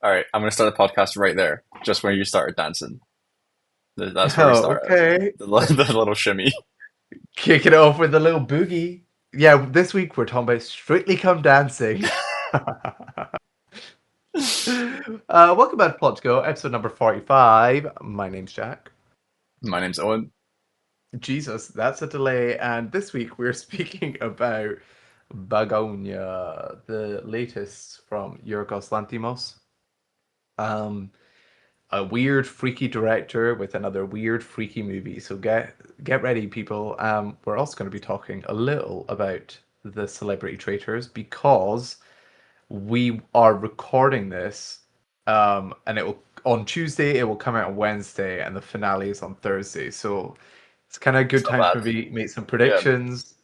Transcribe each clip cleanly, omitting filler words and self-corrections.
All right, I'm gonna start the podcast right there, just where you started dancing. That's where we Oh, start it. okay. The little shimmy. Kick it off with a little boogie. Yeah, this week we're talking about Strictly Come Dancing. Welcome back to Plot to Go, episode number 45. My name's Jack. My name's Owen. Jesus, that's a delay. And this week we're speaking about Bugonia, the latest from Yorgos Lanthimos. Um, a weird, freaky director with another weird, freaky movie. So get ready, people. We're also going to be talking a little about the Celebrity Traitors because we are recording this, and it will on Tuesday. It will come out on Wednesday, and the finale is on Thursday. So it's kind of a good It's not time to bad. maybe make some Yeah. predictions,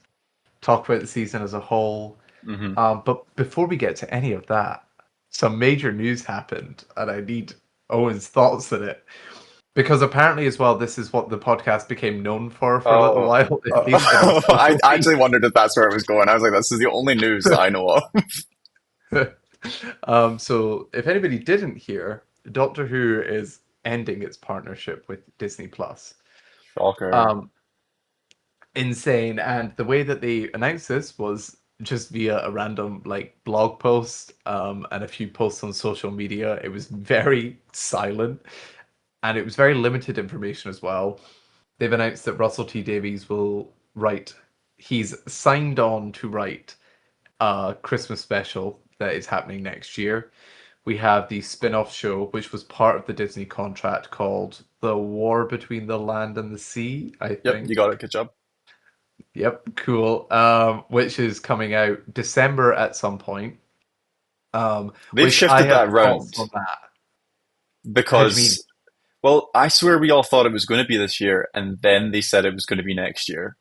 talk about the season as a whole. hmm But before we get to any of that, some major news happened, and I need Owen's thoughts on it. Because apparently, as well, this is what the podcast became known for a little Oh, while, at least in our I social actually feed. wondered if that's where it was going. I was like, this is the only news that I know of. So, if anybody didn't hear, Doctor Who is ending its partnership with Disney Plus. Shocker. Um, Insane. And the way that they announced this was just via a random like blog post, and a few posts on social media. It was very silent, and it was very limited information as well. They've announced that Russell T Davies will write. He's signed on to write a Christmas special that is happening next year. We have the spin-off show, which was part of the Disney contract, called The War Between the Land and the Sea, I Yep, you think. got it. Good job. Yep, cool. Which is coming out December at some point. They've Which I shifted have that thoughts round on that. How do you mean? because, well, I swear we all thought it was going to be this year, and then they said it was going to be next year.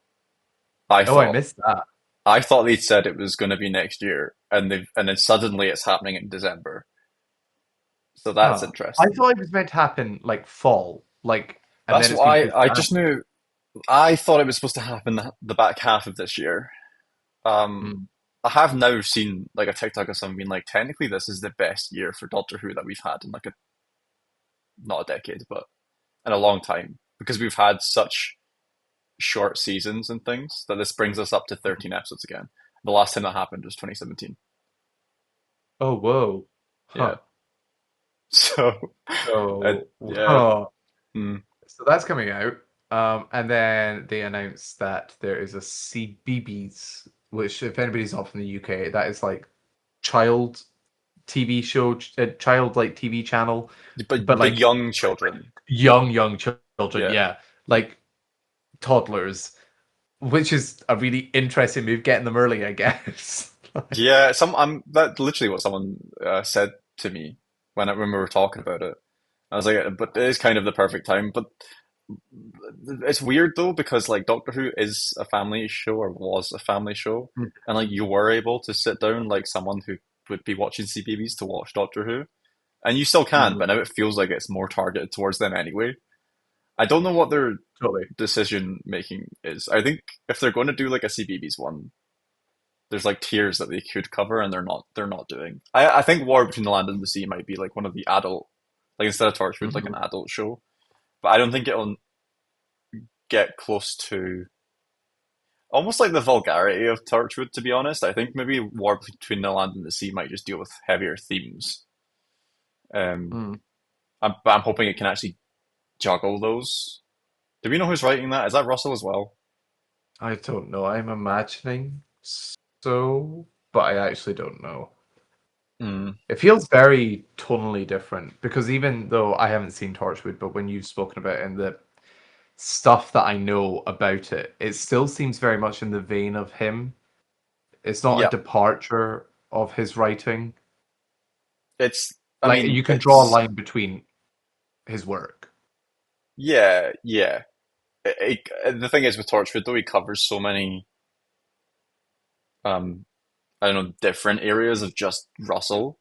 I Oh, I thought. missed that. I thought they'd said it was going to be next year, and then suddenly it's happening in December. So that's Oh, I interesting. thought it was meant to happen like fall, like, and That's then it's been why pushed I back. just knew. I thought it was supposed to happen the back half of this year. Um, Mm. I have now seen like a TikTok of someone being like, technically, this is the best year for Doctor Who that we've had in like a not a decade, but in a long time because we've had such short seasons and things that this brings us up to 13 episodes again. The last time that happened was 2017. Oh, whoa. Yeah. Huh. So, So, yeah. huh. Mm. So that's coming out. And then they announced that there is a CBeebies, which, if anybody's not from the UK, that is like child TV show, child like TV channel, but But like young children. young children, Yeah. yeah, like toddlers, which is a really interesting move, getting them early, I guess. Yeah, that's literally what someone said to me when we were talking about it. I was like, but it is kind of the perfect time. But it's weird though because like Doctor Who is a family show or was a family show, and like you were able to sit down like someone who would be watching CBeebies to watch Doctor Who, and you still can, Mm, but now it feels like it's more targeted towards them anyway. I don't know what their totally. decision making is. I think if they're going to do like a CBeebies one, there's like tiers that they could cover and they're not doing. I think War Between the Land and the Sea might be like one of the adult, like instead of Torchwood, like an Mhm. adult show. But I don't think it'll get close to almost like the vulgarity of Torchwood, to be honest. I think maybe War Between the Land and the Sea might just deal with heavier themes. Um, Mm. but I'm hoping it can actually juggle those. Do we know who's writing that? Is that Russell as well? I don't know. I'm imagining so, but I actually don't know. Hmm. It feels very tonally different because even though I haven't seen Torchwood, but when you've spoken about it and the stuff that I know about it, it still seems very much in the vein of him. It's not a Yeah, departure of his writing. it's. I Like mean, you can draw a it's. line between his work. Yeah, yeah. The thing is with Torchwood though, he covers so many um I don't know different areas of just Russell,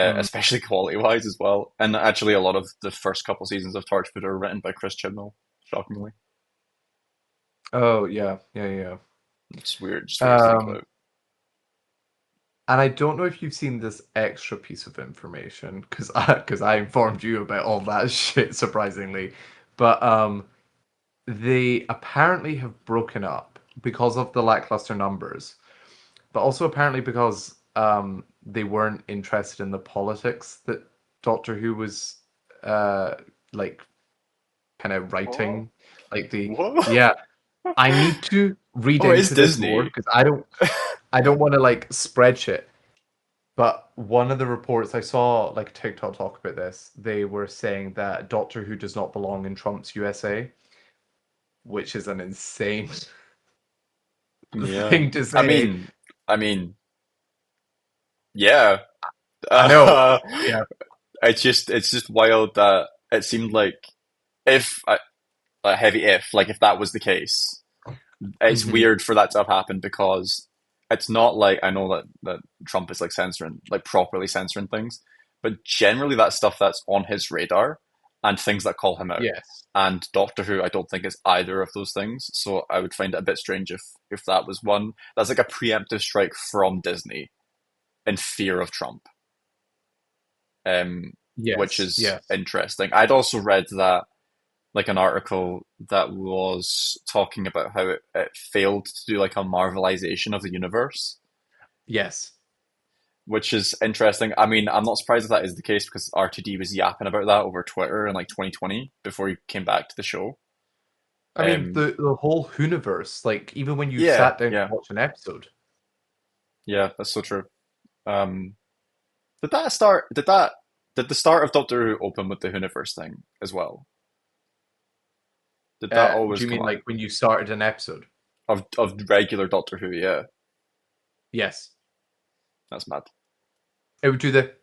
Mm. especially quality wise as well. And actually, a lot of the first couple seasons of Torchwood are written by Chris Chibnall. Shockingly, Oh yeah, yeah, yeah. it's weird, just weird to think Um, about. And I don't know if you've seen this extra piece of information because I informed you about all that shit surprisingly, but they apparently have broken up because of the lackluster numbers, but also apparently because they weren't interested in the politics that Doctor Who was uh like kind of What? writing, like the What? yeah. I need to read Oh, it is into this more Disney. because I don't want to like spread shit. But one of the reports I saw, like TikTok talk about this, they were saying that Doctor Who does not belong in Trump's USA, which is an insane Yeah. thing to I say. mean, I mean, yeah. I know. Uh, Yeah. it's just wild that it seemed like if a heavy if like if that was the case, it's Hmm. weird for that to have happened because it's not like I know that Trump is like censoring like properly censoring things, but generally that stuff that's on his radar and things that call him out. Yes. And Doctor Who, I don't think is either of those things. So I would find it a bit strange if that was one. That's like a preemptive strike from Disney in fear of Trump, which Yes. is Yes. interesting. I'd also read that like an article that was talking about how it failed to do like a Marvelization of the universe, Yes. which is interesting. I mean, I'm not surprised if that is the case because RTD was yapping about that over Twitter in like 2020 before he came back to the show. I mean, Um, the whole universe, like even when you yeah, sat down to yeah, watch an episode, yeah, that's so true. Um, did that start? Did the start of Doctor Who open with the Universe thing as well? Did that do always you come mean out like when you started an episode? of regular Doctor Who? Yeah, Yes. that's mad. It would do the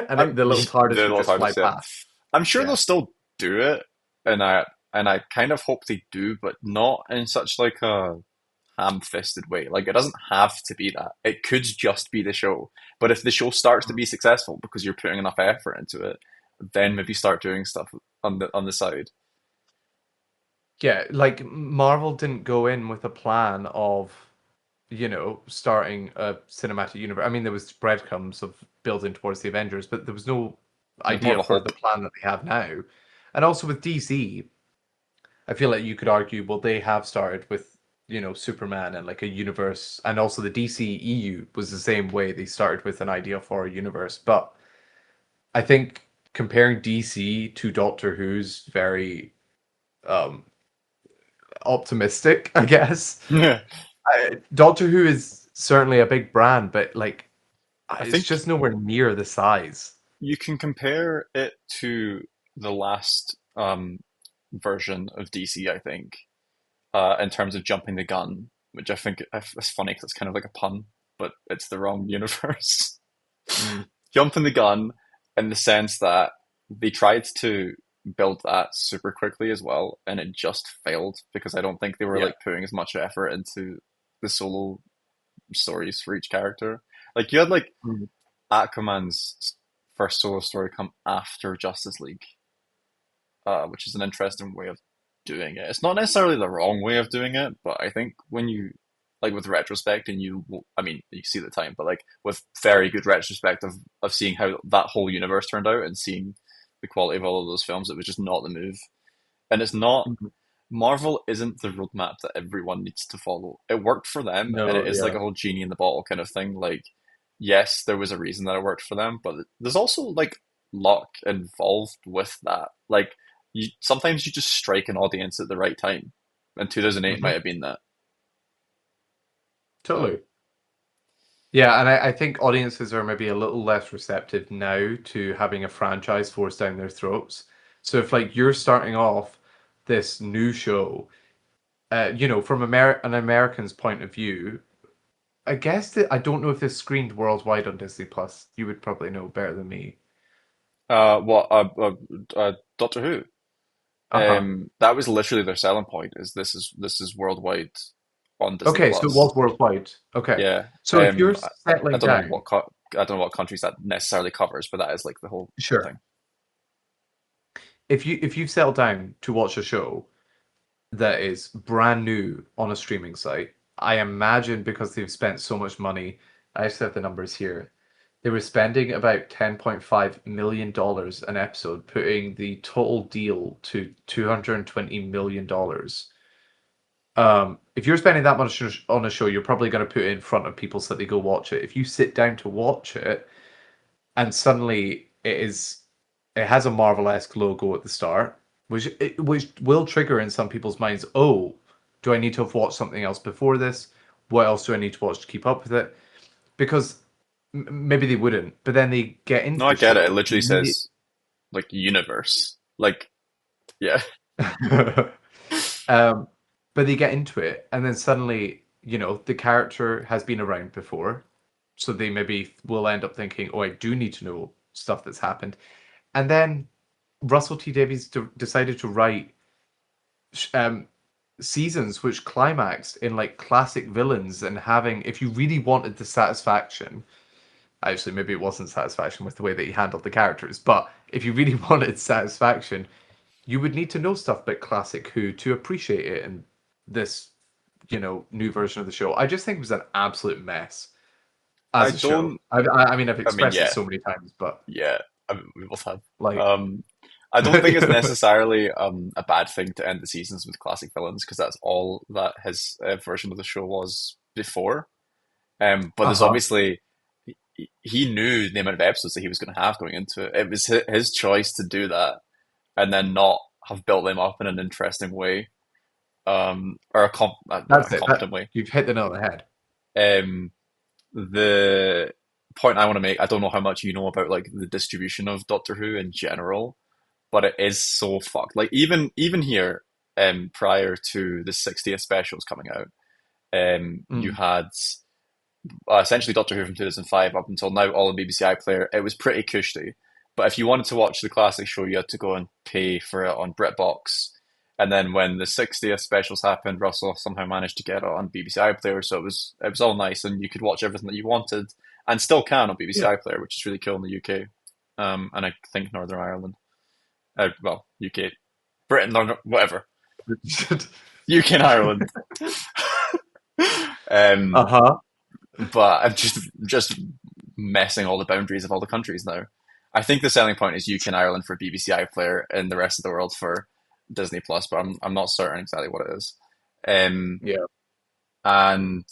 and I'm the little TARDIS the would Lost just fly Artist, yeah. past. I'm sure they'll Yeah. still do it, and I kind of hope they do, but not in such like a ham-fisted way. Like it doesn't have to be that. It could just be the show. But if the show starts to be successful because you're putting enough effort into it, then maybe start doing stuff on the side. Yeah, like Marvel didn't go in with a plan of, starting a cinematic universe. I mean, there was breadcrumbs of building towards the Avengers, but there was no There's more of idea a for the hope. plan that they have now. And also with DC, I feel like you could argue, well, they have started with, Superman and like a universe, and also the DC EU was the same way. They started with an idea for a universe, but I think comparing DC to Doctor Who's very um optimistic, I guess. Yeah. Doctor Who is certainly a big brand, but like I it's think just nowhere near the size. you can compare it to the last version of DC, I think, in terms of jumping the gun, which I think is funny because it's kind of like a pun, but it's the wrong universe. Mm, Jumping the gun in the sense that they tried to build that super quickly as well, and it just failed because I don't think they were yeah. like putting as much effort into the solo stories for each character. Like you had like Mm, Aquaman's first solo story come after Justice League, which is an interesting way of doing it. It's not necessarily the wrong way of doing it, but I think when you like with retrospect and I mean, you see the time, but like with very good retrospect of seeing how that whole universe turned out and seeing the quality of all of those films, it was just not the move. And it's not mhm. Marvel isn't the roadmap that everyone needs to follow. It worked for them, and it No, is like yeah. a whole genie in the bottle kind of thing. Like, yes, there was a reason that it worked for them, but there's also like luck involved with that. Like, sometimes you just strike an audience at the right time, and 2008 Hmm. might have been that. But Totally. Yeah, and I think audiences are maybe a little less receptive now to having a franchise forced down their throats. So if like you're starting off this new show, from an American's point of view, I guess that I don't know if this screened worldwide on Disney Plus. You would probably know better than me. what Doctor Who? Uh-huh. That was literally their selling point. Is this is worldwide on Disney Okay, so it was Plus? worldwide. Okay. Yeah. So if you're I settling don't know down, I don't know what countries that necessarily covers, but that is like the whole sure. thing. If you've settled down to watch a show that is brand new on a streaming site, I imagine because they've spent so much money, I actually have the numbers here. They were spending about $10.5 million an episode, putting the total deal to $220 million. If you're spending that much on a show, you're probably going to put it in front of people so that they go watch it. If you sit down to watch it and suddenly it has a Marvel-esque logo at the start, which will trigger in some people's minds, oh, do I need to have watched something else before this? What else do I need to watch to keep up with it? Because maybe they wouldn't, but then they get into No, I the get it. It show. literally says like universe. Like, yeah. um, but they get into it, and then suddenly, the character has been around before, so they maybe will end up thinking, "Oh, I do need to know stuff that's happened." And then Russell T Davies decided to write um, seasons which climaxed in like classic villains and having, if you really wanted the satisfaction, actually maybe it wasn't satisfaction with the way that he handled the characters, but if you really wanted satisfaction, you would need to know stuff about classic Who to appreciate it in this, new version of the show. I just think it was an absolute mess I as a show. don't, I mean, I've I mean, expressed it yeah, so many times, but yeah. I mean, we both have. like, Um, I don't think it's necessarily a bad thing to end the seasons with classic villains because that's all that his version of the show was before. But uh there's huh, obviously he knew the amount of episodes that he was going to have going into it. It was his choice to do that and then not have built them up in an interesting way, or a that's it. competent way. You've hit the nail on the head. Um, the point I want to make, I don't know how much you know about like the distribution of Doctor Who in general, but it is so fucked. Like even here, prior to the 60th specials coming out, you Mm. had essentially Doctor Who from 2005 up until now, all on BBC iPlayer. It was pretty cushy. But if you wanted to watch the classic show, you had to go and pay for it on BritBox. And then when the 60th specials happened, Russell somehow managed to get it on BBC iPlayer, so it was all nice, and you could watch everything that you wanted, and still can on BBC Yeah. iPlayer, which is really cool in the UK, and I think Northern Ireland, well, UK, Britain, Northern, whatever, UK and Ireland. Uh um, huh. but I'm just messing all the boundaries of all the countries now. I think the selling point is UK and Ireland for BBC iPlayer and the rest of the world for Disney Plus, but I'm not certain exactly what it is. Um, Yeah. and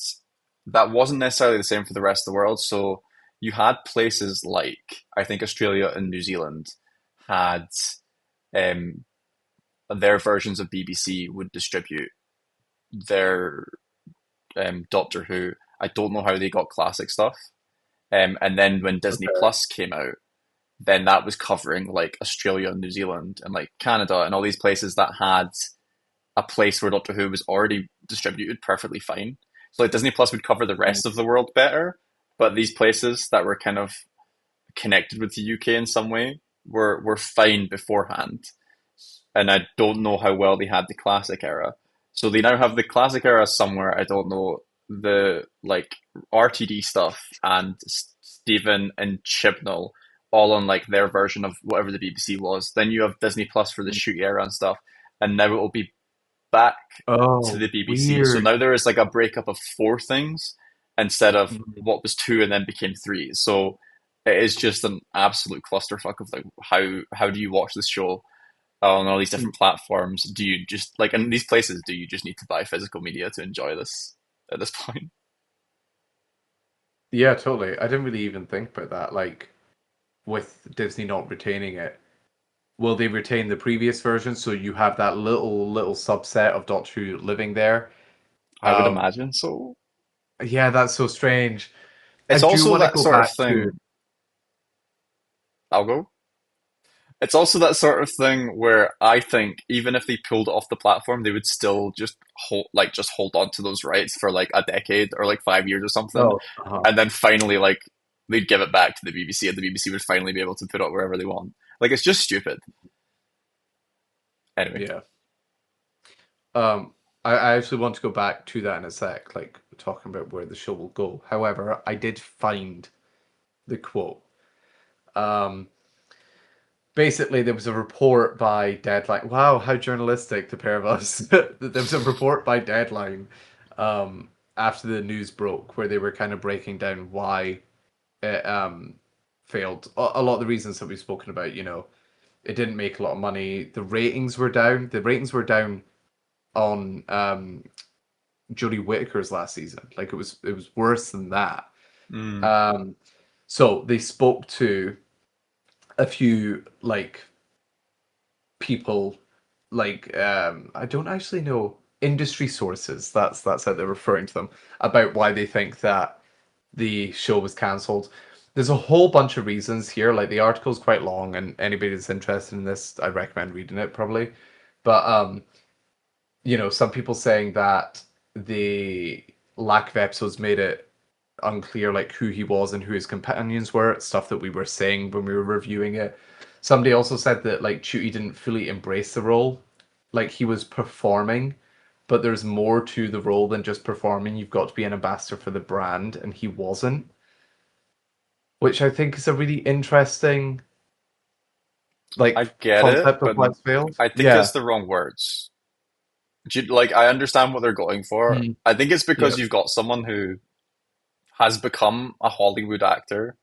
that wasn't necessarily the same for the rest of the world. So you had places like I think Australia and New Zealand had um, their versions of BBC would distribute their Doctor Who. I don't know how they got classic stuff. And then when Disney Okay. Plus came out, then that was covering like Australia and New Zealand and like Canada and all these places that had a place where Doctor Who was already distributed perfectly fine. So like Disney Plus would cover the Mm. rest of the world better, but these places that were kind of connected with the UK in some way were fine beforehand. And I don't know how well they had the classic era. So they now have the classic era somewhere. I don't know the like RTD stuff and Stephen and Chibnall all on like their version of whatever the BBC was. Then you have Disney Plus for the shoot era and stuff, and now it will be back to Oh, the BBC. So weird. now there is like a breakup of four things instead of Mm. what was two and then became three. So it is just an absolute clusterfuck of like how do you watch this show on all these different platforms? Do you just like in these places? Do you just need to buy physical media to enjoy this at this point? Yeah, totally. I didn't really even think about that. Like, with Disney not retaining it, will they retain the previous version so you have that little subset of Doctor Who living there? I would Um, imagine so. yeah, that's so strange. I It's do also want to that go sort of back to. thing. I'll go. It's also that sort of thing where I think even if they pulled it off the platform, they would still just hold on to those rights for like a decade or like 5 years or something, Oh, and then finally like they'd give it back to the BBC, and the BBC would finally be able to put it wherever they want. Like it's just stupid. Anyway, yeah. Um, I actually want to go back to that in a sec, like talking about where the show will go. However, I did find the quote. Um, Basically, there was a report by Deadline. Wow, how journalistic, the pair of us. There was a report by Deadline, um, after the news broke, where they were kind of breaking down why it failed. A lot of the reasons that we've spoken about, it didn't make a lot of money. The ratings were down. The ratings were down on Jodie Whittaker's last season. Like it was worse than that. Mm, Um, so they spoke to a few like people, like I don't actually know, industry sources. That's how they're referring to them, about why they think that the show was cancelled. There's a whole bunch of reasons here. Like the article's quite long, and anybody that's interested in this, I recommend reading it probably. But some people saying that the lack of episodes made it unclear like who he was and who his companions were, stuff that we were saying when we were reviewing it. Somebody also said that like Chuti didn't fully embrace the role. Like he was performing, but there's more to the role than just performing. You've got to be an ambassador for the brand, and he wasn't, which I think is a really interesting like I get it, concept of but why it's failed. I think Yeah. it's the wrong words. Like, I understand what they're going for. Mm. I think it's Yeah. because you've got someone who has become a Hollywood actor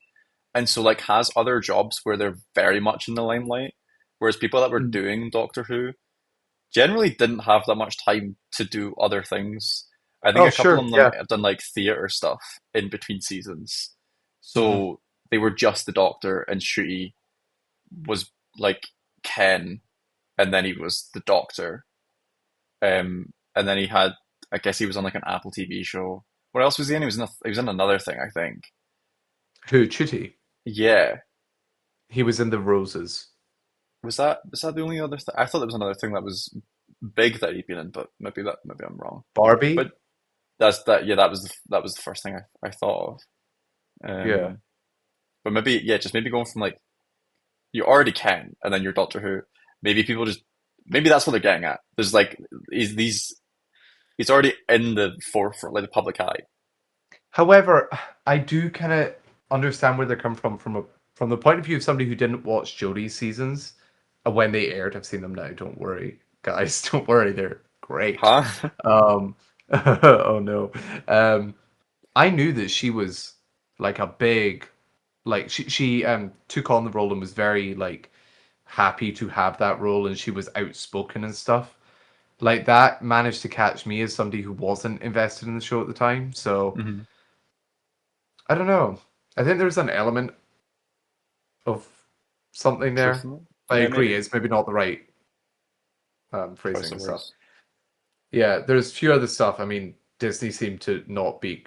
and so like has other jobs where they're very much in the limelight, whereas people that were Mm. doing Doctor Who generally didn't have that much time to do other things. I think Oh, a couple sure. of them Yeah. have done like theater stuff in between seasons. Hmm. So they were just the Doctor and Shruti was like Ken and then he was the Doctor. And then he had I guess he was on like an Apple TV show. What else was he in? He was in another thing, I think. Who? Chuti. Yeah. He was in the Roses. Was that the only other thing? I thought there was another thing that was big that he'd been in, but maybe I'm wrong. Barbie. But that's that. Yeah, that was the first thing I thought of. Yeah. But maybe yeah, just maybe going from like you already can, and then you're Doctor Who. Maybe people just maybe that's what they're getting at. There's like he's already in the forefront, like the public eye. However, I do kind of understand where they're coming from the point of view of somebody who didn't watch Jodie's seasons when they aired. I've seen them now. Don't worry, guys. Don't worry. They're great. Huh? Um, oh no. Um, I knew that she was like a big, like she took on the role and was very like happy to have that role, and she was outspoken and stuff. Like that managed to catch me as somebody who wasn't invested in the show at the time. So Hmm. I don't know. I think there's an element of something Truth there. in it? I Yeah, agree. maybe. It's maybe not the right Choice phrasing of and stuff. words. Yeah, there's a few other stuff. I mean, Disney seem to not be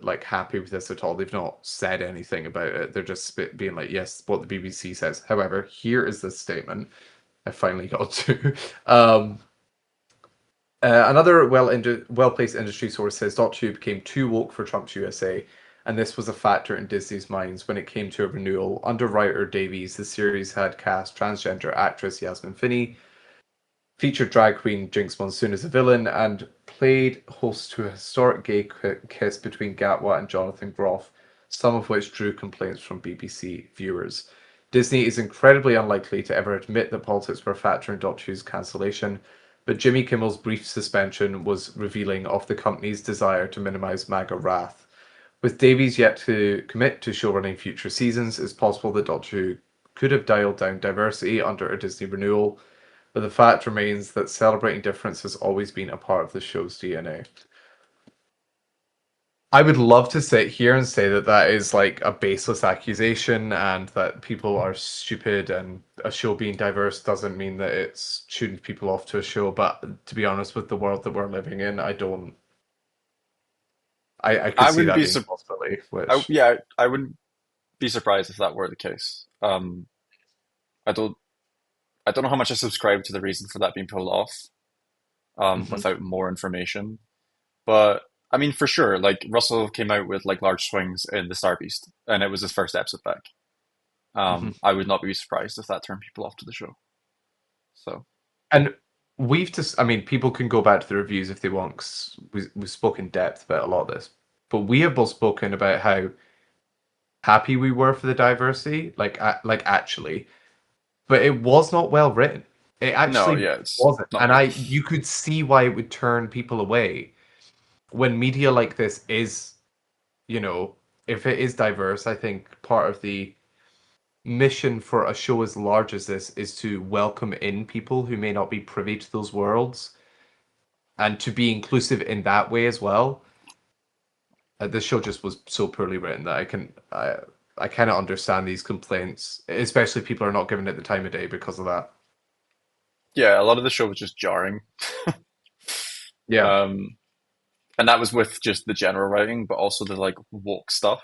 like happy with this at all. They've not said anything about it. They're just being like, yes, what the BBC says. However, here is the statement. I finally got to. Um, another well-placed industry source says Doctor Who became too woke for Trump's USA, and this was a factor in Disney's minds when it came to a renewal. Under writer Davies, the series had cast transgender actress Yasmin Finney, featured drag queen Jinx Monsoon as a villain, and played host to a historic gay kiss between Gatwa and Jonathan Groff, some of which drew complaints from BBC viewers. Disney is incredibly unlikely to ever admit that politics were a factor in Doctor Who's cancellation, but Jimmy Kimmel's brief suspension was revealing of the company's desire to minimize MAGA wrath. With Davies yet to commit to showrunning future seasons, it's possible that Doctor Who could have dialed down diversity under a Disney renewal, but the fact remains that celebrating difference has always been a part of the show's DNA. I would love to sit here and say that that is like a baseless accusation and that people are stupid and a show being diverse doesn't mean that it's shooting people off to a show. But to be honest, with the world that we're living in, I don't. I could I see wouldn't that be being a su- possibility, I, which. yeah, I wouldn't be surprised if that were the case. I don't I don't know how much I subscribe to the reason for that being pulled off, Mhm. without more information. But I mean, for sure, like Russell came out with like large swings in the Star Beast, and it was his first episode back. Mhm. I would not be surprised if that turned people off to the show. So And we've just, I mean, people can go back to the reviews if they want, 'cause we've spoken in depth about a lot of this. But we have both spoken about how happy we were for the diversity, like actually, but it was not well written. It no, actually yeah, it's wasn't, not and good. you could see why it would turn people away. when media like this is, you know, if it is diverse, I think part of the mission for a show as large as this is to welcome in people who may not be privy to those worlds and to be inclusive in that way as well. This show just was so poorly written that I cannot understand these complaints, especially people are not giving it the time of day because of that. Yeah, a lot of the show was just jarring. Yeah. Um, and that was with just the general writing, but also the like woke stuff.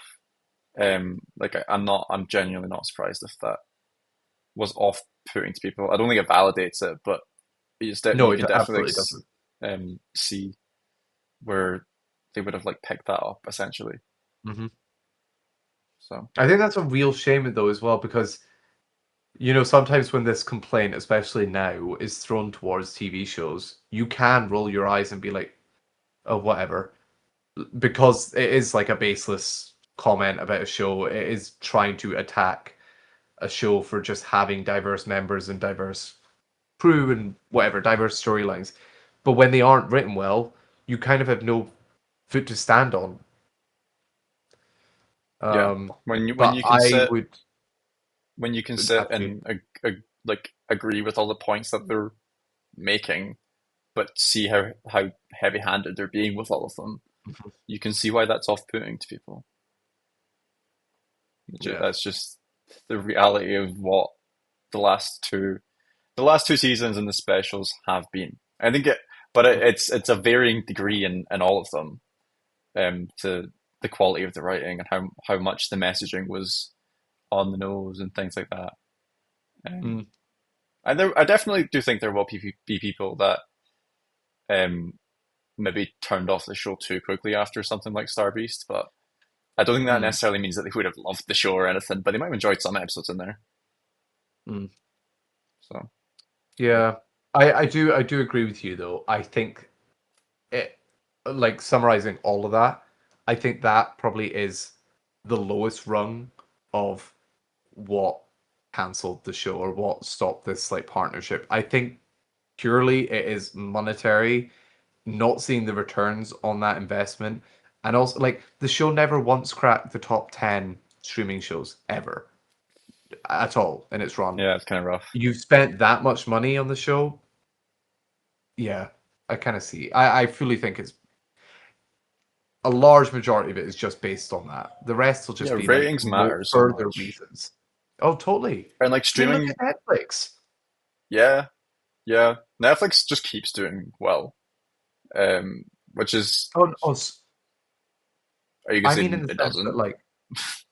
I'm genuinely not surprised if that was off-putting to people. I don't think it validates it, but No, you it can definitely absolutely doesn't. see where they would have like picked that up essentially. Hmm. So I think that's a real shame though as well because sometimes when this complaint, especially now, is thrown towards TV shows, you can roll your eyes and be like, "Oh, whatever," because it is like a baseless comment about a show. It is trying to attack a show for just having diverse members and diverse crew and whatever, diverse storylines. But when they aren't written well, you kind of have no foot to stand on. yeah, Um, when but you can I sit would agree. and like agree with all the points that they're making, but see how heavy-handed they're being with all of them, you can see why that's off-putting to people. Yeah. That's just the reality of what the last two seasons and the specials have been. I think it's a varying degree in all of them, to the quality of the writing and how much the messaging was on the nose and things like that. Um, Mm, I definitely do think there will be people that um maybe turned off the show too quickly after something like Star Beast, but I don't think that mm, necessarily means that they would have loved the show or anything, but they might have enjoyed some episodes in there. mm. So yeah, Yeah. I do agree with you though. I think it like summarizing all of that, I think that probably is the lowest rung of what cancelled the show or what stopped this like partnership. I think purely it is monetary, not seeing the returns on that investment. And also like the show never once cracked the top 10 streaming shows ever at all in its run. yeah, it's kind of rough. You've spent that much money on the show. Yeah, I kind of see. I fully think it's a large majority of it is just based on that. The rest will just Yeah, be like ratings matter so further much, reasons. Oh, totally. and like I mean, look streaming, at Netflix. yeah, yeah, Netflix just keeps doing well. Um, which is, Oh, oh, are you gonna I say mean, in the it sense that doesn't? like,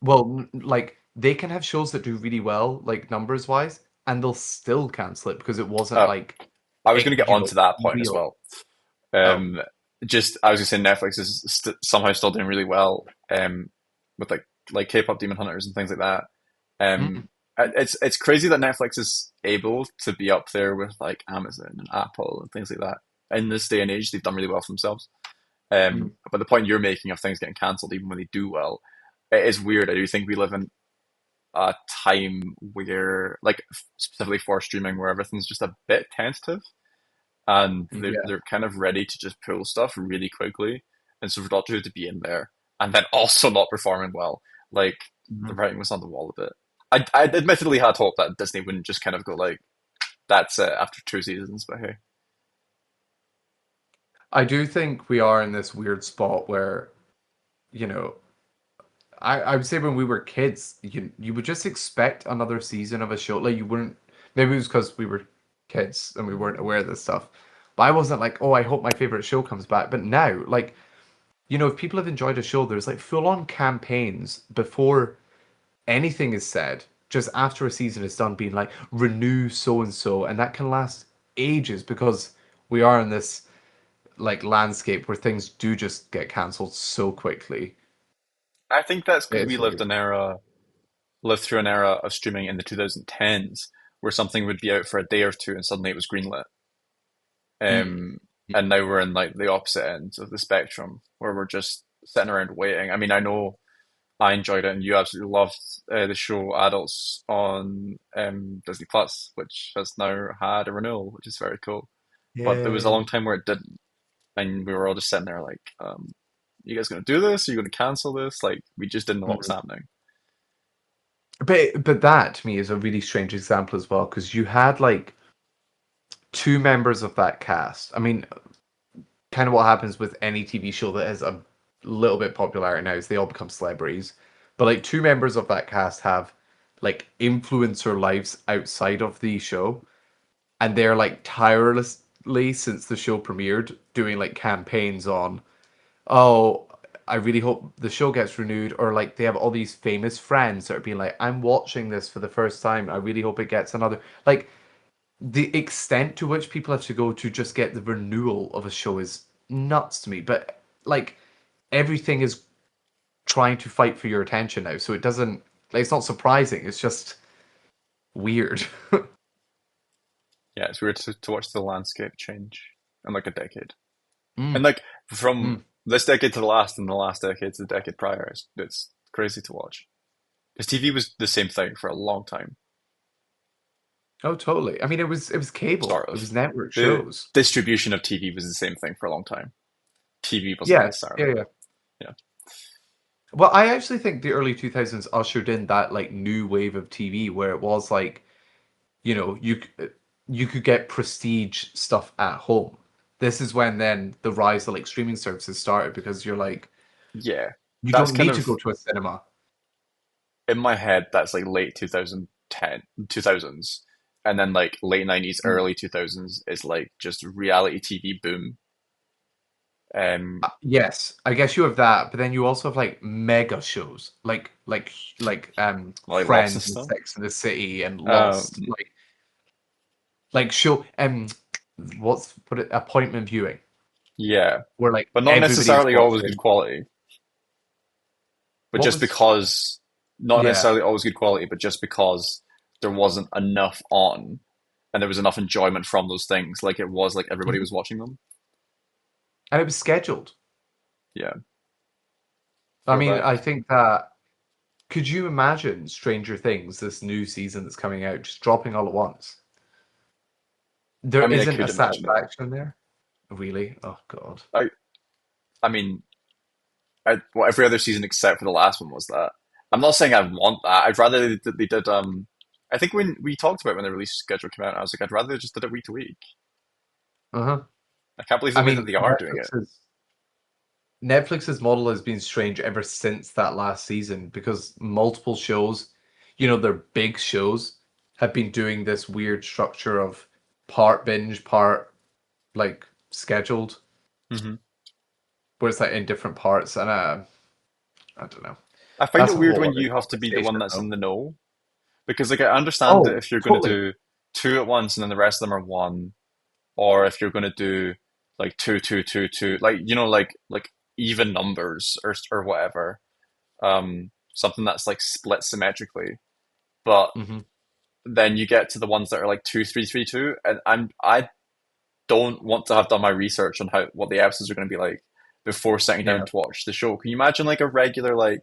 well, like they can have shows that do really well, like numbers wise, and they'll still cancel it because it wasn't Uh, like, I was gonna get onto that point as real. well. Oh. Um, just I was gonna say Netflix is somehow still doing really well. With like K-pop Demon Hunters and things like that. Mm, It's crazy that Netflix is able to be up there with like Amazon and Apple and things like that. In this day and age, they've done really well for themselves. mm, But the point you're making of things getting cancelled, even when they do well, it is weird. I do think we live in a time where, like, specifically for streaming, where everything's just a bit tentative and yeah. they're kind of ready to just pull stuff really quickly. And so for Doctor Who to be in there and then also not performing well, like the Mhm. writing was on the wall a bit. I admittedly had hope that Disney wouldn't just kind of go like, that's it after two seasons, but hey. I do think we are in this weird spot where, you know, I would say when we were kids, you would just expect another season of a show. Like you wouldn't. Maybe it was because we were kids and we weren't aware of this stuff. But I wasn't like, oh, I hope my favorite show comes back. But now, like, if people have enjoyed a show, there's like full on campaigns before anything is said, just after a season is done, being like, renew so and so. And that can last ages because we are in this like landscape where things do just get cancelled so quickly. I think that's because we It's weird. lived through an era of streaming in the 2010s where something would be out for a day or two and suddenly it was greenlit. Mm. Um, and now we're in like the opposite end of the spectrum where we're just sitting around waiting. I mean, I know I enjoyed it, and you absolutely loved the show Adults on Disney Plus, which has now had a renewal, which is very cool. But there was a long Yay. time where it didn't. and we were all just sitting there like, you guys gonna do this? Are you gonna cancel this? Like, we just didn't know what was Mhm. happening. But that to me is a really strange example as well because you had like two members of that cast. I mean, kind of what happens with any TV show that has a little bit popularity now is they all become celebrities. But like two members of that cast have like influencer lives outside of the show, and they're like tirelessly since the show premiered doing like campaigns on, oh, I really hope the show gets renewed, or like they have all these famous friends that are being like, I'm watching this for the first time. I really hope it gets another like the extent to which people have to go to just get the renewal of a show is nuts to me. But like everything is trying to fight for your attention now, so it doesn't like it's not surprising. It's just weird. Yeah, it's weird to watch the landscape change in like a decade. And Mm, like from mm. this decade to the last, and the last decade to the decade prior, it's crazy to watch. Because TV was the same thing for a long time, Oh, totally. I mean, it was cable. sort It was of. network The shows. distribution of TV was the same thing for a long time. TV wasn't Yes. Yeah. necessarily. Yeah. Yeah. Well, I actually think the early 2000s ushered in that like new wave of TV where it was like, you could get prestige stuff at home. This is when then the rise of like streaming services started because you're like, Yeah. you That's don't kind need to of go to a cinema. in my head, that's like late 2010, 2000s. And then like late 90s, Mm. early 2000s is like just reality TV boom. Yes, I guess you have that, but then you also have like mega shows like Like Lost and Friends and stuff. Sex and the City and Um, Lost, like show what's put it appointment viewing yeah, where like but not everybody's necessarily always good watching. quality. But What just was because, not Yeah. necessarily always good quality, but just because there wasn't enough on, and there was enough enjoyment from those things, like it was like everybody Mhm. was watching them. And it was scheduled. Yeah, I mean, throwback. I think that could you imagine Stranger Things, this new season that's coming out, just dropping all at once? I There mean, I isn't a could imagine it. satisfaction there, really. Oh God. I, I mean, well, every other season except for the last one was that. I'm not saying I want that. I'd rather they did. I think when we talked about when the release schedule came out, I was like, I'd rather they just did it week to week. Uh-huh. I can't believe the I way that mean, they are doing it. Netflix's model has been strange ever since that last season because multiple shows, their big shows, have been doing this weird structure of part binge, part like scheduled, Hmm. where it's like in different parts, and I don't know. I find That's it a weird whole when other you have to be the one conversation, that's in though. the know. Because like I understand that Oh, if you're going to totally. do two at once and then the rest of them are one, or if you're going to do like two, two, two, two, like like even numbers or whatever, something that's like split symmetrically. But Hmm. then you get to the ones that are like two, three, three, two, and I don't want to have done my research on how what the episodes are going to be like before sitting down Yeah. to watch the show. Can you imagine like a regular like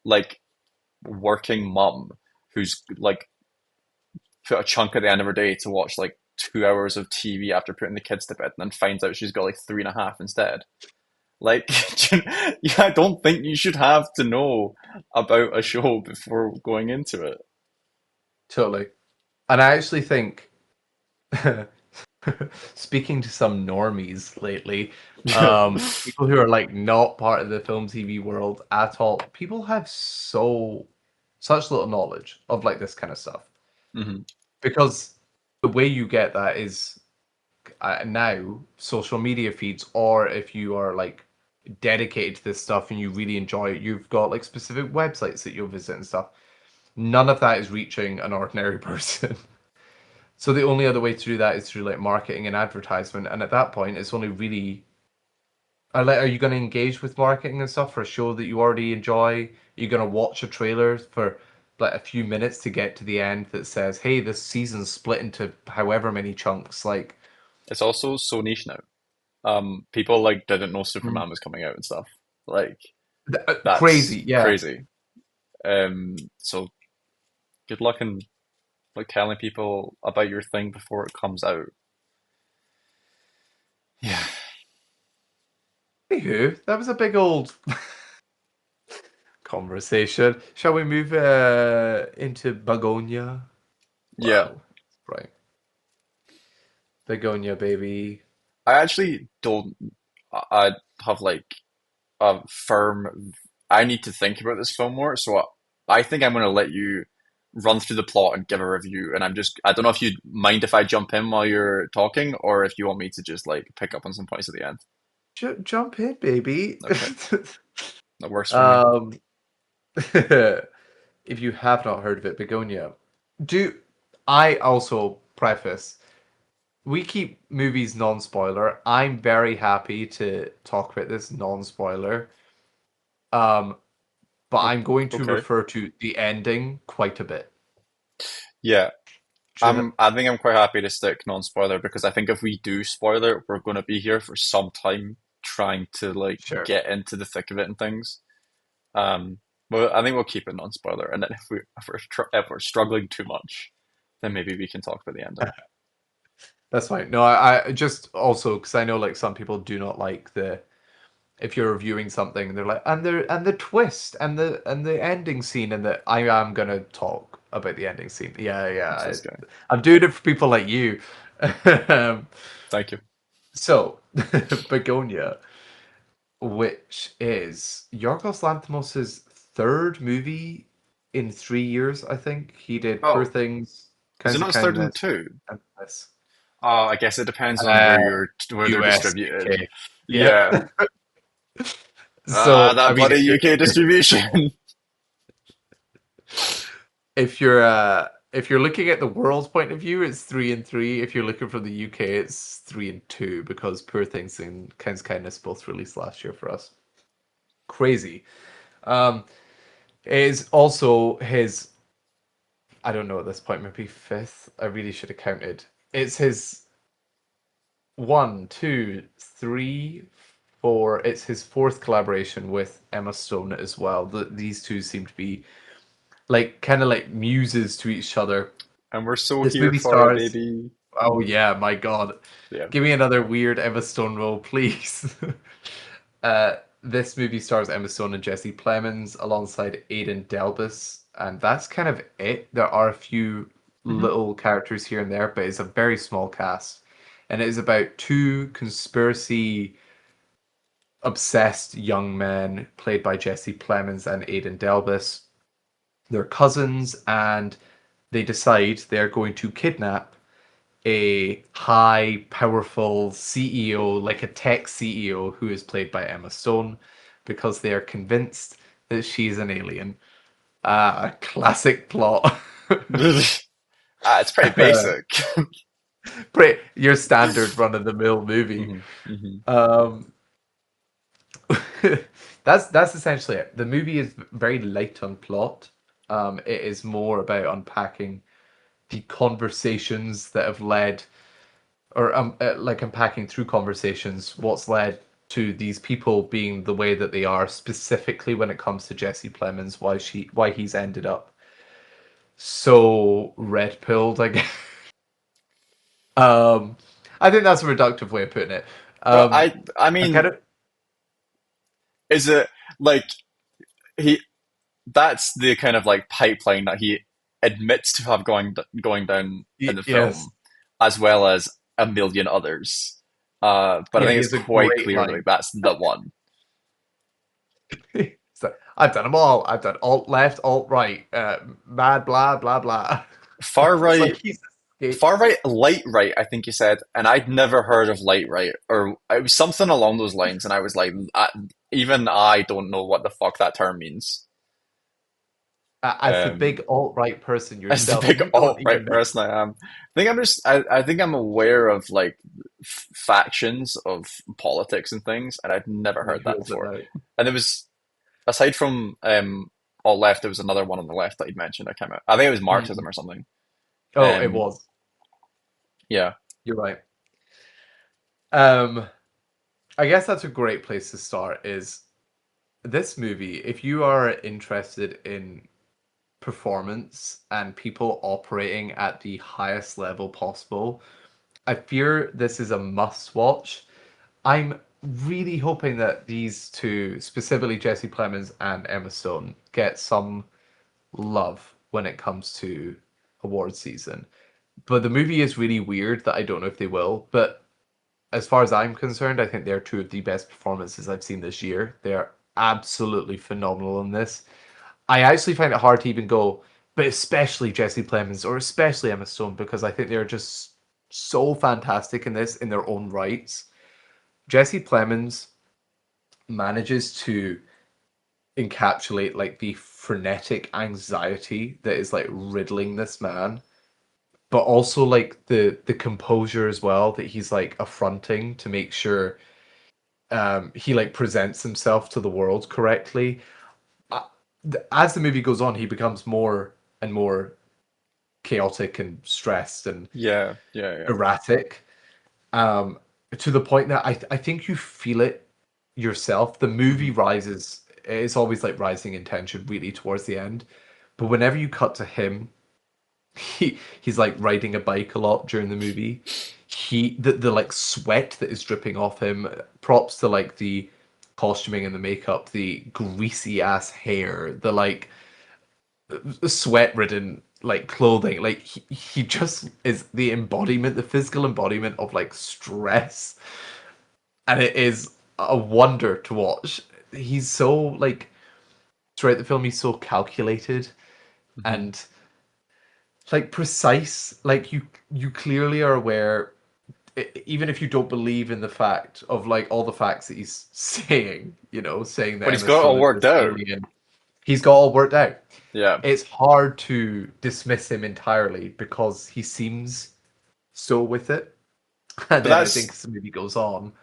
like working mum who's like put a chunk at the end of her day to watch like 2 hours of TV after putting the kids to bed, and then finds out she's got like three and a half instead. Like, yeah, I don't think you should have to know about a show before going into it. Totally. And I actually think, speaking to some normies lately, people who are like not part of the film TV world at all, people have such little knowledge of like this kind of stuff Hmm. because the way you get that is now social media feeds, or if you are like dedicated to this stuff and you really enjoy it, you've got like specific websites that you'll visit and stuff. None of that is reaching an ordinary person. So the only other way to do that is through like marketing and advertisement, and at that point, it's only really. Are you going to engage with marketing and stuff for a show that you already enjoy? Are you going to watch a trailer for like a few minutes to get to the end that says, "Hey, this season's split into however many chunks"? Like, It's also so niche now. People like didn't know mm, Superman was coming out and stuff. Like crazy, that's yeah, crazy. So good luck in like telling people about your thing before it comes out. Yeah. Anywho, that was a big old conversation. Shall we move into Bugonia? Yeah, Wow, right. Begonia, baby. I actually don't. I have like a firm. I need to think about this film more, so I think I'm going to let you run through the plot and give a review. And I don't know if you'd mind if I jump in while you're talking, or if you want me to just like pick up on some points at the end. Jump in, baby. Okay, that works for me. um, if you have not heard of it, Begonia, do I also preface? We keep movies non-spoiler. I'm very happy to talk about this non-spoiler. Um, but I'm going to Okay. refer to the ending quite a bit. Yeah, Should I think I'm quite happy to stick non-spoiler because I think if we do spoiler, we're going to be here for some time trying to like sure. get into the thick of it and things. Well, I think we'll keep it non-spoiler, and then if we're struggling too much, then maybe we can talk about the ending. That's fine. No, I just also because I know like some people do not like the if you're reviewing something, they're like and the twist and the ending scene and the I am gonna talk about the ending scene. Yeah, It's yeah. this guy. I'm doing it for people like you. um, Thank you. so Begonia, which is Yorgos Lanthimos' third movie in 3 years, I think. He did Poor Oh, Things, is it Kinds of not third and Kindness, two? and this. Oh, I guess it depends on Uh, where they're US, distributed. UK. Yep. Yeah. Ah, So, I that mean, bloody UK distribution. if you're looking at the world's point of view, it's 3 and 3. If you're looking from the UK, it's 3 and 2 because Poor Things and Kinds of Kindness both released last year for us. Crazy. Um, it is also his. I don't know at this point, maybe fifth. I really should have counted. It's his one, two, three, four. It's his fourth collaboration with Emma Stone as well. These two seem to be like kind of like muses to each other. And we're so This here movie for it, stars. baby. Oh yeah, my God. Yeah. Give me another weird Emma Stone role, please. This movie stars Emma Stone and Jesse Plemons alongside Aidan Delbus, and that's kind of it. There are a few Hmm. little characters here and there, but it's a very small cast. And it is about two conspiracy obsessed young men played by Jesse Plemons and Aidan Delbus. They're cousins, and they decide they're going to kidnap a high, powerful CEO, like a tech CEO, who is played by Emma Stone, because they are convinced that she's an alien. A classic plot. It's pretty basic. Your standard run of the mill movie. Hmm. Hmm. Um, that's essentially it. The movie is very light on plot. It is more about unpacking the conversations that have led or like unpacking through conversations what's led to these people being the way that they are, specifically when it comes to Jesse Plemons, why he's ended up so red pilled, I guess. Um, I think that's a reductive way of putting it. Well, Um, I I kind mean, of is it like he? That's the kind of like pipeline that he admits to have going down in the yes, film, as well as a million others. But I yeah, think he it's has a quite great clear like line. that's the one. So, I've done them all. I've done alt left, alt right, mad blah blah blah. Far It's like right, he's escaped. far right, light right. I think you said, and I'd never heard of light right, or it was something along those lines. And I was like, even I don't know what the fuck that term means. As the big Um, alt right person as the yourself, big you don't alt even right know. person I am, I think I'm aware of like factions of politics and things, and I'd never I mean, heard who that is it before. now? And there was aside from alt left, there was another one on the left that you'd mentioned. I can't remember. I think it was Mm. Marxism or something. Oh, it Um, was. yeah. You're right. Um, I guess that's a great place to start. Is this movie? If you are interested in performance and people operating at the highest level possible, I fear this is a must watch. I'm really hoping that these two, specifically Jesse Plemons and Emma Stone, get some love when it comes to award season. But the movie is really weird that I don't know if they will. But as far as I'm concerned, I think they're two of the best performances I've seen this year. They're absolutely phenomenal in this. I actually find it hard to even go, but especially Jesse Plemons or especially Emma Stone, because I think they're just so fantastic in this in their own rights. Jesse Plemons manages to encapsulate like the frenetic anxiety that is like riddling this man, but also like the composure as well that he's like affronting to make sure he like presents himself to the world correctly. Uh, as the movie goes on, he becomes more and more chaotic and stressed and Yeah, yeah, yeah. erratic, um, to the point that I think you feel it yourself. The movie Hmm. rises; it's always like rising in tension really towards the end. But whenever you cut to him, he's like riding a bike a lot during the movie. The like sweat that is dripping off him. Props to like the costuming and the makeup, the greasy ass hair, the like sweat ridden like clothing. Like he just is the embodiment, the physical embodiment of like stress, and it is a wonder to watch. He's so like throughout the film, he's so calculated Hmm. and like precise. Like you clearly are aware, even if you don't believe in the fact of like all the facts that he's saying, saying that But he's Emma got it Stone all is worked this out. alien. He's got all worked out. Yeah. It's hard to dismiss him entirely because he seems so with it. And But then I think that's, as the movie goes on,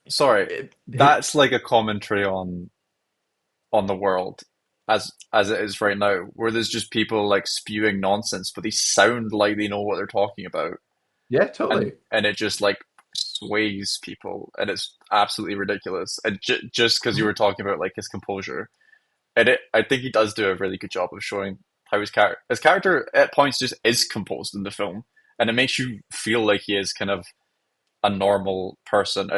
sorry, it that's like a commentary on the world as it is right now, where there's just people like spewing nonsense, but they sound like they know what they're talking about, yeah, and totally. it just like sways people, and it's absolutely ridiculous. And just because you Mhm. were talking about like his composure, and I think he does do a really good job of showing how his character at points just is composed in the film, and it makes you feel like he is kind of a normal person.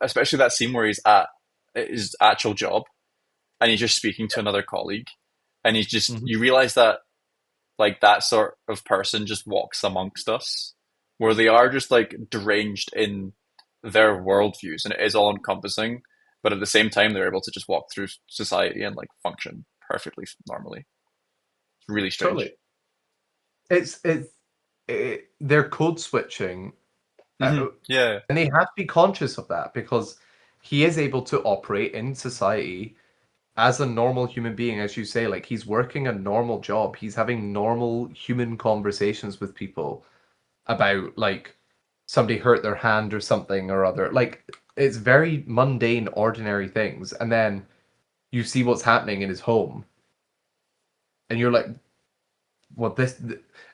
Especially that scene where he's at his actual job and he's just speaking to another colleague, and he's just Mhm. you realize that like that sort of person just walks amongst us, where they are just like deranged in their worldviews, and it is all encompassing, but at the same time they're able to just walk through society and like function perfectly normally. It's really strange. Totally. They're code switching, uh, Yeah. and they have to be conscious of that because he is able to operate in society as a normal human being, as you say. Like he's working a normal job, he's having normal human conversations with people about like somebody hurt their hand or something or other. Like it's very mundane, ordinary things, and then you see what's happening in his home, and you're like, "Well, this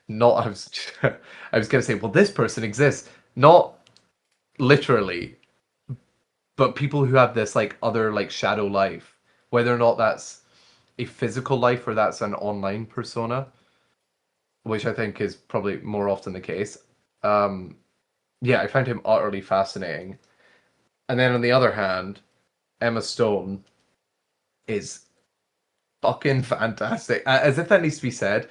not." I was, I was gonna say, "Well, this person exists," not literally, but people who have this like other like shadow life, whether or not that's a physical life or that's an online persona, which I think is probably more often the case. Um, yeah, I find him utterly fascinating. And then on the other hand, Emma Stone is fucking fantastic. As if that needs to be said,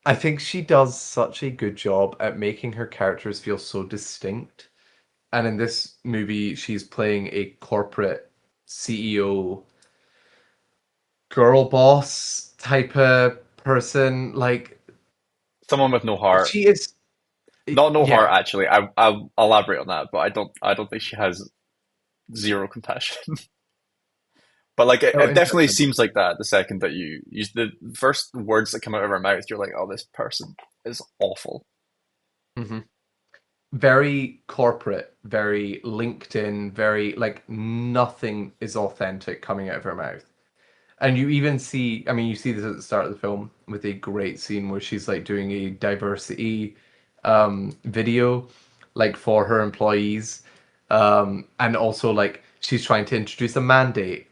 I think she does such a good job at making her characters feel so distinct. And in this movie, she's playing a corporate CEO, girl boss type of person. Like, Someone with no heart. she is, Not no heart yeah. actually. I'll elaborate on that, but I don't think she has zero compassion. But like Oh, it definitely interesting. seems like that the second that you use the first words that come out of her mouth, you're like, oh, this person is awful. Hmm. Very corporate, very LinkedIn, very like nothing is authentic coming out of her mouth. And you even see, I mean, you see this at the start of the film with a great scene where she's like doing a diversity video like for her employees. And also like she's trying to introduce a mandate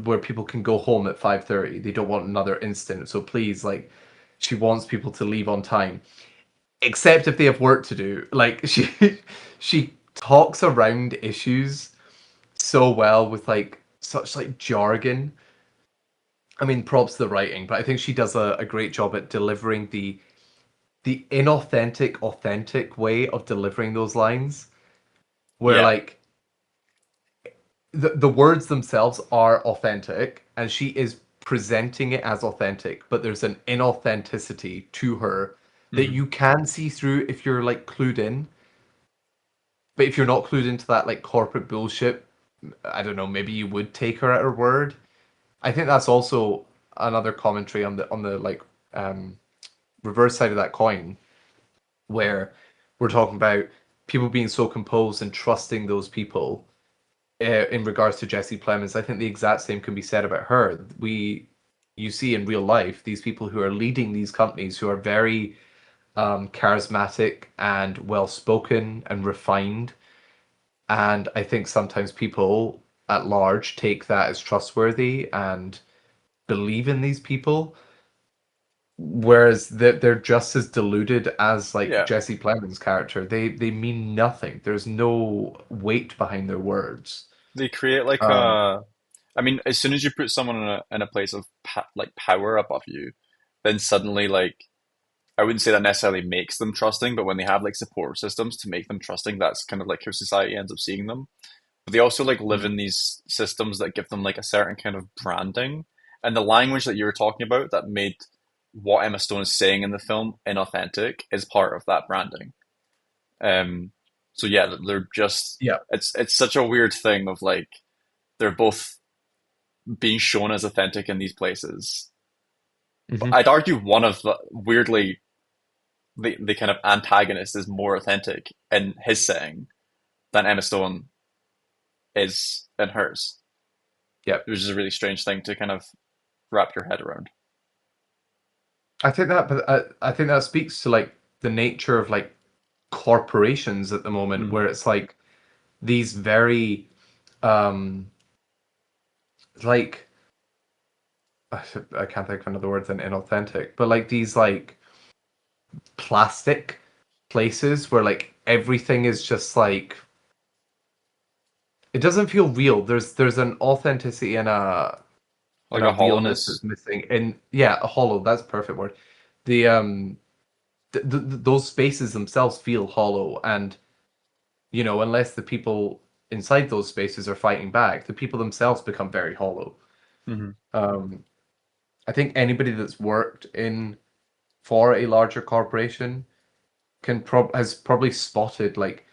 where people can go home at 5:30. They don't want another incident. So please, like she wants people to leave on time except if they have work to do. Like she talks around issues so well with like such like jargon. I mean, props to the writing, but I think she does a great job at delivering the inauthentic, authentic way of delivering those lines. Where Yeah. like the words themselves are authentic, and she is presenting it as authentic, but there's an inauthenticity to her that Hmm. you can see through if you're like clued in. But if you're not clued into that like corporate bullshit, I don't know, maybe you would take her at her word. I think that's also another commentary on the like um reverse side of that coin, where we're talking about people being so composed and trusting those people in regards to Jesse Plemons. I think the exact same can be said about her. You see in real life these people who are leading these companies who are very charismatic and well spoken and refined. And I think sometimes people at large take that as trustworthy and believe in these people, whereas they're just as deluded as like Yeah. Jesse Plemons' character. They mean nothing. There's no weight behind their words. They create like Um, a. I mean, as soon as you put someone in a place of like power above you, then suddenly like I wouldn't say that necessarily makes them trusting, but when they have like support systems to make them trusting, that's kind of like how society ends up seeing them. But they also like live mm, in these systems that give them like a certain kind of branding. And the language that you were talking about that made what Emma Stone is saying in the film inauthentic is part of that branding. Um, so yeah, they're just yeah. it's such a weird thing of like they're both being shown as authentic in these places. But Hmm. I'd argue one of the weirdly the kind of antagonist is more authentic in his setting than Emma Stone is in hers, Yeah. which is a really strange thing to kind of wrap your head around. I think that speaks to like the nature of like corporations at the moment, Mm. where it's like these very um like I can't think of another word than inauthentic, but like these like plastic places where like everything is just like it doesn't feel real. There's an authenticity Like and a a realness that's hollowness. missing. And yeah, a hollow. That's a perfect word. The those spaces themselves feel hollow, and unless the people inside those spaces are fighting back, the people themselves become very hollow. Hmm. Um, I think anybody that's worked in for a larger corporation has probably spotted like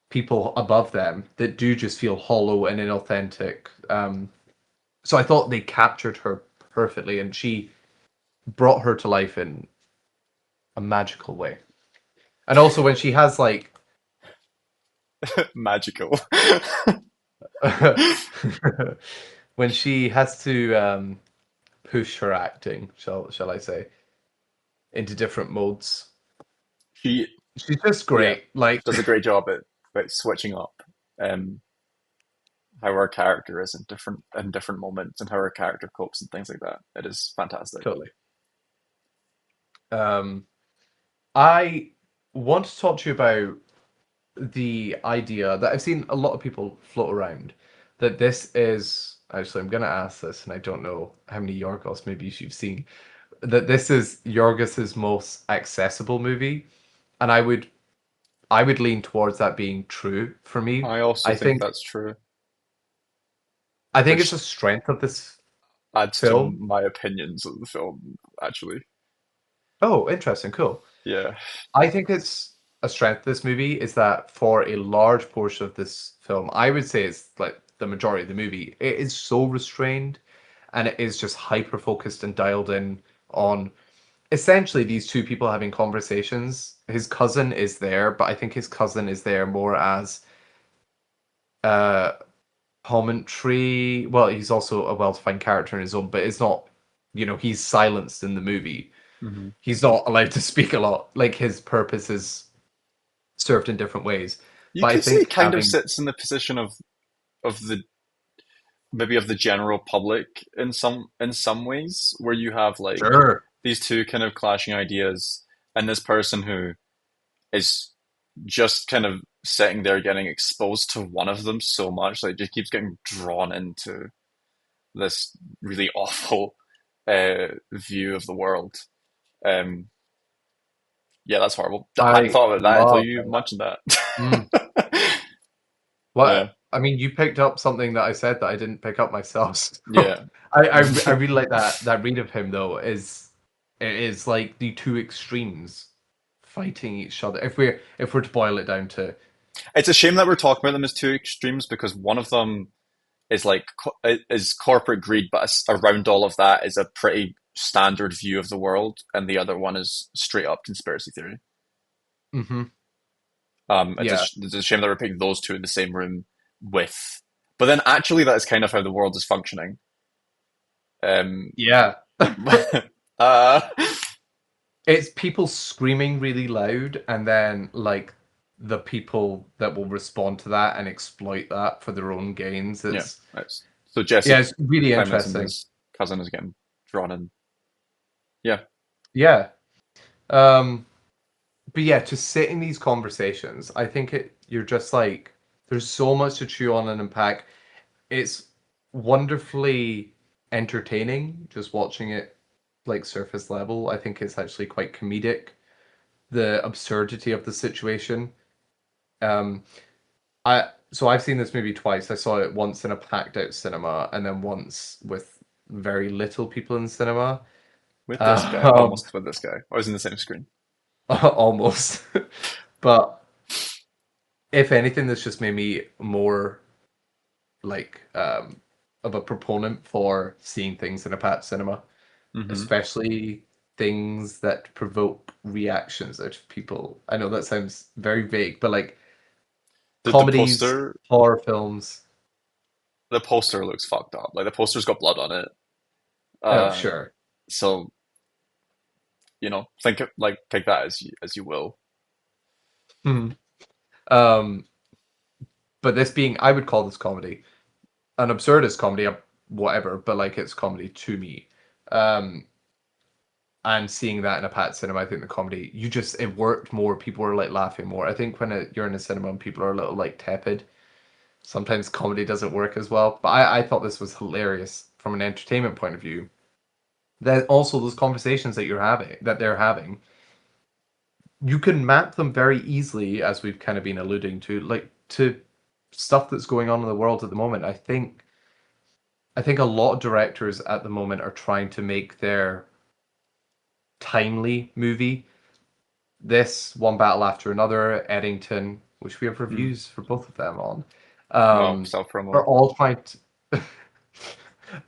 people above them that do just feel hollow and inauthentic. So I thought they captured her perfectly, and she brought her to life in a magical way. And also when she has like Magical. when she has to push her acting, shall I say, into different modes. She, She's just yeah, great. Like, does a great job at switching up um, how her character is in different moments and how her character copes and things like that. It is fantastic. totally. Um, I want to talk to you about the idea that I've seen a lot of people float around that this is actually I'm gonna ask this, and I don't know how many Yorgos movies you've seen. That this is Yorgos's most accessible movie, and I would lean towards that being true for me. I also I think think that's true, I think it's a which strength of this adds to film. my opinions of the film, actually. Oh, interesting, cool. Yeah. I think it's a strength of this movie is that for a large portion of this film, I would say it's like the majority of the movie, it is so restrained and it is just hyper focused and dialed in on essentially these two people having conversations. His cousin is there, but I think his cousin is there more as uh commentary. Well, he's also a well-defined character in his own, but it's not, he's silenced in the movie. Hmm. He's not allowed to speak a lot. Like his purpose is served in different ways. You But I could say it think kind of having sits in the position of the maybe of the general public in some ways, where you have like sure. these two kind of clashing ideas, and this person who is just kind of sitting there getting exposed to one of them so much, like just keeps getting drawn into this really awful view of the world. Um, yeah, that's horrible. I hadn't I thought about that until love you that. mentioned that. Mm. Yeah, What I mean, you picked up something that I said that I didn't pick up myself. So yeah. I really like that read of him though. It is like the two extremes fighting each other. If we're to boil it down to It's a shame that we're talking about them as two extremes because one of them is like is corporate greed, but around all of that is a pretty standard view of the world, and the other one is straight up conspiracy theory. hmm yeah, It's a shame that we're putting those two in the same room with, but then actually that is kind of how the world is functioning. Um, yeah. uh, It's people screaming really loud, and then like the people that will respond to that and exploit that for their own gains. yeah, It's right. So yeah, Jesse it's really Plemons and interesting. his cousin is getting drawn in. Yeah, Yeah. Um, but yeah, to sit in these conversations, I think you're just like there's so much to chew on and unpack. It's wonderfully entertaining just watching it like surface level. I think it's actually quite comedic, the absurdity of the situation. Um, I've seen this movie twice. I saw it once in a packed out cinema and then once with very little people in cinema. with this guy, Um, almost with this guy. I was in the same screen. almost. But if anything, this just made me more like of a proponent for seeing things in a packed cinema, Hmm. especially things that provoke reactions out of people. I know that sounds very vague, but like The comedies, poster, horror films. the poster looks fucked up. Like the poster's got blood on it. Oh, Uh, sure. so think of, like take that as you will. Hmm. Um, but this being, I would call this comedy, an absurdist comedy, whatever, but like it's comedy to me. Um, and seeing that in a packed cinema, I think the comedy, it worked more. People were like laughing more. I think when you're in a cinema and people are a little like tepid, sometimes comedy doesn't work as well. But I thought this was hilarious from an entertainment point of view. Then also those conversations that they're having, you can map them very easily, as we've kind of been alluding to, like to stuff that's going on in the world at the moment. I think a lot of directors at the moment are trying to make their timely movie. This one battle after another, Eddington, which we have Mm. reviews for both of them on, Well, um, self are promo. all trying to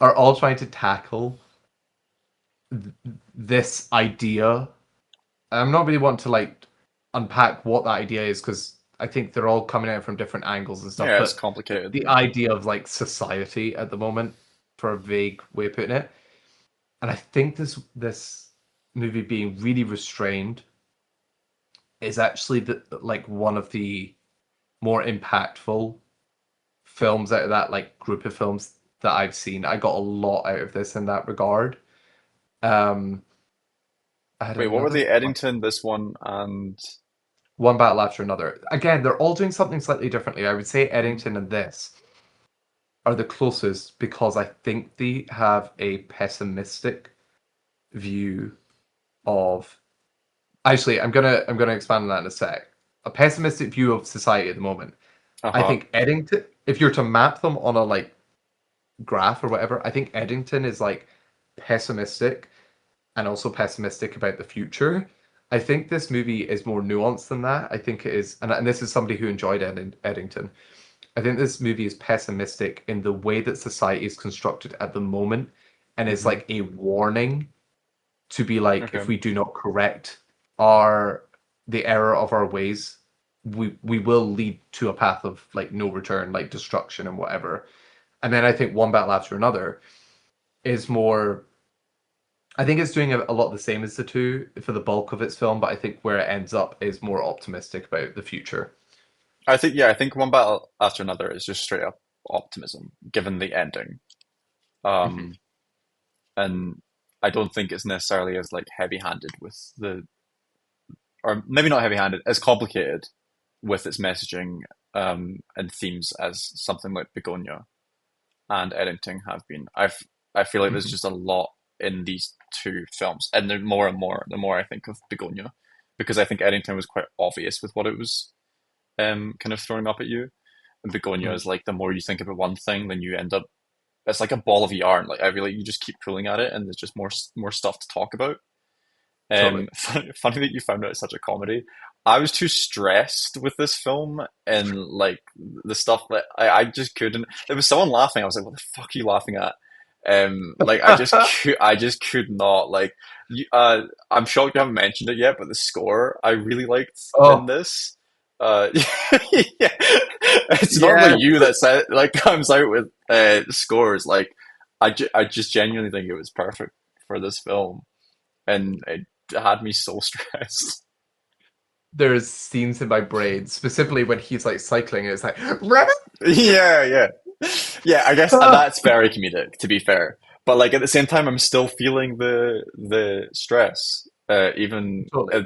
are all trying to tackle this idea. I'm not really wanting to like unpack what that idea is because I think they're all coming out from different angles and stuff. Yeah, it's But complicated. the idea of like society at the moment, for a vague way of putting it, and I think this movie being really restrained is actually like one of the more impactful films out of that like group of films that I've seen. I got a lot out of this in that regard. Um, I had Wait, what were another the Eddington, this one, and one battle after another. Again, they're all doing something slightly differently. I would say mhm. Eddington and this are the closest because I think they have a pessimistic view of. Actually, I'm gonna expand on that in a sec. A pessimistic view of society at the moment. I Uh-huh. think Eddington, if you're to map them on a like graph or whatever, I think Eddington is like pessimistic and also pessimistic about the future. I think this movie is more nuanced than that. I think it is, and this is somebody who enjoyed Eddington. I think this movie is pessimistic in the way that society is constructed at the moment, and is Hmm. like a warning to be like, Okay. if we do not correct our the error of our ways, we will lead to a path of like no return, like destruction and whatever. And then I think one battle after another is more. I think it's doing a lot the same as the two for the bulk of its film, but I think where it ends up is more optimistic about the future. I think one battle after another is just straight up optimism, given the ending. Mhm. Um, and I don't think it's necessarily as like heavy-handed with or maybe not heavy-handed, as complicated. with its messaging and themes as something like Begonia and Eddington have been. I feel like there's Hmm. just a lot in these two films, and the more and more, the more I think of Begonia, because I think Eddington was quite obvious with what it was kind of throwing up at you, and Begonia Mm, is like the more you think about one thing, then you end up it's like a ball of yarn. Like I really, you just keep pulling at it, and there's just more stuff to talk about. totally. Funny that you found out it's such a comedy. I was too stressed with this film and like the stuff that I just couldn't. There was someone laughing. I was like, "What the fuck are you laughing at?" Like I just could not like. I'm shocked you haven't mentioned it yet, but the score I really liked in Oh, this. Yeah, it's normally yes. you that like comes out with scores. Like I just genuinely think it was perfect for this film and it had me so stressed. There's scenes in my brain, specifically when he's like cycling, and it's like, rabbit! Yeah, yeah, yeah. I guess that's very comedic, to be fair. But like at the same time, I'm still feeling the stress, even Totally.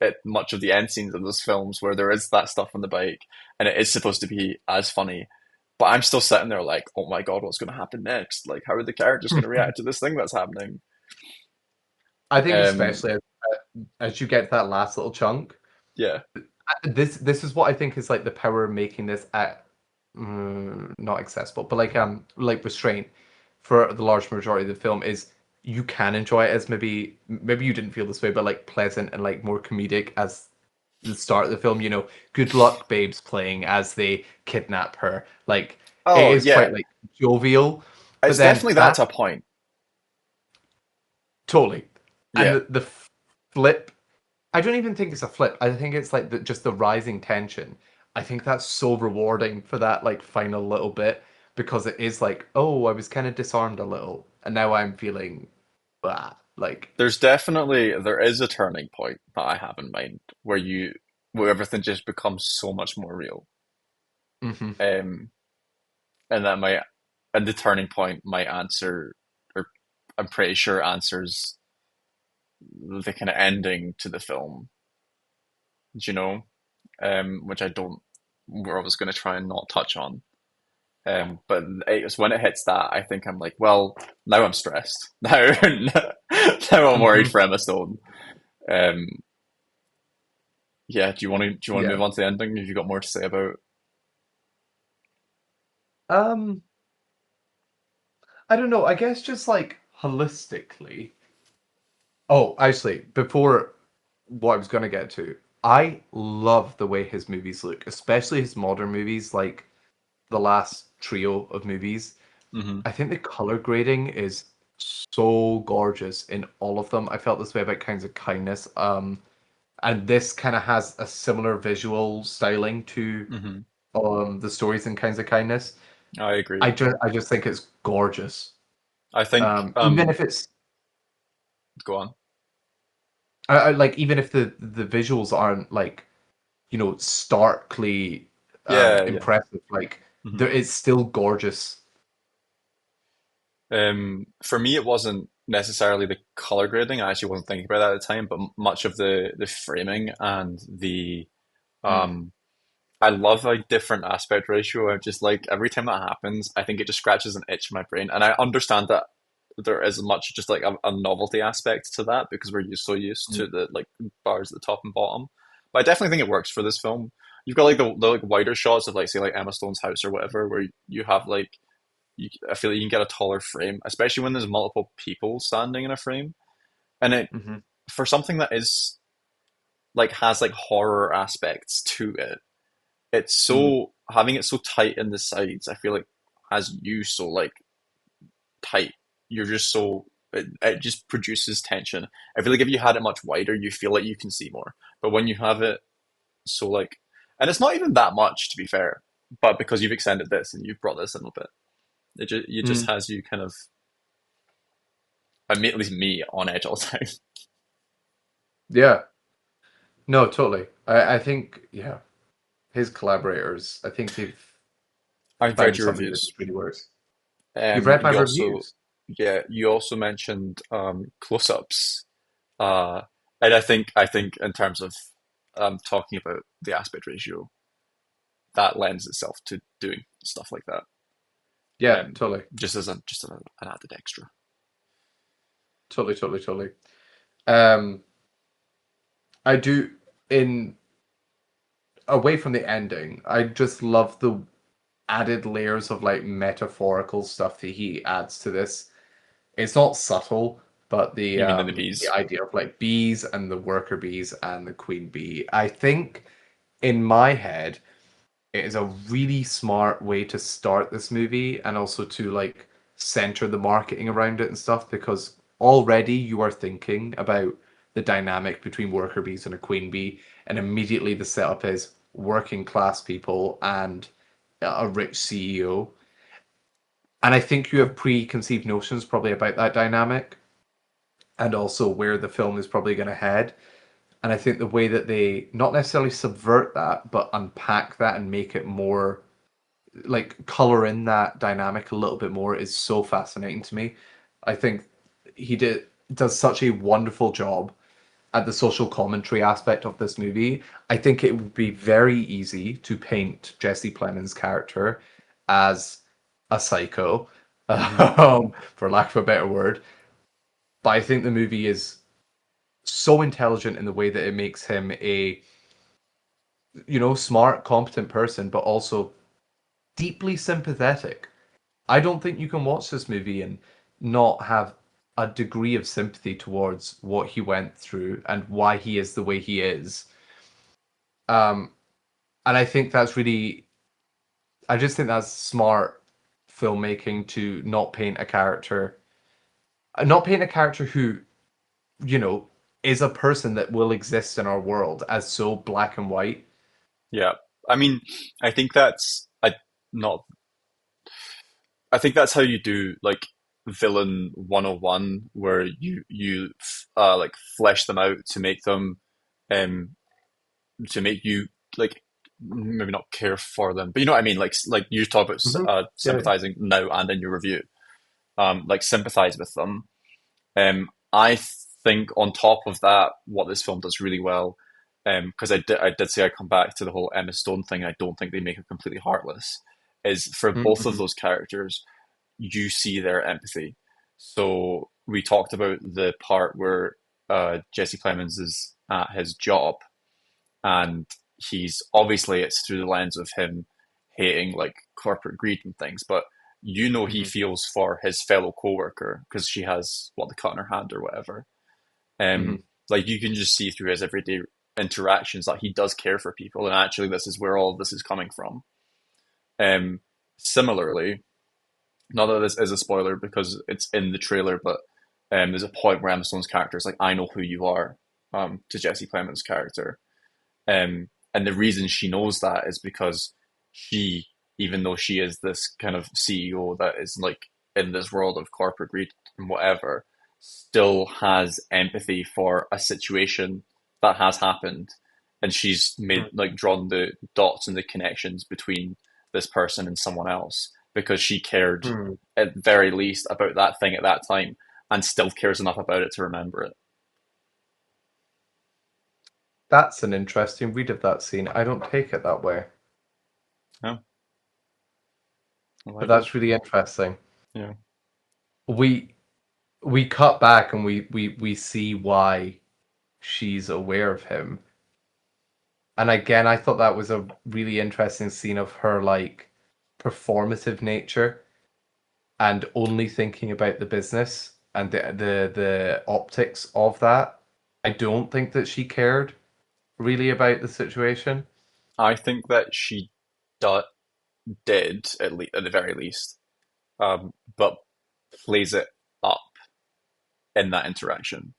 at much of the end scenes of those films where there is that stuff on the bike, and it is supposed to be as funny. But I'm still sitting there like, oh my God, what's going to happen next? Like, how are the characters going to react to this thing that's happening? I think Um, especially as you get to that last little chunk, yeah. this is what I think is like the power of making this not accessible, but like restraint for the large majority of the film is you can enjoy it as maybe you didn't feel this way, but like pleasant and like more comedic as the start of the film. Good luck, babes playing as they kidnap her. Like it Oh, is quite yeah. like jovial, but It's then definitely that that to a point. totally and Yeah. the flip. I don't even think it's a flip. I think it's like just the rising tension. I think that's so rewarding for that like final little bit because it is like, oh, I was kind of disarmed a little, and now I'm feeling like. There is a turning point that I have in mind where everything just becomes so much more real. Hmm. Um and that might and the turning point might answer or I'm pretty sure answers the kind of ending to the film, do you know? Which I don't we're always gonna try and not touch on. But it's when it hits that I think I'm like, well, now I'm stressed. Now I'm worried Hmm. for Emma Stone. Um Yeah, do you want to Yeah. move on to the ending? Have you got more to say about? Um, I don't know. I guess just like holistically. Oh, actually, before what I was gonna get to, I love the way his movies look, especially his modern movies, like the last trio of movies. Hmm. I think the color grading is so gorgeous in all of them. I felt this way about Kinds of Kindness. And this kind of has a similar visual styling to Hmm. the stories in Kinds of Kindness. I agree. I just think it's gorgeous. I think Even if it's go on. like even if the visuals aren't like starkly Yeah, yeah. impressive, like Hmm. there it's still gorgeous. For me, it wasn't necessarily the color grading. I actually wasn't thinking about that at the time, but much of the framing and the Mm, um, I love a different aspect ratio. I just like every time that happens, I think it just scratches an itch in my brain, and I understand that there is much just like a novelty aspect to that because so used to mm, the like bars at the top and bottom. But I definitely think it works for this film. You've got like the like wider shots of like say like Emma Stone's house or whatever, where you have like I feel like you can get a taller frame, especially when there's multiple people standing in a frame, and it hmm for something that is like has like horror aspects to it. It's mm, so having it so tight in the sides. I feel like as you so like tight. You're just so it just produces tension. I feel like if you had it much wider, you feel like you can see more. But when you have it so like, and it's not even that much to be fair, but because you've extended this and you've brought this in a bit, it just mm. has you kind of, I mean, at least me on edge all the time. Yeah, no, totally. I think yeah, his collaborators. I think they've I've read found your something that reviews. really works. You've read my You also, reviews. yeah, you also mentioned close-ups, uh, and I think in terms of talking about the aspect ratio. that lends itself to doing stuff like that. Yeah, totally. Just as an added extra. Totally, totally, totally. Um, I do in away from the ending, I just love the added layers of like metaphorical stuff that he adds to this. It's not subtle, but You mean in the the bees? idea of like bees and the worker bees and the queen bee. I think in my head, it is a really smart way to start this movie and also to like center the marketing around it and stuff because already you are thinking about the dynamic between worker bees and a queen bee, and immediately the setup is working class people and a rich CEO. And I think you have preconceived notions probably about that dynamic and also where the film is probably going to head. And I think the way that they not necessarily subvert that, but unpack that and make it more like color in that dynamic a little bit more is so fascinating to me. I think he does such a wonderful job at the social commentary aspect of this movie. I think it would be very easy to paint Jesse Plemons' character as a psycho, Hmm. for lack of a better word. But I think the movie is so intelligent in the way that it makes him a, smart, competent person, but also deeply sympathetic. I don't think you can watch this movie and not have a degree of sympathy towards what he went through and why he is the way he is. Um, and I just think that's smart filmmaking to not paint a character who, you know, is a person that will exist in our world as so black and white. Yeah. I mean, I think that's I not. I think that's how you do like villain 101, where you like flesh them out um to make you like maybe not care for them, but you know what I mean. Like you talk about Yeah. sympathizing now and in your review, like sympathize with them. I think on top of that, what this film does really well, because I did say I come back to the whole Emma Stone thing. I don't think they make her completely heartless. Is for both of Mm-hmm. those characters, you see their empathy. So we talked about the part where Jesse Plemons is at his job, and he's obviously it's through the lens of him hating like corporate greed and things, but you know he Mm-hmm. feels for his fellow coworker because she has what the cut in her hand or whatever. Mm-hmm. Like you can just see through his everyday interactions that he does care for people, and actually this is where all of this is coming from. Um, Similarly, not that this is a spoiler because it's in the trailer, but there's a point where Emma Stone's character is like, "I know who you are," to Jesse Plemons' character, and the reason she knows that is because she, even though she is this kind of CEO that is like in this world of corporate greed and whatever, still has empathy for a situation that has happened. And she's made like drawn the dots and the connections between this person and someone else because she cared Mm-hmm. at very least about that thing at that time and still cares enough about it to remember it. That's an interesting read of that scene. I don't take it that way, Yeah, well, I but do. that's really interesting. Yeah. We we cut back and we see why she's aware of him. And again, I thought that was a really interesting scene of her like performative nature and only thinking about the business and the optics of that. I don't think that she cared really about the situation. I think that she do- did at the very least, but plays it up in that interaction.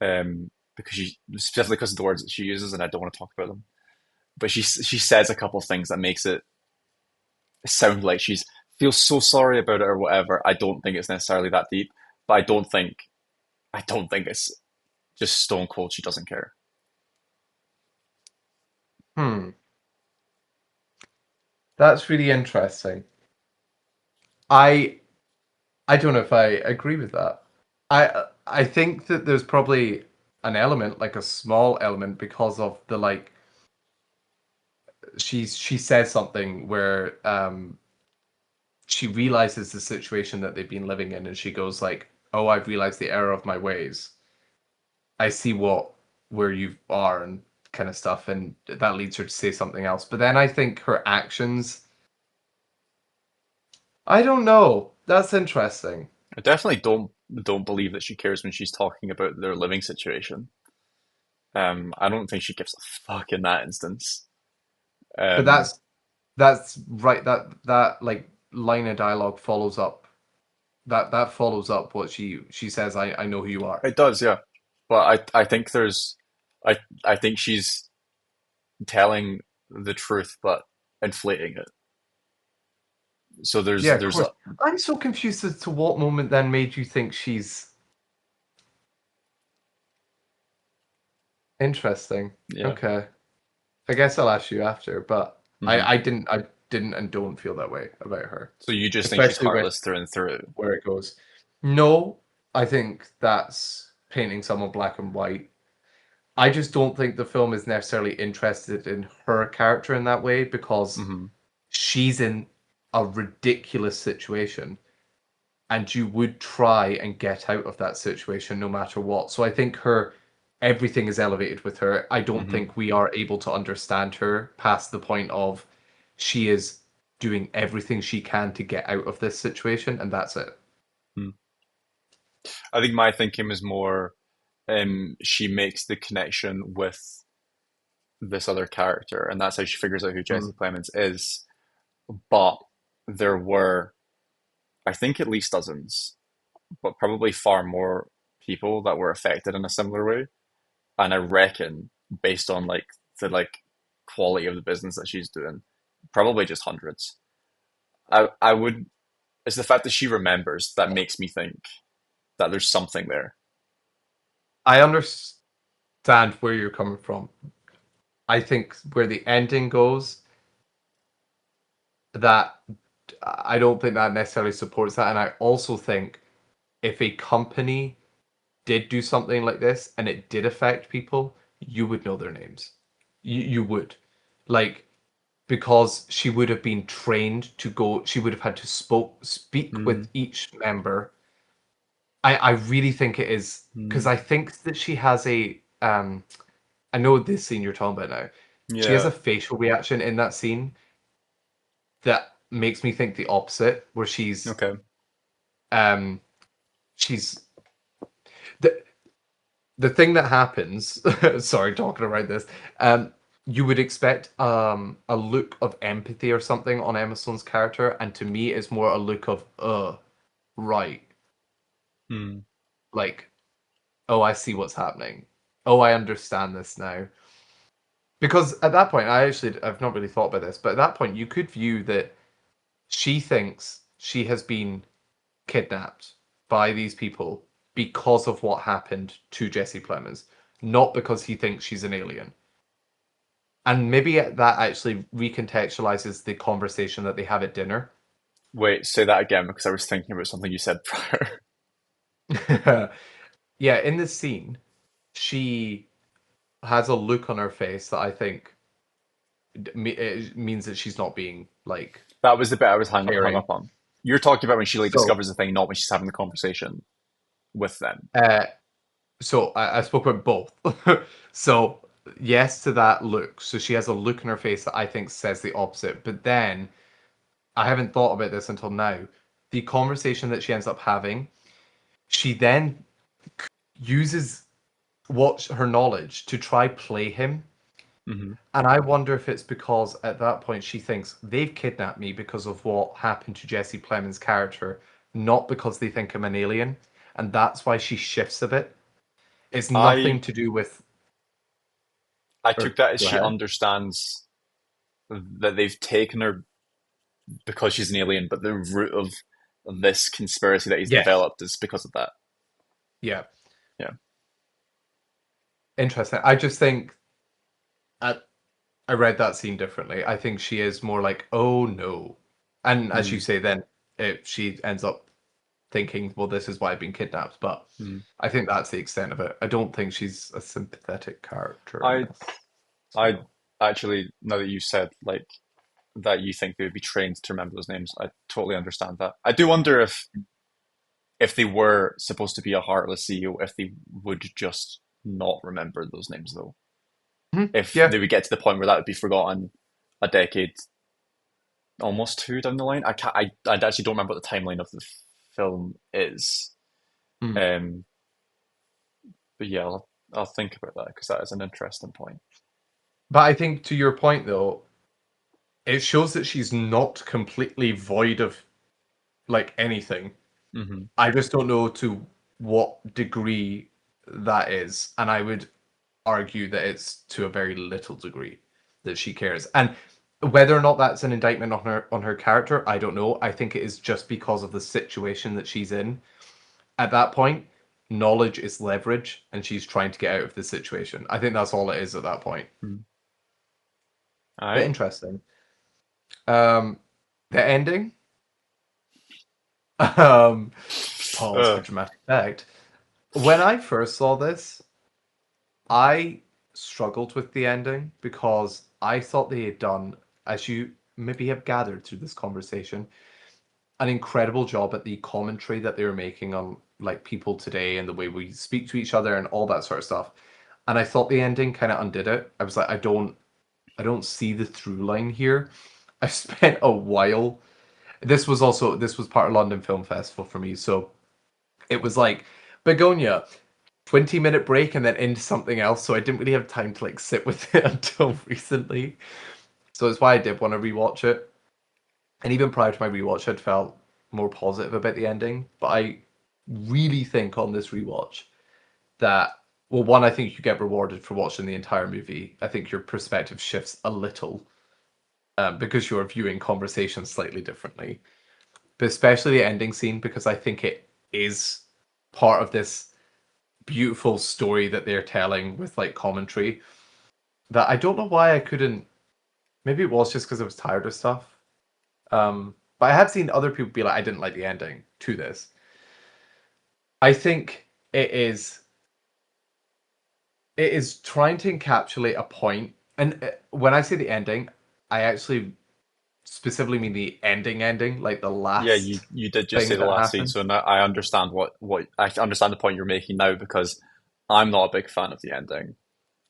Because she specifically because of the words that she uses, and I don't want to talk about them. But she says a couple of things that makes it sound like she's feels so sorry about it or whatever. I don't think it's necessarily that deep, but I don't think it's just stone cold. She doesn't care. Hmm, that's really interesting. I I don't know if I agree with that. I think that there's probably an element, like a small element, because of the like she says something where she realizes the situation that they've been living in, and she goes like, "Oh, I've realized the error of my ways. I see where you are and kind of stuff," and that leads her to say something else. But then I think her actions, I don't know. That's interesting. I definitely don't believe that she cares when she's talking about their living situation. I don't think she gives a fuck in that instance. But Um, that's right. That like line of dialogue follows up. That follows up what she says. I know who you are. it does, yeah. But I think I I think she's telling the truth, but inflating it. So Yeah, of there's course. I'm so confused as to what moment then made you think she's interesting. yeah. Okay. I guess I'll ask you after, but Hmm. I didn't and don't feel that way about her. So you just think she's Especially with heartless through and through. where it goes. No, I think that's painting someone black and white. I just don't think the film is necessarily interested in her character in that way because Hmm. she's in a ridiculous situation and you would try and get out of that situation no matter what. So I think her everything is elevated with her. I don't Hmm. think we are able to understand her past the point of she is doing everything she can to get out of this situation and that's it. I think my thinking was more, she makes the connection with this other character, and that's how she figures out who Mm. Jesse Plemons is. But there were, I think, at least dozens, but probably far more people that were affected in a similar way. And I reckon, based on like the quality of the business that she's doing, probably just hundreds. I would. It's the fact that she remembers that makes me think that there's something there. I understand where you're coming from. I think where the ending goes, that I don't think that necessarily supports that. And I also think if a company did do something like this and it did affect people, you would know their names. You would. Like, because she would have been trained to go, she would have had to speak Mm, with each member. I really think it is because mm, I think that she has a I know this scene you're talking about now. She has yeah. a facial reaction in that scene that makes me think the opposite, where Okay. um she's the the thing that happens. Sorry, talking around this. Um, you would expect a look of empathy or something on Emma Stone's character, and to me, it's more a look of right, Mm, like oh, I see what's happening. Oh, I understand this now. Because at that point, I've not really thought about this, but at that point, you could view that she thinks she has been kidnapped by these people because of what happened to Jesse Plemons, not because he thinks she's an alien. And maybe that actually recontextualizes the conversation that they have at dinner. wait, say that again because I was thinking about something you said prior. Yeah, in this scene, she has a look on her face that I think it means that she's not being like That was the bit I was hung caring. up on. You're talking about when she So, discovers the thing, not when she's having the conversation with them. uh, I spoke about both. So, yes to that look. So she has a look in her face that I think says the opposite. But then I haven't thought about this until now. The conversation that she ends up having, she then uses what her knowledge to try play him. Hmm. And I wonder if it's because at that point she thinks they've kidnapped me because of what happened to Jesse Plemons' character, not because they think I'm an alien. And that's why she shifts a bit. It's nothing I to do with. I Or took that as go she ahead. understands that they've taken her because she's an alien, but the root of this conspiracy that he's Yes. developed is because of that. Yeah. Yeah. Interesting. I just think I, I read that scene differently. I think she is more like, oh no. And as you Mm, say, then she ends up thinking, well, this is why I've been kidnapped. But mm. I think that's the extent of it. I don't think she's a sympathetic character in I this. I So. actually, now that you said like that you think they would be trained to remember those names, I totally understand that. I do wonder if they were supposed to be a heartless CEO, if they would just not remember those names though. Mhm. If Yeah. they would get to the point where that would be forgotten a decade, almost two down the line. I actually don't remember what the timeline of the film is. Mm. Um, but yeah, I'll think about that because that is an interesting point. But I think to your point though, it shows that she's not completely void of like anything. Hmm. I just don't know to what degree that is, and I would argue that it's to a very little degree that she cares. And whether or not that's an indictment on her character, I don't know. I think it is just because of the situation that she's in. At that point, knowledge is leverage, and she's trying to get out of the situation. I think that's all it is at that point. All But right. interesting. Um, the ending. Um, pause for Uh, dramatic effect. When I first saw this, I struggled with the ending because I thought they had done, as you maybe have gathered through this conversation, an incredible job at the commentary that they were making on like people today and the way we speak to each other and all that sort of stuff. And I thought the ending kind of undid it. I was like, I don't see the through line here. I spent a while. This was part of London Film Festival for me, so it was like Begonia, 20-minute break and then into something else. So I didn't really have time to like sit with it until recently. So it's why I did want to rewatch it. And even prior to my rewatch, I'd felt more positive about the ending. But I really think on this rewatch that, well, one, I think you get rewarded for watching the entire movie. I think your perspective shifts a little because you're viewing conversations slightly differently. But especially the ending scene, because I think it is part of this beautiful story that they're telling with like commentary that I don't know why I couldn't. Maybe it was just because I was tired of stuff. But I have seen other people be like, I didn't like the ending to this. I think it is trying to encapsulate a point. And when I say the ending, I actually specifically mean the ending, like the yeah, last you did just say thing the that last scene, so happens. now I understand what I understand the point you're making now because I'm not a big fan of the ending,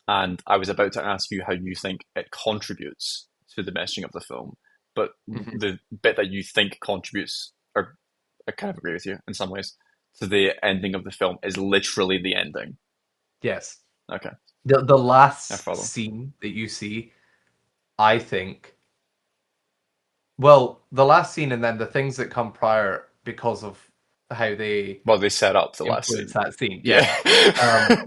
and I was about to ask you how you think it contributes to the messaging of the film, but Mhm. the bit that you think contributes, or I kind of agree with you in some ways, to the ending of the film is literally the ending. Yes. Okay, The I last follow. scene that you see, I think, well, the last scene and then the things that come prior because of how they Well, they set up the last influence scene. that scene. Yeah. Yeah. Um,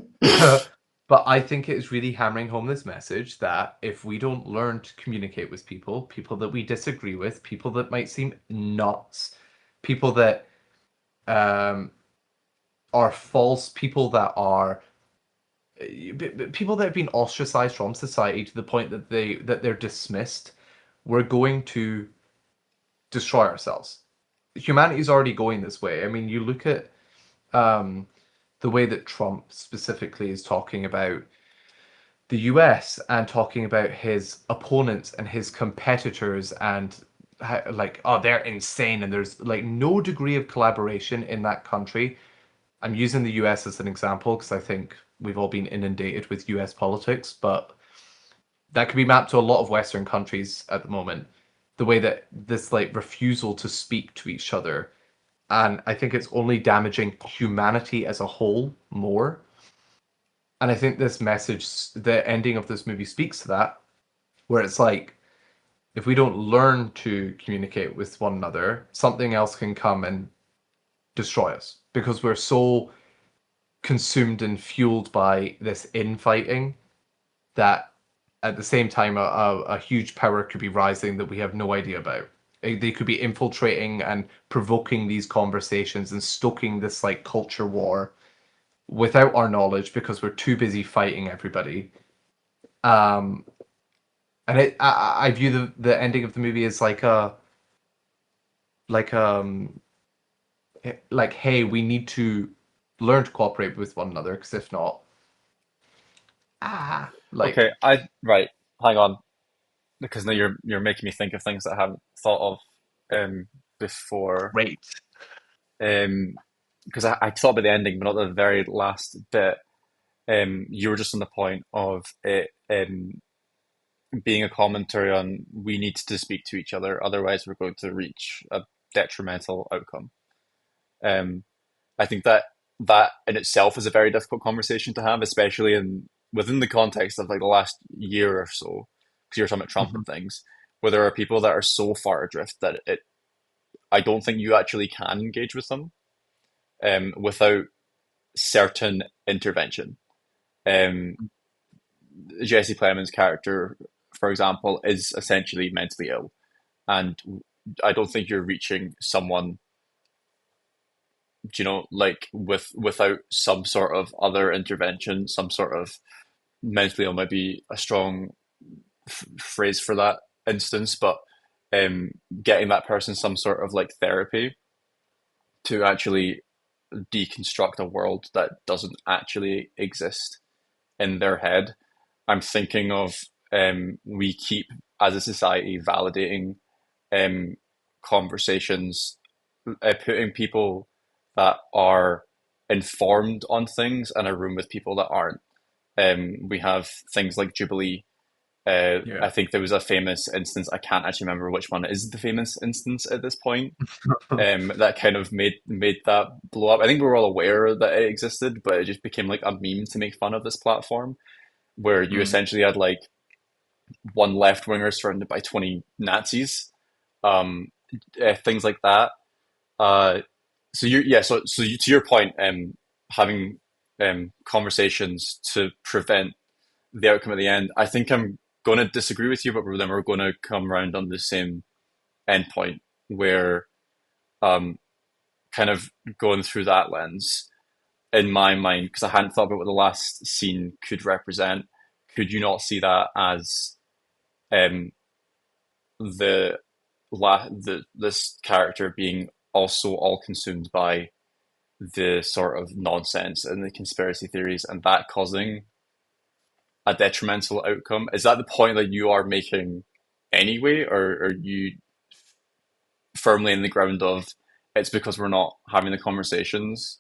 but I think it is really hammering home this message that if we don't learn to communicate with people, people that we disagree with, people that might seem nuts, people that um, are false, people that are people that have been ostracized from society to the point that they're dismissed, we're going to destroy ourselves. Humanity is already going this way. I mean, you look at um, the way that Trump specifically is talking about the US and talking about his opponents and his competitors and how, like, oh, they're insane and there's like no degree of collaboration in that country. I'm using the US as an example because I think we've all been inundated with US politics, but that could be mapped to a lot of Western countries at the moment. The way that this like refusal to speak to each other, and I think it's only damaging humanity as a whole more. And I think this message, the ending of this movie speaks to that, where it's like, if we don't learn to communicate with one another, something else can come and destroy us because we're so consumed and fueled by this infighting that at the same time a huge power could be rising that we have no idea about. They could be infiltrating and provoking these conversations and stoking this like culture war without our knowledge because we're too busy fighting everybody. Um, and I view the ending of the movie as like um like hey, we need to learn to cooperate with one another because if not, like Okay, I right. hang on, because now you're making me think of things that I haven't thought of before. Great. Because I thought about the ending, but not the very last bit. You were just on the point of it being a commentary on we need to speak to each other, otherwise we're going to reach a detrimental outcome. Um, I think that that in itself is a very difficult conversation to have, especially in within the context of like the last year or so, because you're talking about Trump Mhm. and things, where there are people that are so far adrift that it I don't think you actually can engage with them without certain intervention. Um, Jesse Plemons' character, for example, is essentially mentally ill, and I don't think you're reaching someone, like without some sort of other intervention, some sort of mentally ill might be a strong phrase for that instance, but um, getting that person some sort of like therapy to actually deconstruct a world that doesn't actually exist in their head. I'm thinking of we keep as a society validating um, conversations, putting people that are informed on things in a room with people that aren't. We have things like Jubilee. Yeah. I think there was a famous instance. I can't actually remember which one is the famous instance at this point. That kind of made that blow up. I think we were all aware that it existed, but it just became like a meme to make fun of this platform, where you Mm. essentially had like one left winger surrounded by 20 Nazis, um, things like that. Uh, to your point, having conversations to prevent the outcome at the end, I think I'm going to disagree with you, but then we're going to come around on the same endpoint where um, kind of going through that lens in my mind, because I hadn't thought about what the last scene could represent. Could you not see that as um, the this character being also all consumed by the sort of nonsense and the conspiracy theories, and that causing a detrimental outcome? Is that the point that you are making anyway, or are you firmly in the ground of it's because we're not having the conversations?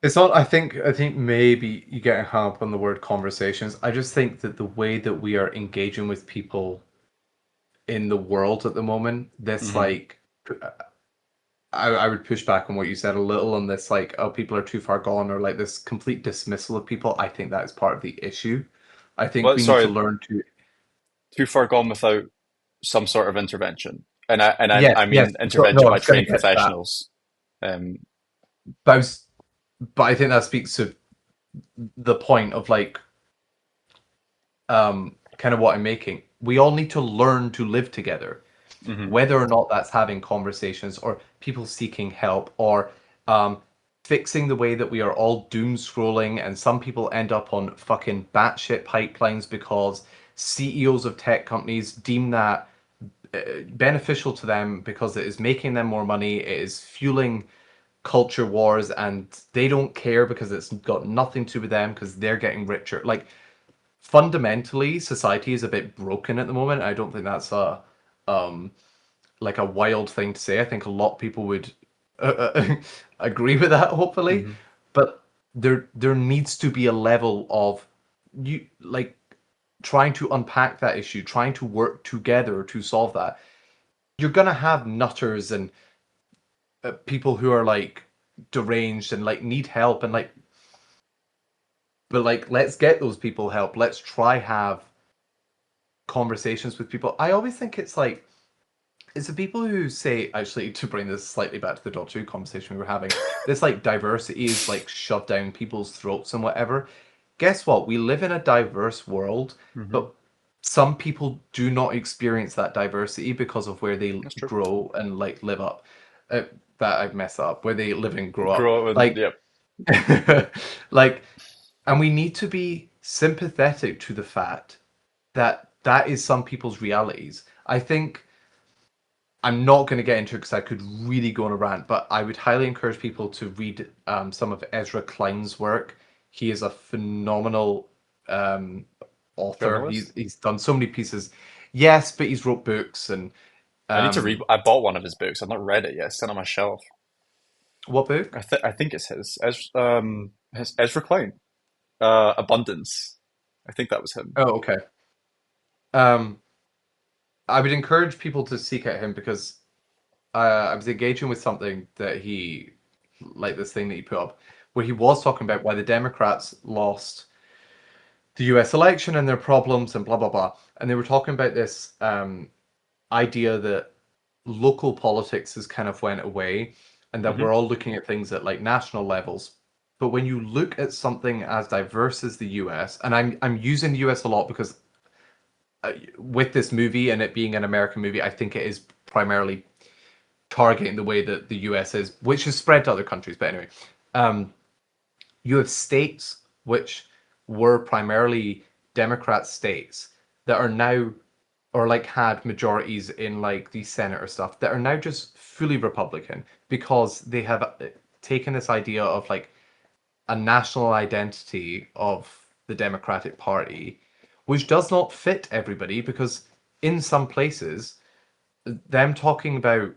It's not. I think maybe you get hung up on the word conversations. I just think that the way that we are engaging with people in the world at the moment, this Hmm. like I would push back on what you said a little on this, like, oh, people are too far gone, or like this complete dismissal of people. I think that is part of the issue. I think Well, we need to sorry, learn to. too far gone without some sort of intervention, and Yes, I yes. mean So no, intervention I by was going to trained get to that, professionals. Um, but but I think that speaks to the point of like kind of what I'm making. We all need to learn to live together, mhm. whether or not that's having conversations or people seeking help or um, fixing the way that we are all doom scrolling and some people end up on fucking batshit pipelines because CEOs of tech companies deem that beneficial to them because it is making them more money, it is fueling culture wars, and they don't care because it's got nothing to do with them because they're getting richer. Like fundamentally, society is a bit broken at the moment. I don't think that's a um like a wild thing to say. I think a lot of people would agree with that, hopefully. Mhm. But there needs to be a level of you like trying to unpack that issue, trying to work together to solve that. You're gonna have nutters and people who are like deranged and like need help and like, but like let's get those people help. Let's try have conversations with people. I always think it's like it's the people who say, actually, to bring this slightly back to the Doctor Who conversation we were having, this like diversity is like shoved down people's throats and whatever. Guess what? We live in a diverse world, Mhm. but some people do not experience that diversity because of where they That's true. grow and like live up. Uh, that I've messed up, where they live and grow up. Grow up and Like, yep. like, and we need to be sympathetic to the fact that that is some people's realities. I think I'm not going to get into it because I could really go on a rant, but I would highly encourage people to read some of Ezra Klein's work. He is a phenomenal author. Journalist? He's done so many pieces. Yes, but he's wrote books and I need to read. um, I bought one of his books. I've not read it yet. It's still on my shelf. what book? I think it's his Ezra Klein. Abundance. I think that was him. Oh, okay. Um, I would encourage people to seek out him because I was engaging with something that like this thing that he put up, where he was talking about why the Democrats lost the US election and their problems and blah, blah, blah. And they were talking about this idea that local politics has kind of went away and that Hmm. we're all looking at things at like national levels. But when you look at something as diverse as the US, and I'm using the US a lot because with this movie and it being an American movie, I think it is primarily targeting the way that the US is, which is spread to other countries. But anyway, um, you have states which were primarily Democrat states that are now, or like had majorities in like the Senate or stuff, that are now just fully Republican because they have taken this idea of like a national identity of the Democratic Party, which does not fit everybody because in some places, them talking about,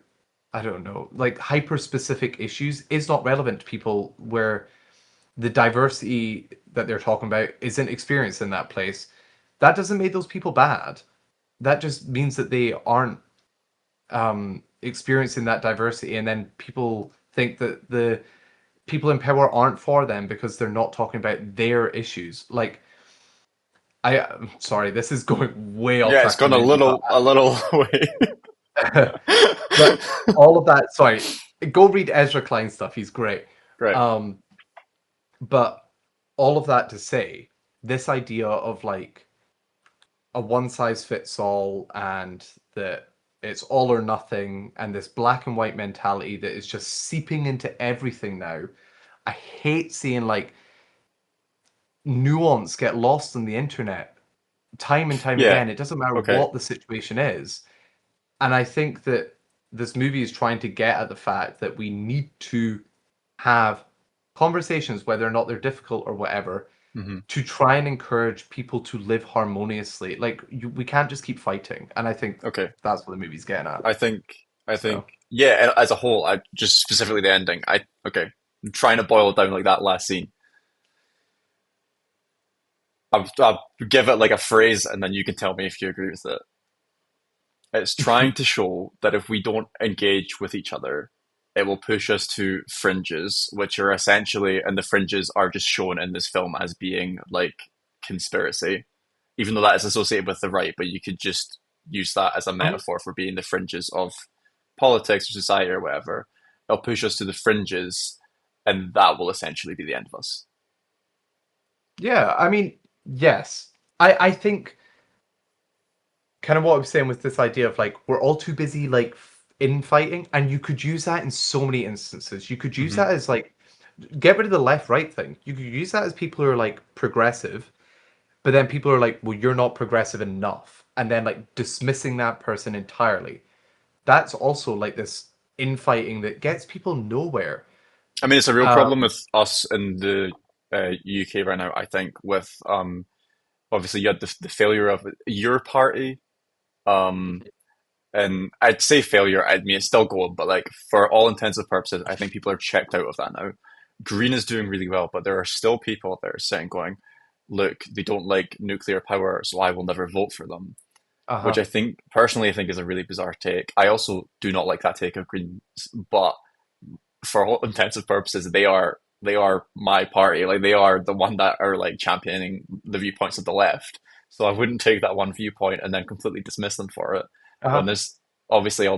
I don't know, like hyper specific issues is not relevant to people where the diversity that they're talking about isn't experienced in that place. That doesn't make those people bad. That just means that they aren't experiencing that diversity, and then people think that the people in power aren't for them because they're not talking about their issues. Like, I'm sorry, this is going way off Yeah, it's track for gone the movie, but a little way. but all of that. Sorry, go read Ezra Klein stuff. He's great. Great. Um, but all of that to say, this idea of like a one size fits all and that it's all or nothing and this black and white mentality that is just seeping into everything now. I hate seeing like nuance get lost on the internet time and time Yeah. again. It doesn't matter Okay. what the situation is. And I think that this movie is trying to get at the fact that we need to have conversations, whether or not they're difficult or whatever, Hmm. to try and encourage people to live harmoniously. Like we can't just keep fighting, and I think Okay. that's what the movie's getting at. I think. I think. So Yeah. As a whole, I just specifically the ending. I okay. I'm trying to boil it down like that last scene. I'll give it like a phrase, and then you can tell me if you agree with it. It's trying to show that if we don't engage with each other, it will push us to fringes, which are essentially, and the fringes are just shown in this film as being like conspiracy, even though that is associated with the right, but you could just use that as a Mhm. metaphor for being the fringes of politics or society or whatever. It'll push us to the fringes, and that will essentially be the end of us. Yeah, I mean, yes, I think kind of what I was saying was this idea of like we're all too busy like infighting, and you could use that in so many instances. You could use Hmm. that as like get rid of the left right thing. You could use that as people who are like progressive. But then people are like, well, you're not progressive enough. And then like dismissing that person entirely. That's also like this infighting that gets people nowhere. I mean, it's a real problem Um, with us in the UK right now. I think with obviously you had the failure of your party. Um, and I'd say failure. I mean, it's still going, but like for all intents and purposes, I think people are checked out of that now. Green is doing really well, but there are still people out there saying, going, look, they don't like nuclear power, so I will never vote for them. Which uh-huh. I think, personally, I think is a really bizarre take. I also do not like that take of Greens, but for all intents and purposes, they are my party. Like they are the one that are like championing the viewpoints of the left. So I wouldn't take that one viewpoint and then completely dismiss them for it. When Uh-huh. there's obviously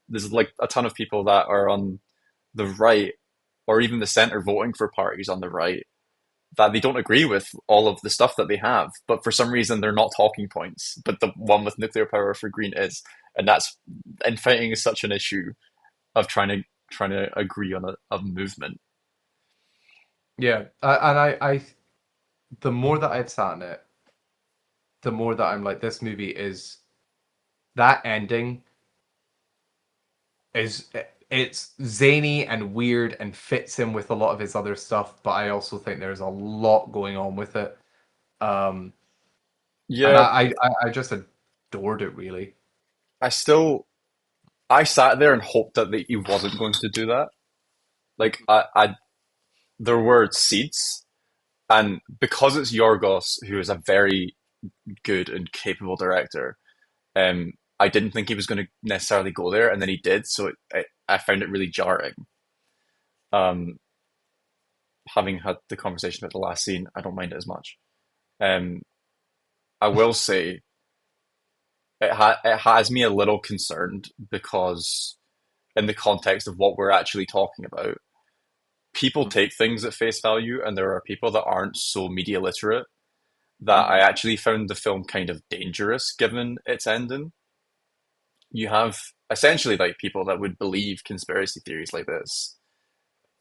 there's like a ton of people that are on the right or even the center voting for parties on the right that they don't agree with all of the stuff that they have, but for some reason they're not talking points. But the one with nuclear power for Green is, and that's infighting is such an issue of trying to agree on a movement. Yeah. The more that I've sat in it, the more that I'm like, this movie is that ending is it's zany and weird and fits in with a lot of his other stuff, but I also think there's a lot going on with it. Um, And Yeah, I just adored it really. I still I sat there and hoped that he wasn't going to do that. Like I there were seeds, and because it's Yorgos, who is a very good and capable director, I didn't think he was going to necessarily go there, and then he did. So I found it really jarring. Um, Having had the conversation about the last scene, I don't mind it as much. Um, I will say it has me a little concerned because in the context of what we're actually talking about, people take things at face value, and there are people that aren't so media literate that I actually found the film kind of dangerous given its ending. You have essentially like people that would believe conspiracy theories like this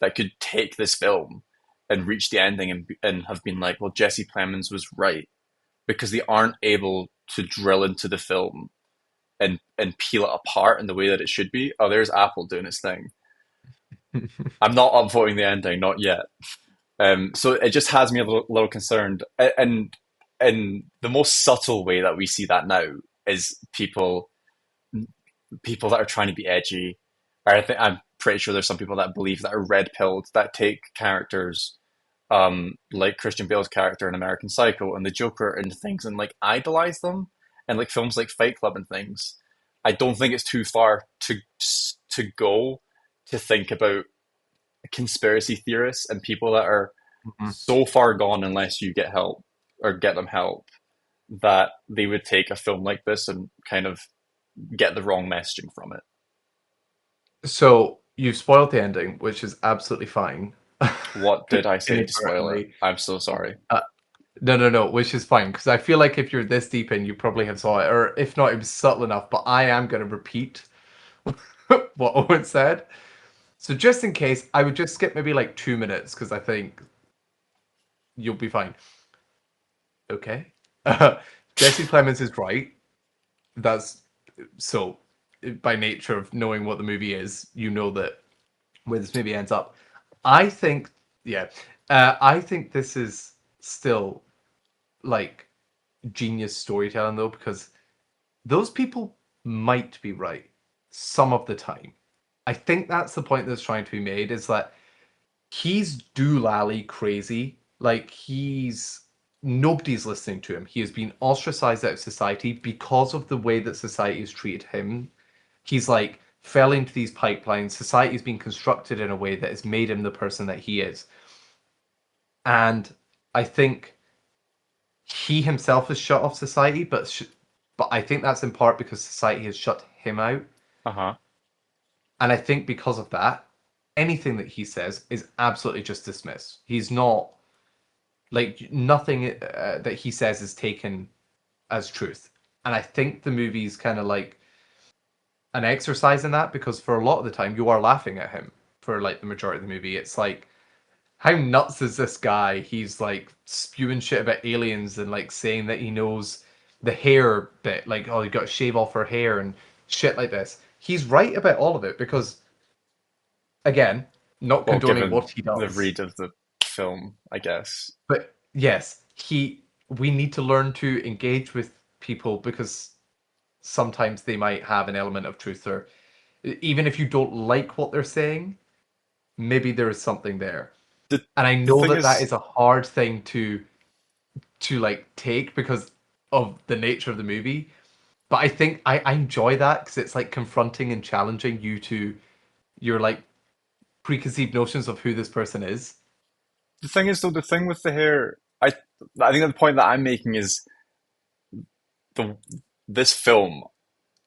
that could take this film and reach the ending and have been like, well, Jesse Plemons was right because they aren't able to drill into the film and peel it apart in the way that it should be. Oh, there's Apple doing its thing. I'm not upvoting the ending, not yet. So it just has me a little concerned. And the most subtle way that we see that now is people that are trying to be edgy. Or I'm pretty sure there's some people that believe that are red pilled that take characters like Christian Bale's character in American Psycho and the Joker and things and like idolize them and like films like Fight Club and things. I don't think it's too far to go to think about conspiracy theorists and people that are Mhm. so far gone unless you get help or get them help that they would take a film like this and kind of get the wrong messaging from it. So you've spoiled the ending, which is absolutely fine. What did I say to spoil it? Inadvertently. I'm so sorry. Uh, no, no, no, which is fine because I feel like if you're this deep in, you probably have saw it, or if not, it was subtle enough. But I am going to repeat what Owen said. So just in case, I would just skip maybe like 2 minutes because I think you'll be fine. Okay. Jesse Plemons is right. That's so by nature of knowing what the movie is, you know that where this movie ends up. I think, yeah, I think this is still like genius storytelling though, because those people might be right some of the time. I think that's the point that's trying to be made is that he's doolally crazy. Like he's nobody's listening to him. He has been ostracized out of society because of the way that society has treated him. He's like fell into these pipelines. Society's been constructed in a way that has made him the person that he is. And I think he himself is shut off society, but I think that's in part because society has shut him out. Uh huh. And I think because of that, anything that he says is absolutely just dismissed. He's not like nothing that he says is taken as truth. And I think the movie's kind of like an exercise in that because for a lot of the time you are laughing at him for like the majority of the movie. It's like how nuts is this guy? He's like spewing shit about aliens and like saying that he knows the hair bit, like oh you got to shave off her hair and shit like this. He's right about all of it because again, not Well, condoning given what he the does, read of the film, I guess. but yes, he we need to learn to engage with people because sometimes they might have an element of truth or even if you don't like what they're saying, maybe there is something there. The And I the know thing that that is, is a hard thing to like take because of the nature of the movie. But I think I enjoy that because it's like confronting and challenging you to your like preconceived notions of who this person is. the thing is though, the thing with the hair, I think the point that I'm making is the this film,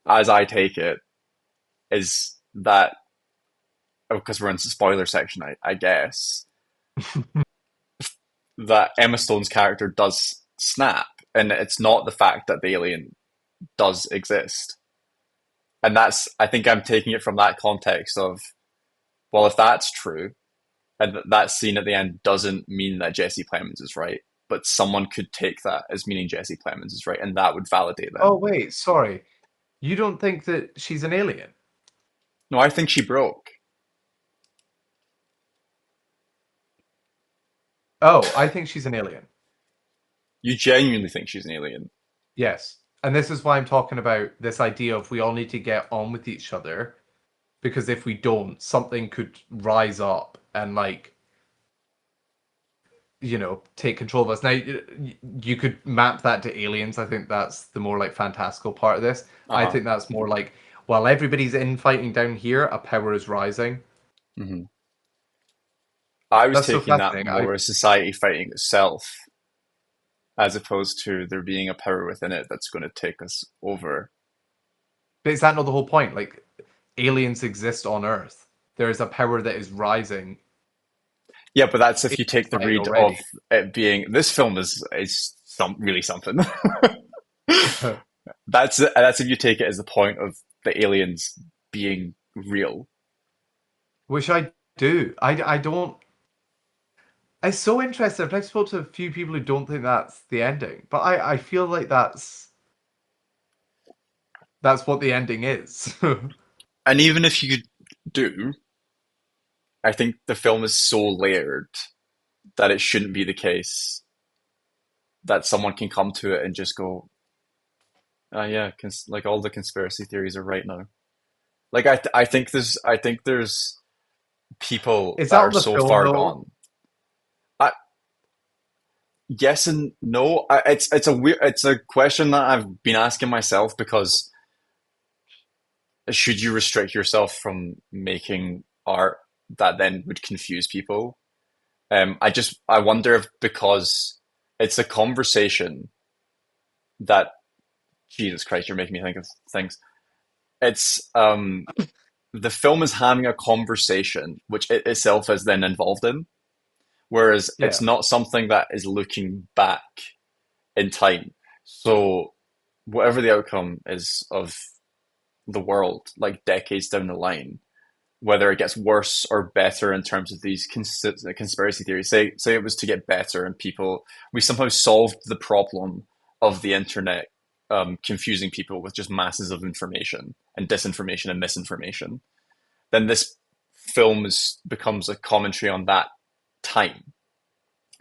as I take it, is that because we're in the spoiler section, I guess that Emma Stone's character does snap, and it's not the fact that the alien does exist, and that's I think I'm taking it from that context of well, if that's true, and that scene at the end doesn't mean that Jesse Plemons is right, but someone could take that as meaning Jesse Plemons is right, and that would validate Oh them. wait, sorry. You don't think that she's an alien? No, I think she broke. Oh, I think she's an alien. You genuinely think she's an alien. Yes. And this is why I'm talking about this idea of we all need to get on with each other because if we don't, something could rise up and take control of us. Now, you could map that to aliens. I think that's the more like fantastical part of this. I Uh-huh. think that's more like while everybody's infighting down here, a power is rising. Hmm. I was That's so taking that fascinating. more as society fighting itself, as opposed to there being a power within it that's going to take us over. But is that not the whole point? Like aliens exist on Earth. There is a power that is rising. Yeah, but that's if you Aliens take the fighting read of already. it being this film is really something. That's if you take it as the point of the aliens being real. Which I do. I don't. It's so interesting. I've spoken to a few people who don't think that's the ending, but I feel like that's what the ending is. And even if you do, I think the film is so layered that it shouldn't be the case that someone can come to it and just go, yeah, like all the conspiracy theories are right now. Like I think there's people Is that that are on the so film far though? gone. I, yes and no. It's a question that I've been asking myself because should you restrict yourself from making art that then would confuse people? I wonder if because it's a conversation that Jesus Christ, you're making me think of things. It's the film is having a conversation which it itself is then involved in, whereas it's Yeah. not something that is looking back in time. So whatever the outcome is of the world, like decades down the line, whether it gets worse or better in terms of these conspiracy theories. Say it was to get better, and we somehow solved the problem of the internet confusing people with just masses of information and disinformation and misinformation. Then this becomes a commentary on that time.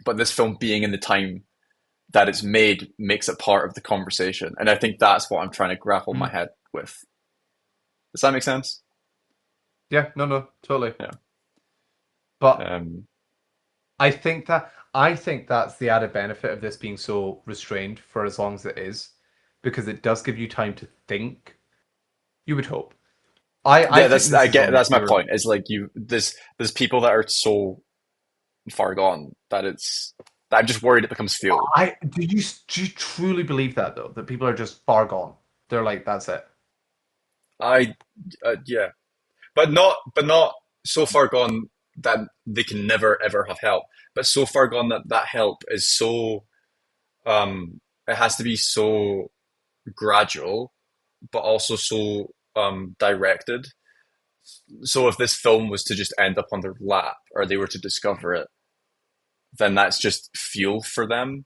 But this film being in the time that it's made makes it part of the conversation, and I think that's what I'm trying to grapple my Mm. head with. Does that make sense? Yeah, no, no, totally. Yeah. But Um, I think that's the added benefit of this being so restrained for as long as it is, because it does give you time to think. You would hope. I Yeah, think this is on the that's my pure. point. Is like there's people that are so far gone that I'm just worried it becomes fuel. I do you truly believe that though? That people are just far gone. They're like, that's it. I yeah, but not so far gone that they can never ever have help, but so far gone that that help is so it has to be so gradual, but also so directed. So if this film was to just end up on their lap or they were to discover it, then that's just fuel for them.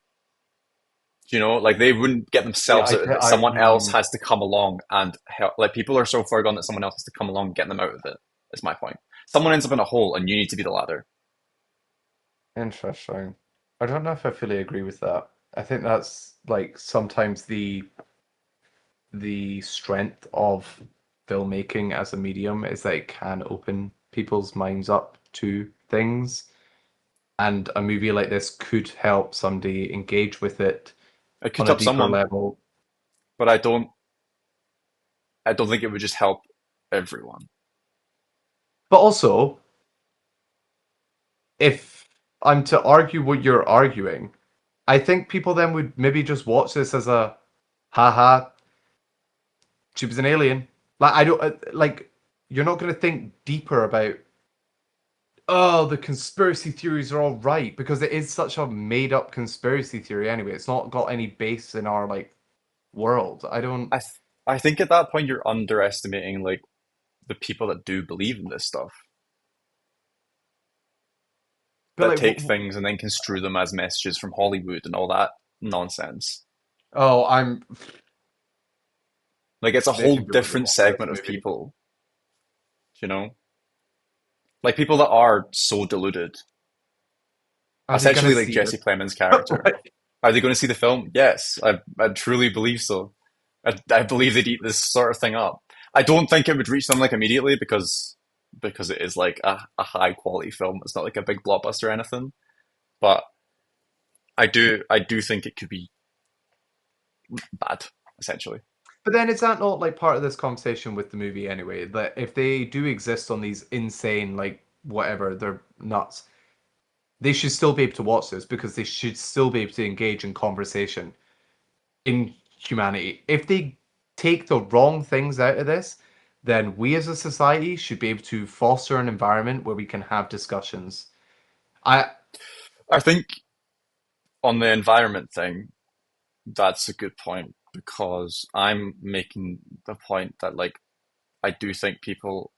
You know, like they wouldn't get Yeah, themselves out of it. Someone else has to come along and help. Like people are so far gone that someone else has to come along and get them out of it. Is my point. Someone ends up in a hole and you need to be the ladder. interesting. I don't know if I fully agree with that. I think that's like sometimes the strength of filmmaking as a medium is that it can open people's minds up to things. And a movie like this could help somebody engage with it It could on a help deeper someone, level. but I don't think it would just help everyone. But also, if I'm to argue what you're arguing, I think people then would maybe just watch this as a haha, she was an alien. Like I don't like you're not going to think deeper about oh the conspiracy theories are all right because it is such a made up conspiracy theory anyway. It's not got any base in our like world. I don't I think at that point you're underestimating like the people that do believe in this stuff, but that like take things and then construe them as messages from Hollywood and all that nonsense. oh I'm Like it's a they whole can do what they different want with this segment of movie. people, you know? Like people that are so deluded. Are they gonna Essentially like see Jesse this? Plemons' character. Are they going to see the film? Yes, I truly believe so. I believe they'd eat this sort of thing up. I don't think it would reach them like immediately because it is like a high quality film. It's not like a big blockbuster or anything. But I do think it could be bad, essentially. But then is that not like part of this conversation with the movie anyway? That if they do exist on these insane, like whatever, they're nuts, they should still be able to watch this because they should still be able to engage in conversation in humanity. If they take the wrong things out of this, then we as a society should be able to foster an environment where we can have discussions. I I think on the environment thing, that's a good point because I'm making the point that like I do think people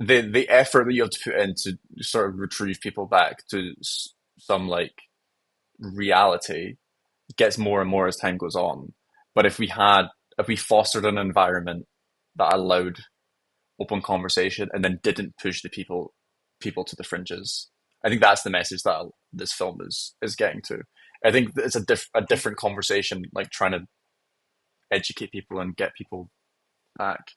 the effort that you have to put in to sort of retrieve people back to some like reality gets more and more as time goes on. But if we fostered an environment that allowed open conversation and then didn't push the people to the fringes, I think that's the message that this film is getting to. I think it's a different conversation, like trying to educate people and get people back.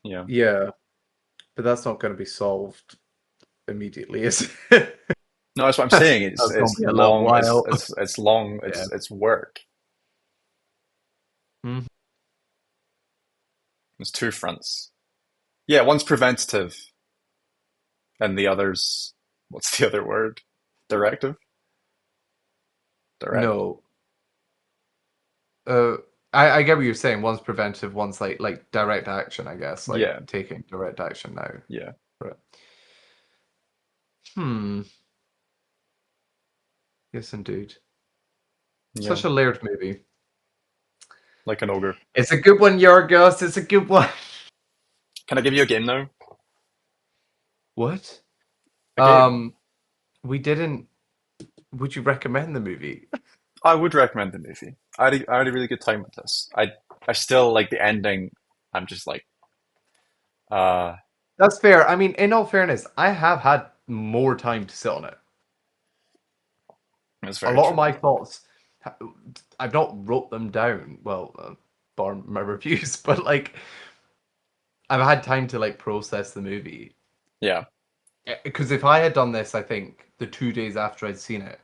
Yeah. Yeah, but that's not going to be solved immediately, is it? No, that's what I'm saying. That's going to It's be a little long. while. It's long. Yeah. It's work. Mhm. There's two fronts. Yeah, one's preventative, and the other's what's the other word? Directive. Direct. No. Uh, I get what you're saying. One's preventive, one's like direct action, I guess, like Yeah. taking direct action now. Yeah. Right. Hmm. Yes, indeed. Yeah. Such a layered movie. Like an ogre. It's a good one, Yorgos. It's a good one. Can I give you a game now? What? A game. We didn't. Would you recommend the movie? I would recommend the movie. I had a really good time with this. I still like the ending. I'm just like, uh, That's fair. I mean, in all fairness, I have had more time to sit on it. it's A very lot of true. my thoughts, I've not wrote them down. Well, bar my reviews, but like I've had time to like process the movie. Yeah. Because if I had done this, I think the 2 days after I'd seen it,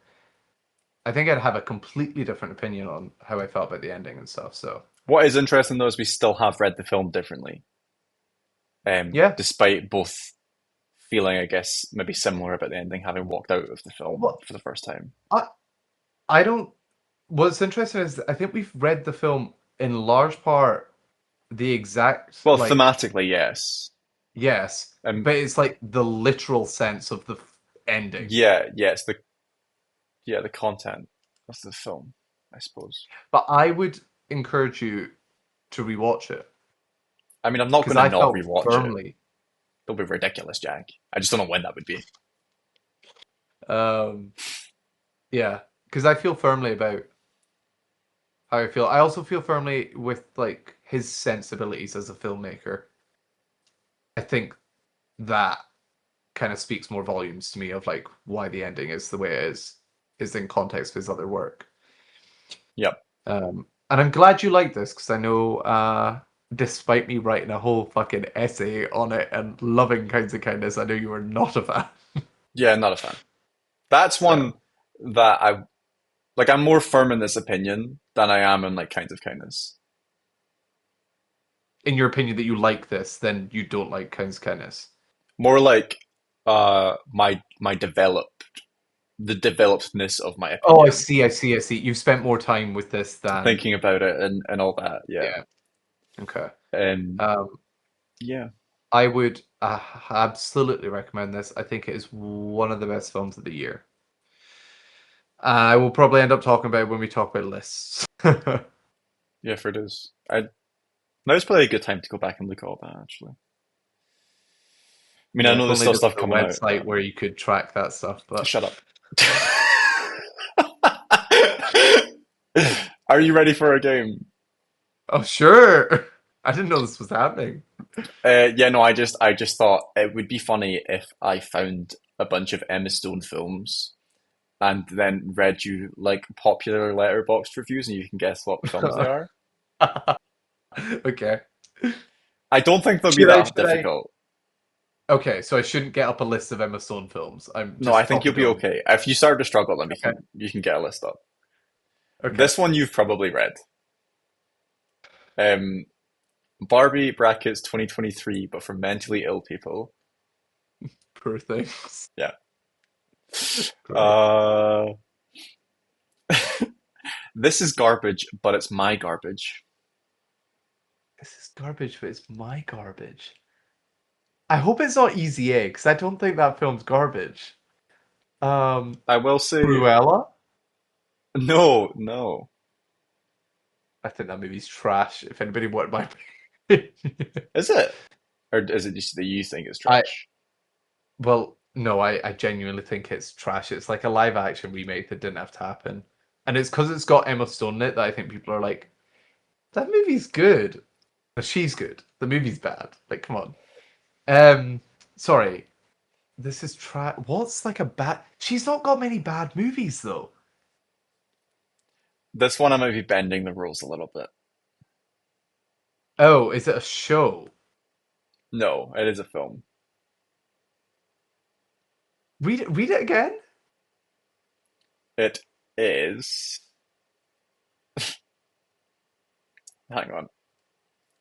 I think I'd have a completely different opinion on how I felt about the ending and stuff. So What is interesting though is we still have read the film differently. yeah, Despite both feeling, I guess, maybe similar about the ending, having walked out of the film well, for the first time. I I don't. What's interesting is I think we've read the film in large part the exact Well, like thematically, yes. yes, Um, but it's like the literal sense of the ending. yeah, yes, the content of the film, I suppose. But I would encourage you to rewatch it I mean, I'm not because going to I not felt rewatch it. firmly, It'll be ridiculous, Jack. I just don't know when that would be. um, yeah, because I feel firmly about how I feel. I also feel firmly with like his sensibilities as a filmmaker. I think that kind of speaks more volumes to me of like why the ending is the way it is in context of his other work. Yep. And I'm glad you like this because I know, despite me writing a whole fucking essay on it and loving Kinds of Kindness, I know you are not a fan. Yeah, not a fan. That's one So, that I like. I'm more firm in this opinion than I am in like Kinds of Kindness. in your opinion, that you like this, then you don't like Kinds of Kindness. More like my the developedness of my Oh, I opinion, see, I see, I see. You've spent more time with this than thinking about it and all that. Yeah. yeah. Okay. Um. Um, Yeah. I would absolutely recommend this. I think it is one of the best films of the year. I will probably end up talking about it when we talk about lists. Yeah. For it is. I Now's probably a good time to go back and look at all that. Actually, I mean, I Yeah, know if there's only still there was stuff a coming out, website but where you could track that stuff. But shut up. Are you ready for a game? oh, sure. I didn't know this was happening. Yeah, no, I just thought it would be funny if I found a bunch of Emma Stone films and then read you like popular letterboxd reviews and you can guess what films they are. Okay. I don't think they'll be Should I? that Should I? difficult. Okay, so I shouldn't get up a list of Emma Stone films. I'm No, I just think top you'll of be dome. okay. If you start to struggle, then Okay. you can get a list up. Okay. This one you've probably read. Um, Barbie brackets 2023, but for mentally ill people. Poor things. Yeah. Great. Uh, this is garbage, but it's my garbage. This is garbage, but it's my garbage. I hope it's not Easy A, because I don't think that film's garbage. Um, I will say Cruella? no, no. I think that movie's trash. If anybody wanted my opinion. Is it? Or is it just that you think it's I trash? well, no, I genuinely think it's trash. It's like a live action remake that didn't have to happen. And it's because it's got Emma Stone in it that I think people are like, that movie's good. No, she's good. The movie's bad. Like, come on. Um, sorry. This is What's like a bad? She's not got many bad movies though. This one I might be bending the rules a little bit. Oh, is it a show? No, it is a film. Read it again. It is. Hang on.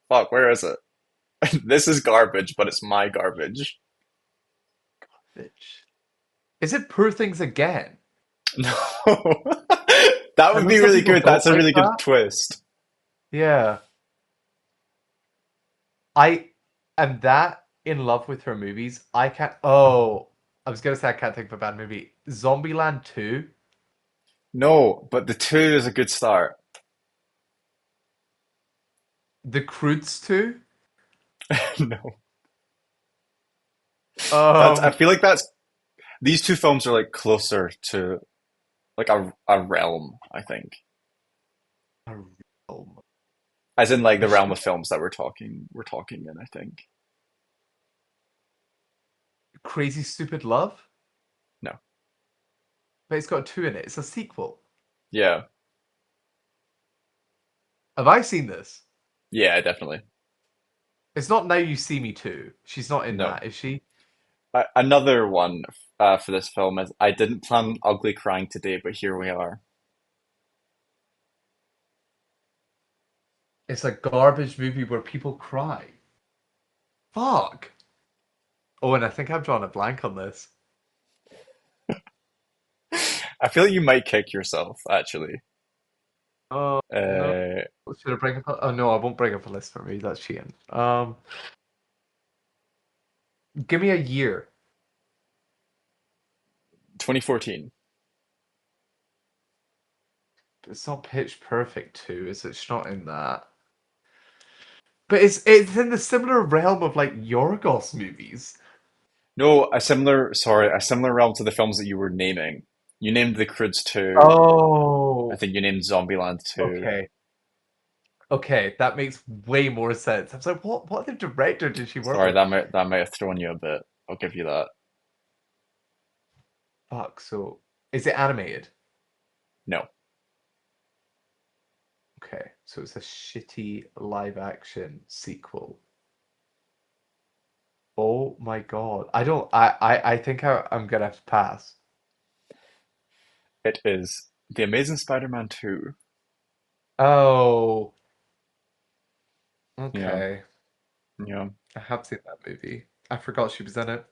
Fuck, where is it? This is garbage, but it's my garbage. Bitch. Is it Poor Things Again? No. That I would know be some really people good. don't That's a like really good that. twist. Yeah. I am that in love with her movies. I can't. Oh, I was gonna say I can't think of a bad movie. Zombieland 2, No, but the two is a good start. The Croods 2. No. That's I Um, feel like that's these two films are like closer to like a realm, I think. a realm. As in like A the realm show. of films that we're talking in, I think. Crazy Stupid Love, No. but it's got a 2 in it. It's a sequel. Yeah. Have I seen this? Yeah, definitely. It's not Now You See Me 2. She's not in No. that, is she? Another one for this film is I didn't plan ugly crying today, but here we are. It's a garbage movie where people cry. Fuck. Oh, and I think I've drawn a blank on this. I feel like you might kick yourself, actually. Oh no. Uh, Should I bring up oh no, I won't bring up a list for me. That's cheating. Give me a year. 2014. It's not Pitch Perfect 2, is it? It's not in that. But it's in the similar realm of like Yorgos movies. No, a similar realm to the films that you were naming. You named The Croods 2. I Oh, think you named Zombieland 2. okay. Okay, that makes way more sense. I was like, what other director did she work Sorry, with? that might have thrown you a bit. I'll give you that. Fuck, so is it animated? No. Okay, so it's a shitty live action sequel. Oh my God. I think I'm gonna have to pass. It is The Amazing Spider-Man 2. Oh, Yeah. okay. Yeah. I have seen that movie. I forgot she was in it.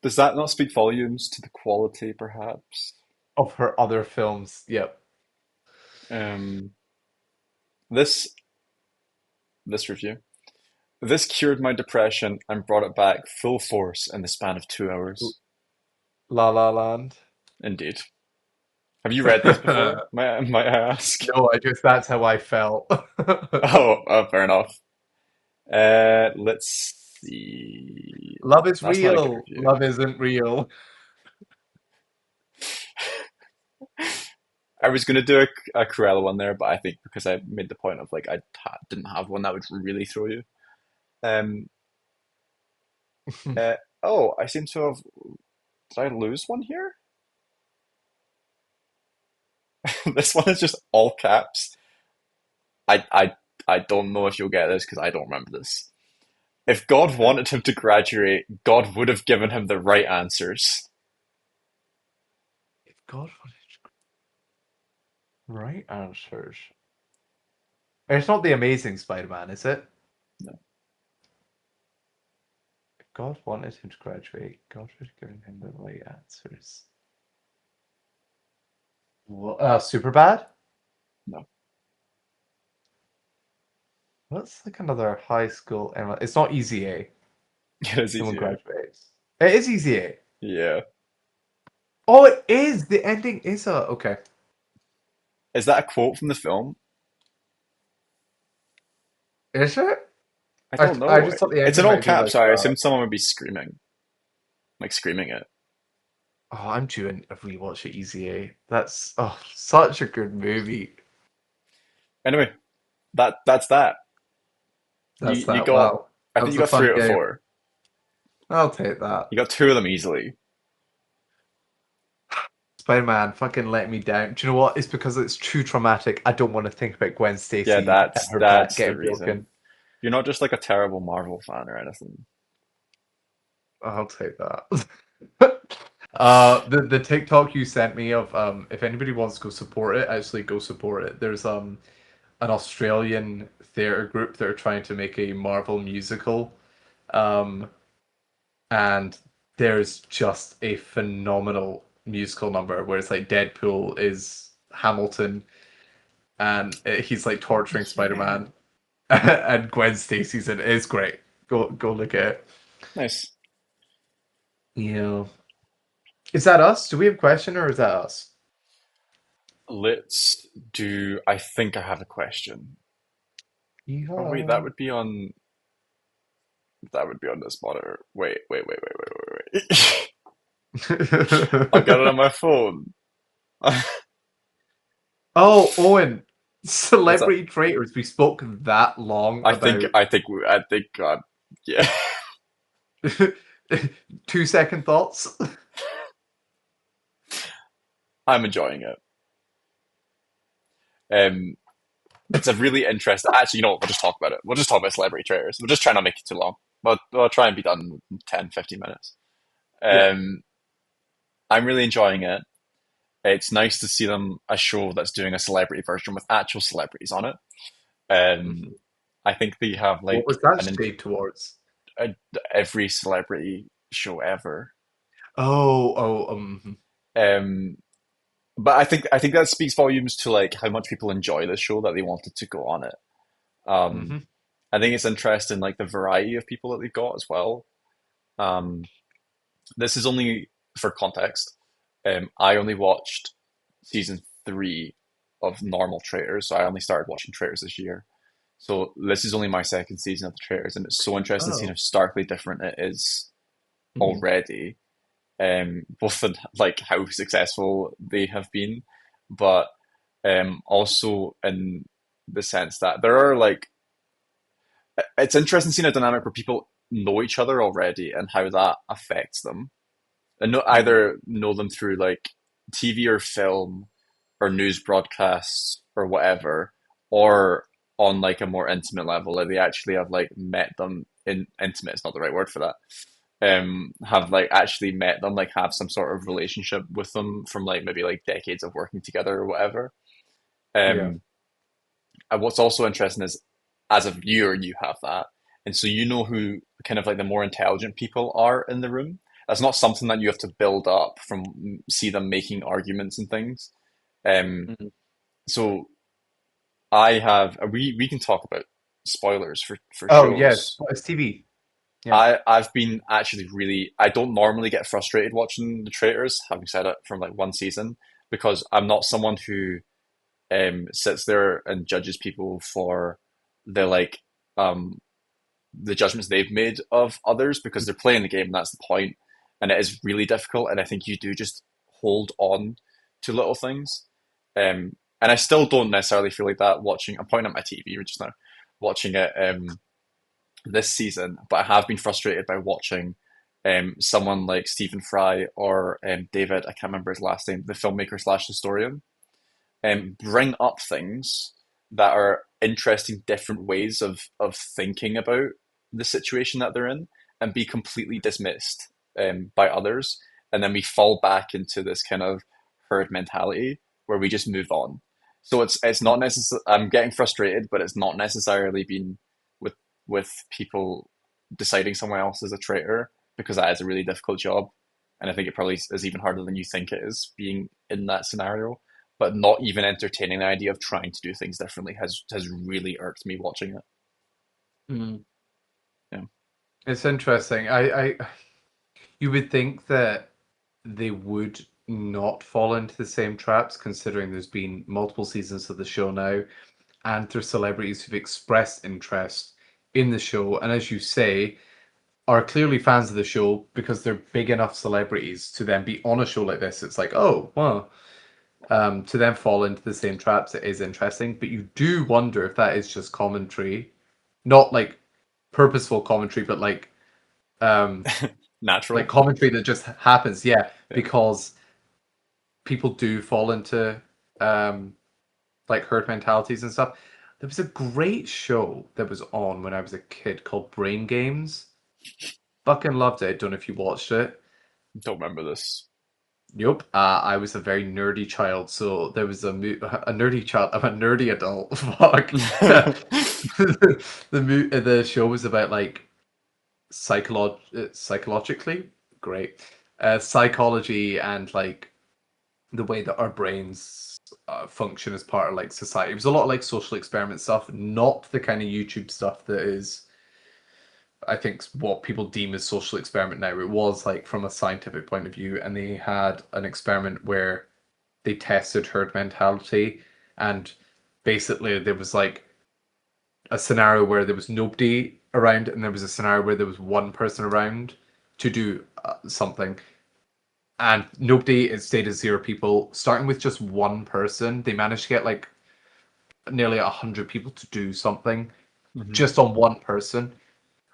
Does that not speak volumes to the quality, perhaps? Of her other films. Yep. Um, this this review. This cured my depression and brought it back full force in the span of 2 hours. La La Land. Indeed. Have you read these before? Might I ask? No, I just that's how I felt. Fair enough. Let's see. Love is That's not a good real. review. Love isn't real. I was going to do a Cruella one there, but I think because I made the point of like didn't have one that would really throw you. Um, Oh, I seem to have. Did I lose one here? This one is just all caps. I I I don't know if you'll get this because I don't remember this. If God Okay. wanted him to graduate, God would have given him the right answers. If God wanted right answers. It's not the Amazing Spider-Man, is it? No. If God wanted him to graduate, God would have given him the right answers. Well, super bad? No. What's like another high school? It's not Easy A. It is Someone easier. graduates. It is Easy A. Yeah. Oh, it is. The ending is a okay. Is that a quote from the film? Is it? I I don't I know. just thought the It's in ending all might be caps, like so I assumed someone would be screaming, like screaming it. oh, I'm due a rewatch of Easy A. That's such a good movie. Anyway, that's that. That's You that. got. Wow, I that think was you a got three fun out of game. four. I'll take that. You got two of them easily. Spider-Man fucking let me down. Do you know what? It's because it's too traumatic. I don't want to think about Gwen Yeah, Stacy and that's her back that's the getting reason. broken. You're not just like a terrible Marvel fan or anything. I'll take that. The TikTok you sent me of if anybody wants to go support it, actually go support it. There's an Australian theatre group that are trying to make a Marvel musical. Um and there's just a phenomenal musical number where it's like Deadpool is Hamilton and he's like torturing Yeah. Spider-Man and Gwen Stacy's in it. It's great. Go look at it. Nice. Yeah. Is that us? Do we have a question or is that us? Let's do. I think I have a question. Oh wait, Yeah. that would be on this monitor. Wait. I'll get it on my phone. Oh, Owen, What's up? Celebrity Traitors. We spoke that long about I think God, yeah. 2 second thoughts. I'm enjoying it. Um, it's a really interesting. Actually, you know what? We'll just talk about it. We'll just talk about celebrity traitors. We'll just try not to make it too long. We'll try and be done in 10, 15 minutes. Yeah. Um, I'm really enjoying it. It's nice to see them a show that's doing a celebrity version with actual celebrities on it. Um, Mhm. I think they have What like was that an shade towards? a, every celebrity show ever. Oh. Um, but I think that speaks volumes to like how much people enjoy this show that they wanted to go on it. Um, Hmm. I think it's interesting like the variety of people that they've got as well. Um, this is only for context. I only watched season three of normal Traitors, so I only started watching Traitors this year. So this is only my second season of the Traitors, and it's so interesting seeing Oh. how starkly different it is Hmm. already. Both in like how successful they have been, but also in the sense that there are like it's interesting seeing a dynamic where people know each other already and how that affects them, and Hmm. either know them through like TV or film or news broadcasts or whatever, or on like a more intimate level, like they actually have like met them in intimate. Is not the right word for that. Have like actually met them, like have some sort of relationship with them from like maybe like decades of working together or whatever. Yeah. Um, and what's also interesting is as a viewer, you have that. And so you know who kind of like the more intelligent people are in the room. That's not something that you have to build up from see them making arguments and things. Um, Hmm. so I have we can talk about spoilers for Oh yes, shows. it's TV. Yeah. I've been actually really I don't normally get frustrated watching the traitors, having said it from like one season, because I'm not someone who sits there and judges people for the like um the judgments they've made of others because they're playing the game and that's the point. And it is really difficult. And I think you do just hold on to little things. And I still don't necessarily feel like that watching. I'm pointing at my TV just now, watching it this season. But I have been frustrated by watching. someone like Stephen Fry or David, I can't remember his last name, the filmmaker slash historian, bring up things that are interesting different ways of thinking about the situation that they're in and be completely dismissed by others. And then we fall back into this kind of herd mentality where we just move on. So it's not necessarily, I'm getting frustrated, but it's not necessarily been with people deciding someone else is a traitor, because that is a really difficult job. And I think it probably is even harder than you think it is being in that scenario. But not even entertaining the idea of trying to do things differently has really irked me watching it. Mm. Yeah. It's interesting. You would think that they would not fall into the same traps, considering there's been multiple seasons of the show now, and there's celebrities who've expressed interest in the show, and as you say, are clearly fans of the show because they're big enough celebrities to then be on a show like this. It's like, oh, well, to then fall into the same traps, it is interesting. But you do wonder if that is just commentary, not like purposeful commentary, but um, like Natural. commentary that just happens. Yeah, Yeah. because people do fall into um, like herd mentalities and stuff. There was a great show that was on when I was a kid called Brain Games. Fucking loved it. Don't know if you watched it. Don't remember this. Nope. I was a very nerdy child, so there was a nerdy child. I'm a nerdy adult. Fuck. The show was about like psychologically great psychology and like the way that our brains function as part of like society. It was a lot of like social experiment stuff, not the kind of YouTube stuff that is, I think, what people deem as social experiment now. It was like from a scientific point of view, and they had an experiment where they tested herd mentality, and basically there was like a scenario where there was nobody around, and there was a scenario where there was one person around to do something, and nobody, it stayed as zero people. Starting with just one person, they managed to get like nearly 100 people to do something Mhm. just on one person.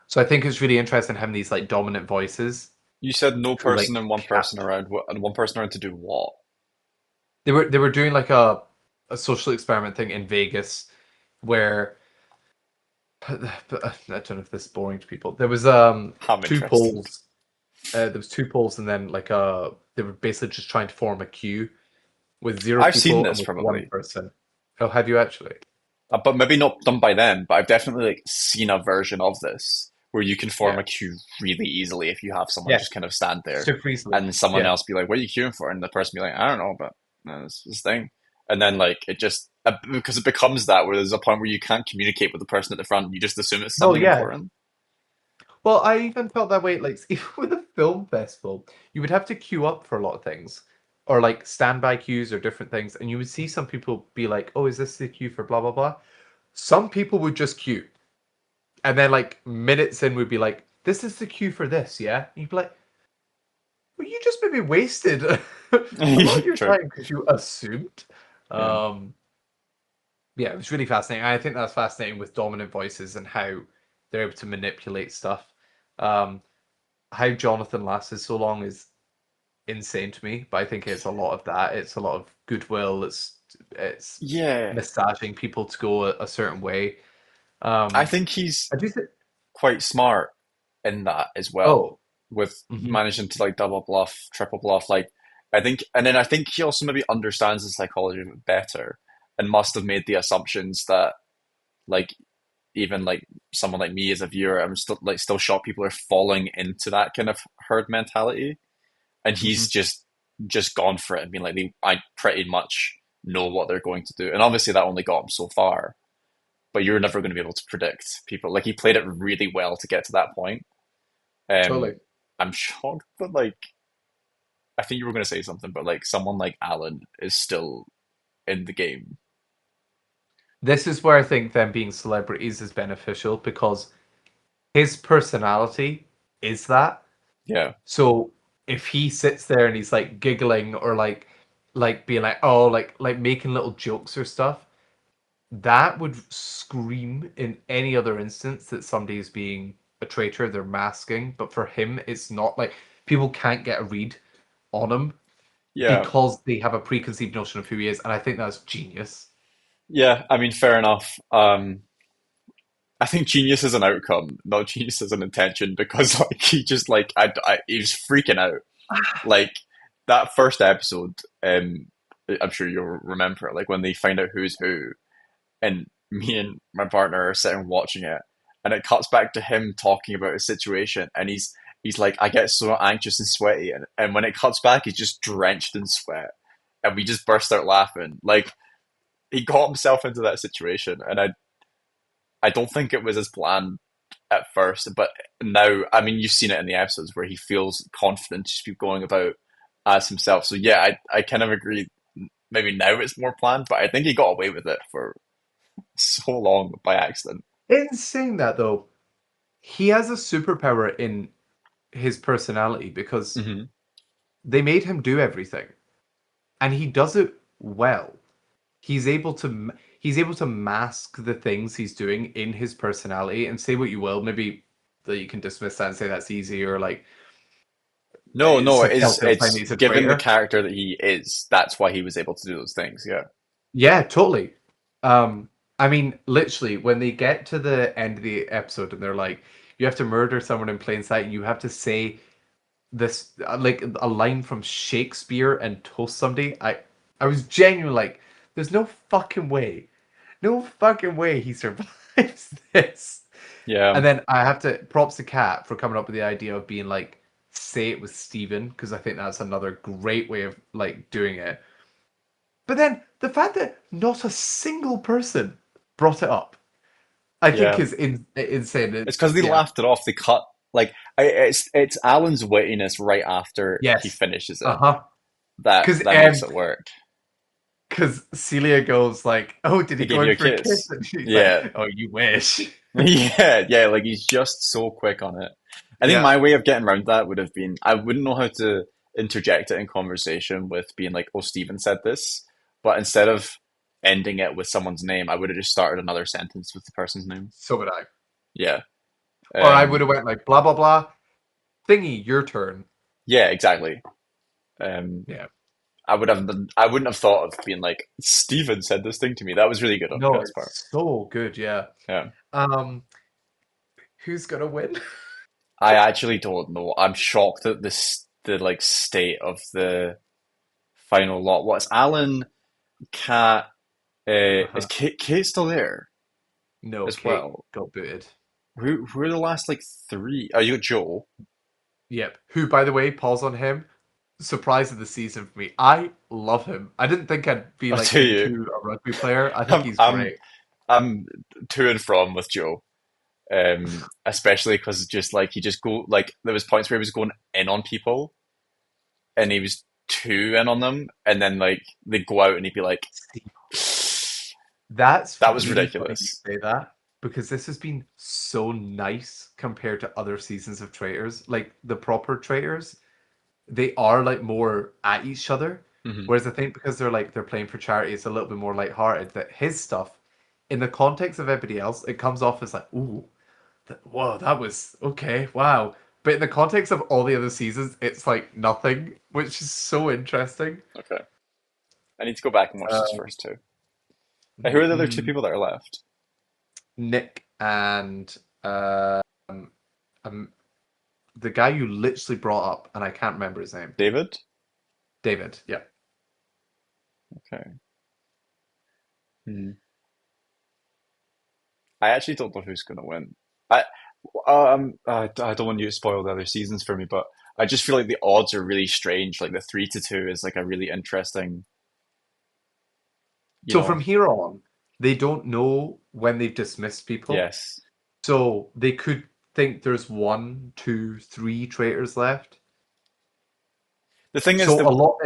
So I think it's really interesting having these like dominant voices You said no who person like and one person capture. around. What and one person around to do what? They were doing like a social experiment thing in Vegas where I don't know if this is boring to people. There was I'm two interested. poles. There was two poles, and then like they were basically just trying to form a queue with zero I've seen people and this with one probably, person. Oh, have you actually? but maybe not done by them. But I've definitely like seen a version of this where you can form Yeah. a queue really easily if you have someone Yeah. just kind of stand there, Super easily. and someone Yeah. else be like, "What are you queuing for?" And the person be like, "I don't know, but this thing." And then like it just because it becomes that where there's a point where you can't communicate with the person at the front, you just assume it's No, something yeah. important. Well, I even felt that way, like, even with a film festival, you would have to queue up for a lot of things, or like standby queues or different things, and you would see some people be like, "Oh, is this the queue for blah blah blah?" Some people would just queue, and then like minutes in would be like, "This is the queue for this, yeah?" And you'd be like, "Well, you just maybe wasted a lot of your True. time because you assumed." Yeah. Um, yeah, it was really fascinating. I think that's fascinating with dominant voices and how they're able to manipulate stuff. Um, how Jonathan lasted so long is insane to me, but I think it's a lot of that. It's a lot of goodwill. It's Yeah. massaging people to go a certain way. I Um, think he's I do think. quite smart in that as well, Oh, with hmm managing to like double bluff, triple bluff. Like I think, and then I think he also maybe understands the psychology of it better and must have made the assumptions that like even like someone like me as a viewer, I'm still shocked people are falling into that kind of herd mentality, and he's hmm just gone for it and been like, I pretty much know what they're going to do, and obviously that only got him so far. But you're never going to be able to predict people. Like he played it really well to get to that point. Um, totally. I'm shocked that like I think you were going to say something, but like someone like Alan is still in the game. This is where I think them being celebrities is beneficial because his personality is that. Yeah, So if he sits there and he's like giggling or like being like oh like making little jokes or stuff, that would scream in any other instance that somebody is being a traitor, they're masking. But for him, it's not like people can't get a read on him Yeah. because they have a preconceived notion of who he is, and I think that's genius. Yeah, I mean, fair enough. I think genius is an outcome, not genius as an intention, because like he just like he was freaking out. Like that first episode, I'm sure you'll remember, like when they find out who's who, and me and my partner are sitting watching it, and it cuts back to him talking about his situation, and he's like, I get so anxious and sweaty, and when it cuts back, he's just drenched in sweat, and we just burst out laughing. Like he got himself into that situation, and I don't think it was his plan at first, but now, I mean, you've seen it in the episodes where he feels confident to keep going about as himself. So yeah, I kind of agree. Maybe now it's more planned, but I think he got away with it for so long by accident. In saying that, though, he has a superpower in his personality because Hmm. they made him do everything, and he does it well. He's able to mask the things he's doing in his personality, and say what you will, maybe that you can dismiss that and say that's easy, or like No, it's no, a telltale sign that it's he's a given the traitor. character that he is. That's why he was able to do those things. Yeah. Yeah, totally. I mean, literally, when they get to the end of the episode and they're like, you have to murder someone in plain sight, and you have to say this like a line from Shakespeare and toast somebody. I was genuinely like, there's no fucking way he survives this. Yeah. And then I have to props to Kat for coming up with the idea of being like, say it with Steven, because I think that's another great way of like doing it. But then the fact that not a single person brought it up, I think Yeah. is insane. It's because they Yeah, laughed it off. They cut like it's Alan's wittiness right after he yes, finishes uh it huh. Because that makes it work. because Celia goes like, "Oh, did he He go gave in you a for a kiss?" kiss. And she's like, Yeah. "Oh, you wish." Yeah, yeah, like he's just so quick on it. I think Yeah, my way of getting around that would have been I wouldn't know how to interject it in conversation with being like, "Oh, Stephen said this," but instead of ending it with someone's name, I would have just started another sentence with the person's name. so would I. Yeah. Or I would have Um, went like, "Blah blah blah, thingy, your turn." yeah, exactly. Um, Yeah. I wouldn't have thought of being like, "Stephen said this thing to me." That was really good on No, Kat's part. it's so good. Yeah. Yeah. Um, who's gonna win? I actually don't know. I'm shocked at the like state of the final lot. What's Alan? Kat, is Uh-huh. Kate still there No, as Kate well? got booted. Who are the last like three? Oh, you got Joel. Yep. Who, by the way, pause on him. Surprise of the season for me. I love him. I didn't think I'd be I'll like tell you, into a rugby player. I think I'm he's I'm great. I'm to and from with Joe. Especially because just like he just go like there was points where he was going in on people and he was too in on them, and then like they'd go out and he'd be like, That's "That was really funny you ridiculous." say that because this has been so nice compared to other seasons of Traitors. Like the proper Traitors, they are like more at each other. Hmm. Whereas I think because they're playing for charity, it's a little bit more lighthearted. That his stuff, in the context of everybody else, it comes off as like, ooh, whoa, that was okay, wow. But in the context of all the other seasons, it's like nothing, which is so interesting. Okay, I need to go back and watch those Uh, first two. Who are the other two people that are left? Nick and um, the guy you literally brought up, and I can't remember his name. David. David. Yeah. Okay. Hmm. I actually don't know who's going to win. I I don't want you to spoil the other seasons for me, but I just feel like the odds are really strange. Like the 3-2 is like a really interesting, you So know. from here on, they don't know when they've dismissed people. Yes. So they could think there's one, two, three traitors left. The thing is So that a lot,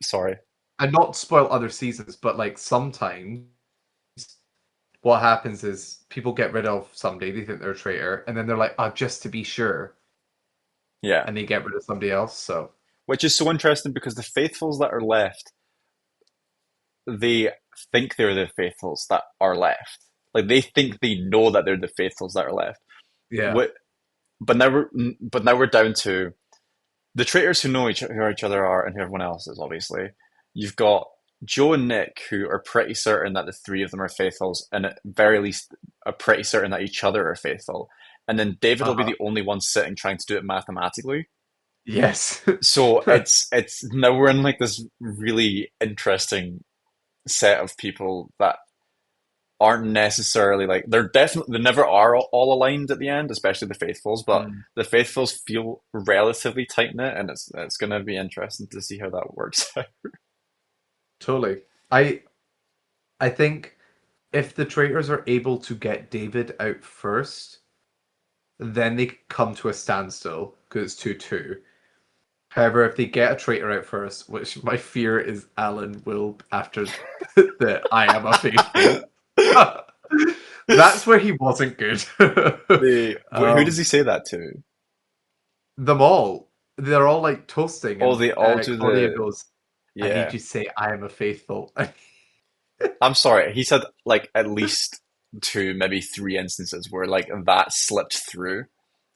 sorry. and not spoil other seasons, but like sometimes what happens is people get rid of somebody, they think they're a traitor, and then they're like, oh, just to be sure, Yeah. and they get rid of somebody else. So Which is so interesting because the faithfuls that are left, they think they're the faithfuls that are left. Like they think they know that they're the faithfuls that are left. Yeah. What, but now we're down to the traitors who know who each other are and who everyone else is, obviously. You've got Joe and Nick, who are pretty certain that the three of them are faithfuls, and at very least are pretty certain that each other are faithful. And then David will be Uh-huh. the only one sitting trying to do it mathematically. Yes. So it's now we're in like this really interesting set of people that aren't necessarily like they never are all aligned at the end, especially the faithfuls, but Mm, the faithfuls feel relatively tight knit, and it's going to be interesting to see how that works. totally. I think if the traitors are able to get David out first, then they come to a standstill because it's 2-2. However, if they get a traitor out first, which my fear is Alan will after the I am a faithful, that's where he wasn't good. Who does he say that to? Them all, they're all like toasting, Oh, and they all do Claudia the goes, I need yeah. you to say I am a faithful. I'm sorry. He said like at least two, maybe three instances where like that slipped through,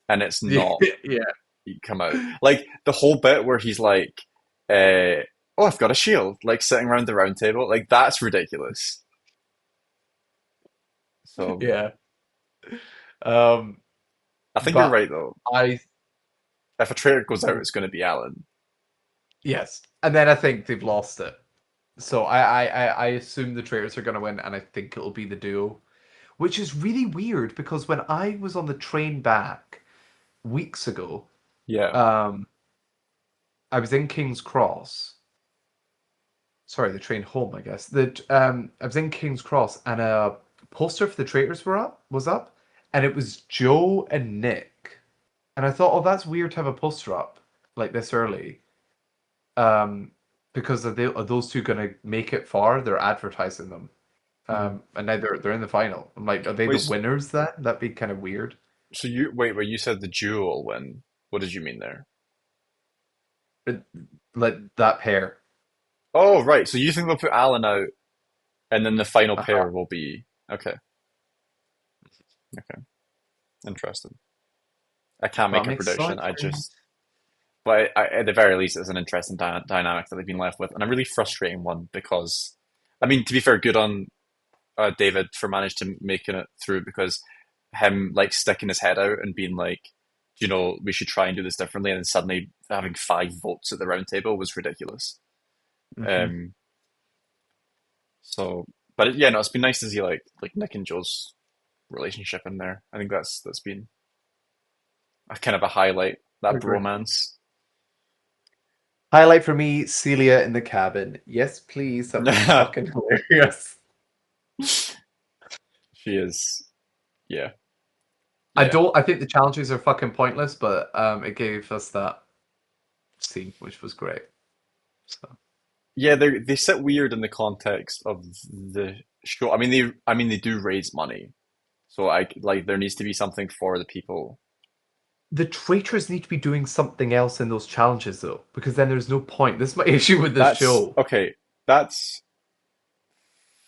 and it's not Yeah. come out. Like the whole bit where he's like, uh, "Oh, I've got a shield," like sitting around the round table, like that's ridiculous. So Yeah. Um, I think you're but right though. I, If a traitor goes out, it's going to be Alan. yes. And then I think they've lost it. So I assume the traitors are going to win, and I think it'll be the duo, which is really weird because when I was on the train back weeks ago, Yeah, um, I was in King's Cross. Sorry, the train home, I guess. I was in King's Cross, and a poster for the traitors was up, and it was Joe and Nick, and I thought, oh, that's weird to have a poster up like this early. Um, because are those two going to make it far? They're advertising them. mm. And now they're in the final. I'm like, are they the Wait. winners then? That'd be kind of weird. So you wait, wait. You said the duo will win. What did you mean there? But let that pair. Oh, right. So you think they'll put Alan out, and then the final Uh-huh. pair will be okay. Okay, interesting. I can't But make I'm a prediction. I excited. just, but at the very least, it's an interesting dynamic that they've been left with, and a really frustrating one because, I mean, to be fair, good on David for managing to making it through because him like sticking his head out and being like, we should try and do this differently, and then suddenly having 5 votes at the round table was ridiculous. Hmm. Um, so, yeah, no, it's been nice to see like Nick and Joe's relationship in there. I think that's been a kind of a highlight, I that agree. bromance. Highlight for me, Celia in the cabin. Yes, please. That was fucking hilarious. She is, yeah, I yeah, don't. I think the challenges are fucking pointless, but it gave us that scene, which was great. So yeah. They sit weird in the context of the show. I mean they do raise money, so I like there needs to be something for the people. the traitors need to be doing something else in those challenges, though, because then there's no point. This is my issue with this That's show. okay. That's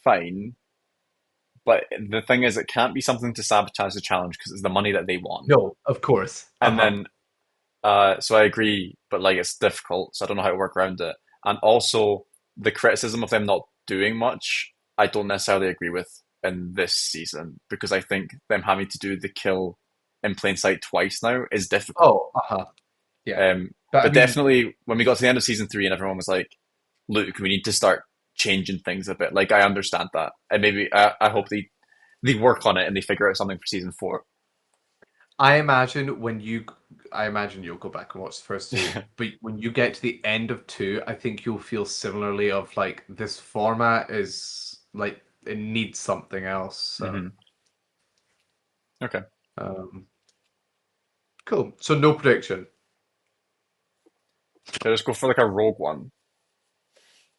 fine, but the thing is, it can't be something to sabotage the challenge because it's the money that they want. No, of course. Uh And huh. then, so I agree, but like it's difficult, so I don't know how to work around it. And also, the criticism of them not doing much, I don't necessarily agree with in this season because I think them having to do the kill in plain sight twice now is difficult. Oh, uh huh. Yeah, but I But mean, definitely, when we got to the end of season three and everyone was like, "Luke, we need to start changing things a bit." Like I understand that, and maybe I hope they work on it and they figure out something for season four. I imagine when you, I imagine you'll go back and watch the first two, but when you get to the end of two, I think you'll feel similarly of like this format is like it needs something else. So, Hmm. Okay, um, cool. So no prediction. should I just go for like a rogue one?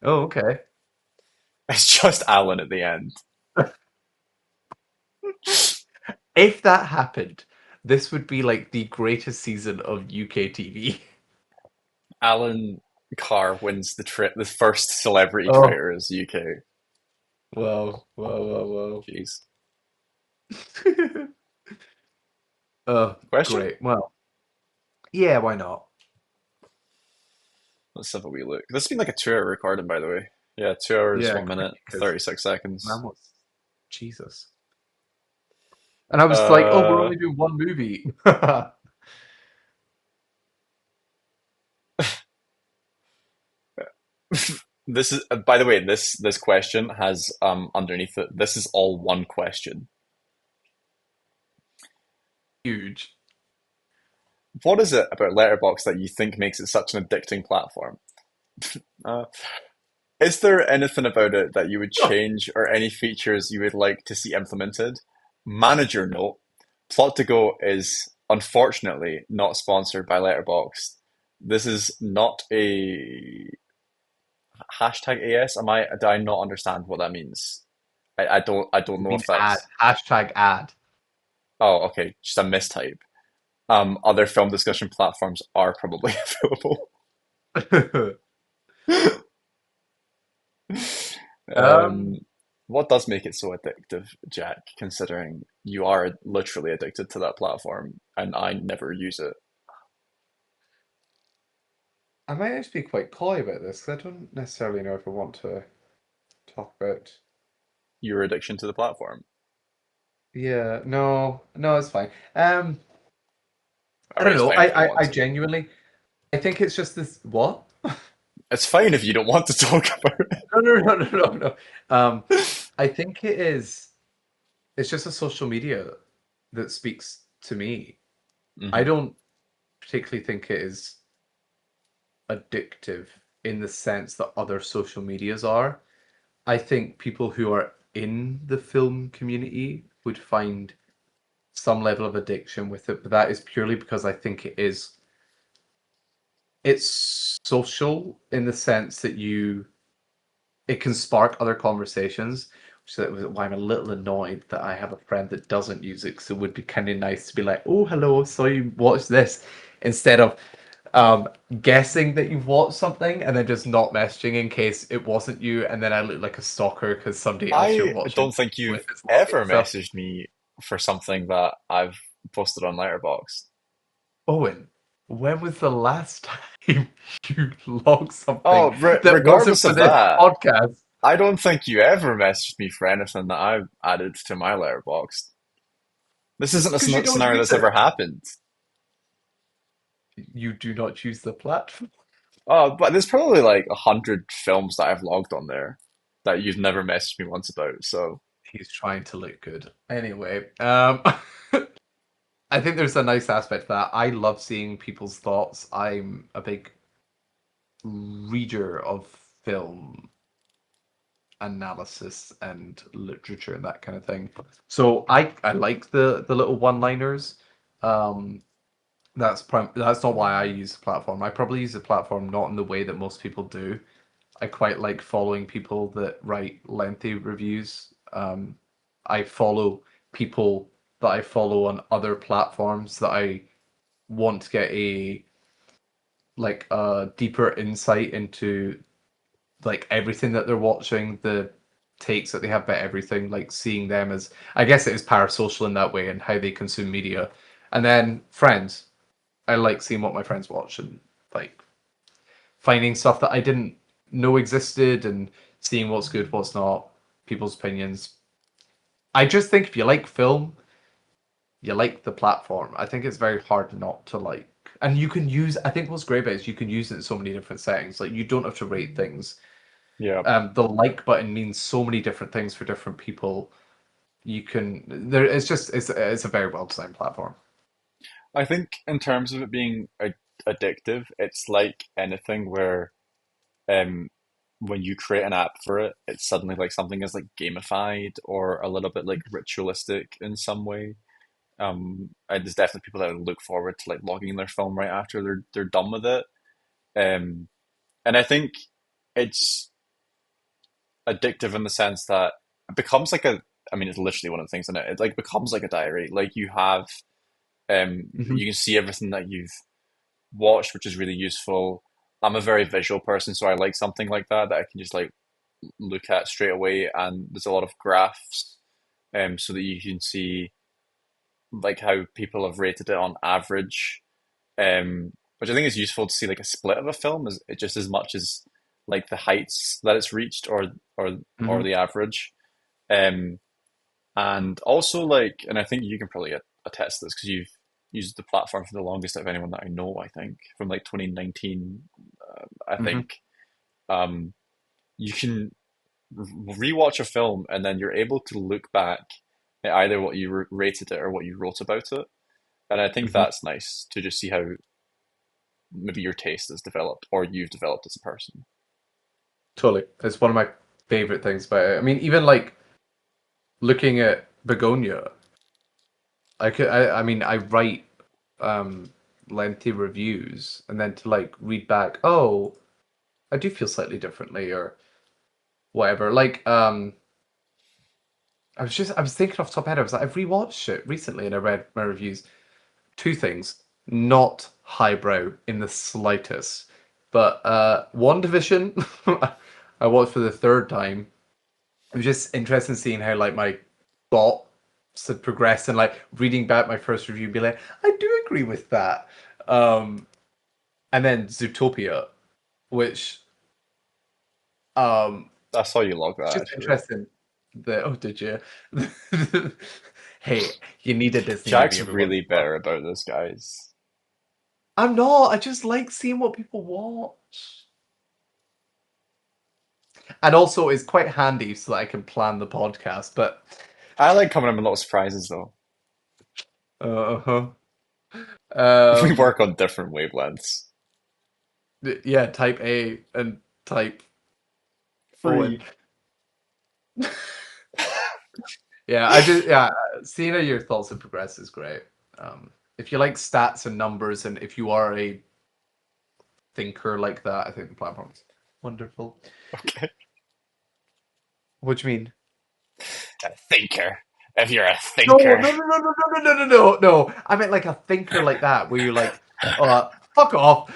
Oh, okay. It's just Alan at the end. If that happened, this would be like the greatest season of UK TV. Alan Carr wins the first Celebrity Oh, Traitors UK. whoa, whoa, whoa, Jeez. whoa. Question? Great. Well, yeah, why not? Let's have a wee look. This has been like a 2 hour recording, by the way. Yeah, 2 hours, Yeah, one quick, minute, because 36 seconds. man was Jesus. And I was like, oh, we're Uh, only doing one movie. this is, by the way, this question has underneath it. This is all one question. Huge. What is it about Letterboxd that you think makes it such an addicting platform? Uh, is there anything about it that you would Oh, change or any features you would like to see implemented? Manager note: Plot to Go is unfortunately not sponsored by Letterboxd. This is not a hashtag AS. Do I not understand what that means? I don't you know mean if ad? that's Hashtag ad. oh okay, just a mistype. Other film discussion platforms are probably available. Um, Um, what does make it so addictive, Jack, considering you are literally addicted to that platform and I never use it? I might actually be quite coy about this because I don't necessarily know if I want to talk about. Your addiction to the platform. Yeah, no, no, it's fine. I All right, don't it's know. fine if you don't I want to. genuinely, I think it's just this. What? It's fine if you don't want to talk about No, no, no, no, no, no. Um, I think it is. It's just a social media that speaks to me. it. I don't particularly think it is addictive in the sense that other social medias are. I think people who are in the film community would find some level of addiction with it, but that is purely because I think it's social in the sense that it can spark other conversations, which is why I'm a little annoyed that I have a friend that doesn't use it, because it would be kind of nice to be like, oh, hello, so you watched this, instead of um, guessing that you've watched something and then just not messaging in case it wasn't you, and then I look like a stalker because somebody else you're I watching don't think with you've is logging. ever So, messaged me for something that I've posted on Letterboxd. Owen, when was the last time you logged something Oh, that wasn't regardless for of this that, podcast? I don't think you ever messaged me for anything that I've added to my Letterboxd. This isn't a Because you don't scenario use that's ever it. happened. You do not use the platform. Oh, but there's probably like 100 films that I've logged on there that you've never messaged me once about. So He's trying to look good. Anyway, I think there's a nice aspect to that. I love seeing people's thoughts. I'm a big reader of film analysis and literature and that kind of thing. So I like the little one-liners. Um, that's not why I use the platform. I probably use the platform not in the way that most people do. I quite like following people that write lengthy reviews. I follow people that I follow on other platforms that I want to get a deeper insight into like everything that they're watching, the takes that they have about everything, like seeing them as, I guess it is parasocial in that way and how they consume media. And then friends. I like seeing what my friends watch and like finding stuff that I didn't know existed and seeing what's good, what's not, people's opinions. I just think if you like film, you like the platform. I think it's very hard not to like. And you can use, I think what's great about it is you can use it in so many different settings. Like you don't have to rate things. yeah, The like button means so many different things for different people. You can there. It's a very well designed platform. I think in terms of it being addictive, it's like anything where um when you create an app for it, it's suddenly like something is like gamified or a little bit like ritualistic in some way. And there's definitely people that look forward to like logging their film right after they're done with it. Um, and I think it's addictive in the sense that it becomes like a. I mean, it's literally one of the things in it. It like becomes like a diary. Like you have, Hmm. you can see everything that you've watched, which is really useful. I'm a very visual person, so I like something like that I can just like look at straight away. And there's a lot of graphs, so that you can see like how people have rated it on average, which I think is useful to see like a split of a film is just as much as like the heights that it's reached or or Hmm. the average. Um, and also like, and I think you can probably attest to this because you've used the platform for the longest out of anyone that I know. I think from like 2019, I Hmm. think um, you can rewatch a film and then you're able to look back at either what you rated it or what you wrote about it. And I think Hmm. that's nice to just see how maybe your taste has developed or you've developed as a person. Totally. It's one of my favorite things about it. I mean, even like looking at Begonia, I mean, I write um lengthy reviews and then to like read back, oh, I do feel slightly differently or whatever. Like, I was thinking off the top of my head, I was like, I've rewatched it recently and I read my reviews. Two things, not highbrow in the slightest. But WandaVision, I watched for the third time. It was just interesting seeing how like my thoughts had progressed and like reading back my first review, be like, I do agree with that. Um, and then Zootopia, which um, I saw you log it's that just actually. interesting. The oh, did you? Hey, you need a Disney movie Jack's every once really in a while. better about this, guys. I'm not. I just like seeing what people watch. And also, it's quite handy so that I can plan the podcast. But I like coming up with little surprises though. uh-huh. We Um, work on different wavelengths. yeah, type A and type Owen. Free. Yeah, I just yeah, seeing how your thoughts have progressed is great. If you like stats and numbers, and if you are a thinker like that, I think the platform's wonderful. Okay. What do you mean? A thinker. If you're a No, thinker. no, no, no, no, no, no, no, no, no. I meant like a thinker like that, where you're like, fuck off.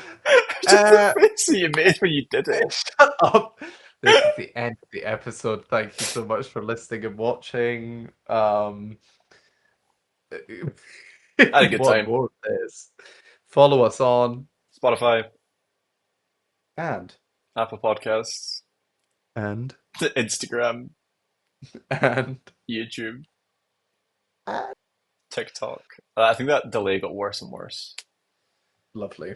Just the Uh, face that you made when you did it. shut up. This is the end of the episode. Thank you so much for listening and watching. I If had a you good want time. more of this, follow us on Spotify, and Apple Podcasts, and Instagram, and YouTube, and. TikTok. I think that delay got worse and worse. Lovely.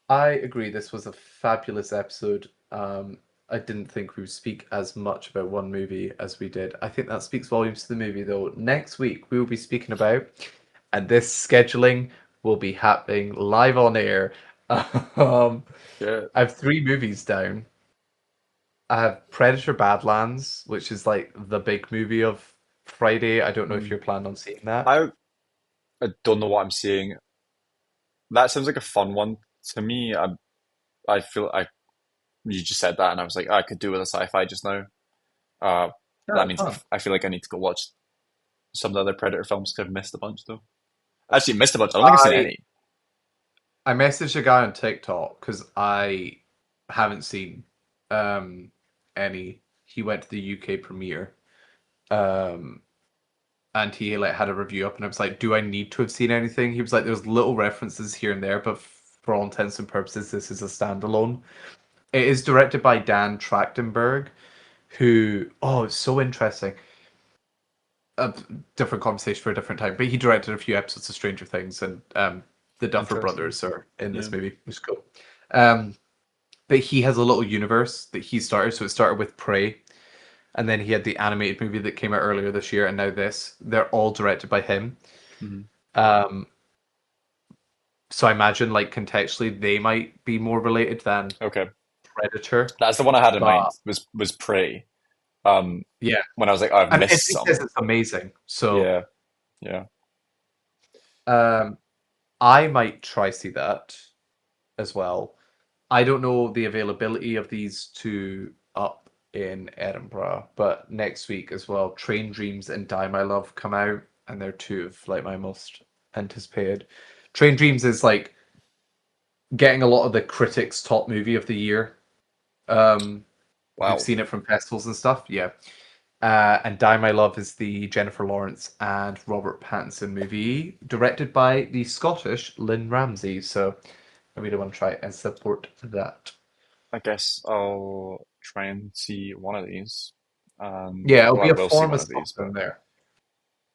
I agree. This was a fabulous episode. I didn't think we would speak as much about one movie as we did. I think that speaks volumes to the movie, though. Next week, we will be speaking about, and this scheduling will be happening live on air. Um, Shit. I have three movies down. I have Predator Badlands, which is like the big movie of Friday. I don't know if Hmm. you're planning on seeing that. I I don't know what I'm seeing. That sounds like a fun one to me. I feel I you just said that and I was like, I could do with a sci-fi just now. Uh, Yeah, that it's means fun. I feel like I need to go watch some of the other Predator films because I've missed a bunch though. Actually, missed a bunch. I don't think I've seen I any. I messaged a guy on TikTok because I haven't seen um, any. He went to the UK premiere, um, and he like had a review up, and I was like, "Do I need to have seen anything?" He was like, "There's little references here and there, but for all intents and purposes, this is a standalone." It is directed by Dan Trachtenberg, who it's so interesting. A different conversation for a different time, but he directed a few episodes of Stranger Things, and the Duffer Interesting. Brothers are in Yeah. this movie, which is cool. Um, but he has a little universe that he started. So it started with Prey, and then he had the animated movie that came out earlier this year, and now this. They're all directed by him. Hmm. Um, so I imagine, like contextually, they might be more related than Okay. Predator. That's the one I had in mind But was Prey. Um, yeah, when I was like, oh, I've and missed everybody says some. it's amazing. So Yeah, yeah. um, I might try see that as well. I don't know the availability of these two up in Edinburgh, but next week as well, Train Dreams and Die My Love come out, and they're two of like my most anticipated. Train Dreams is like getting a lot of the critics' top movie of the year. Who've Wow. seen it from festivals and stuff. Yeah. And Die My Love is the Jennifer Lawrence and Robert Pattinson movie, directed by the Scottish Lynn Ramsay. So I really want to try and support that. I guess I'll try and see one of these. Yeah, it'll Well, be I a will see form one of of these, something but there.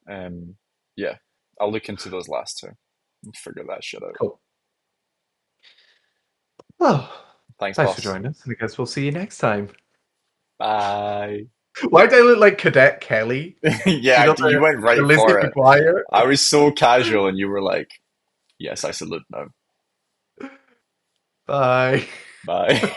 um, yeah, I'll look into those last two and figure that shit out. Cool. Well, Thanks, thanks for boss. joining us, and I guess we'll see you next time. Bye. Why do I look like Cadet Kelly? You Yeah, know you went the right Lizzie for it. McGuire? I was so casual, and you were like, "Yes, I salute now." Bye. Bye.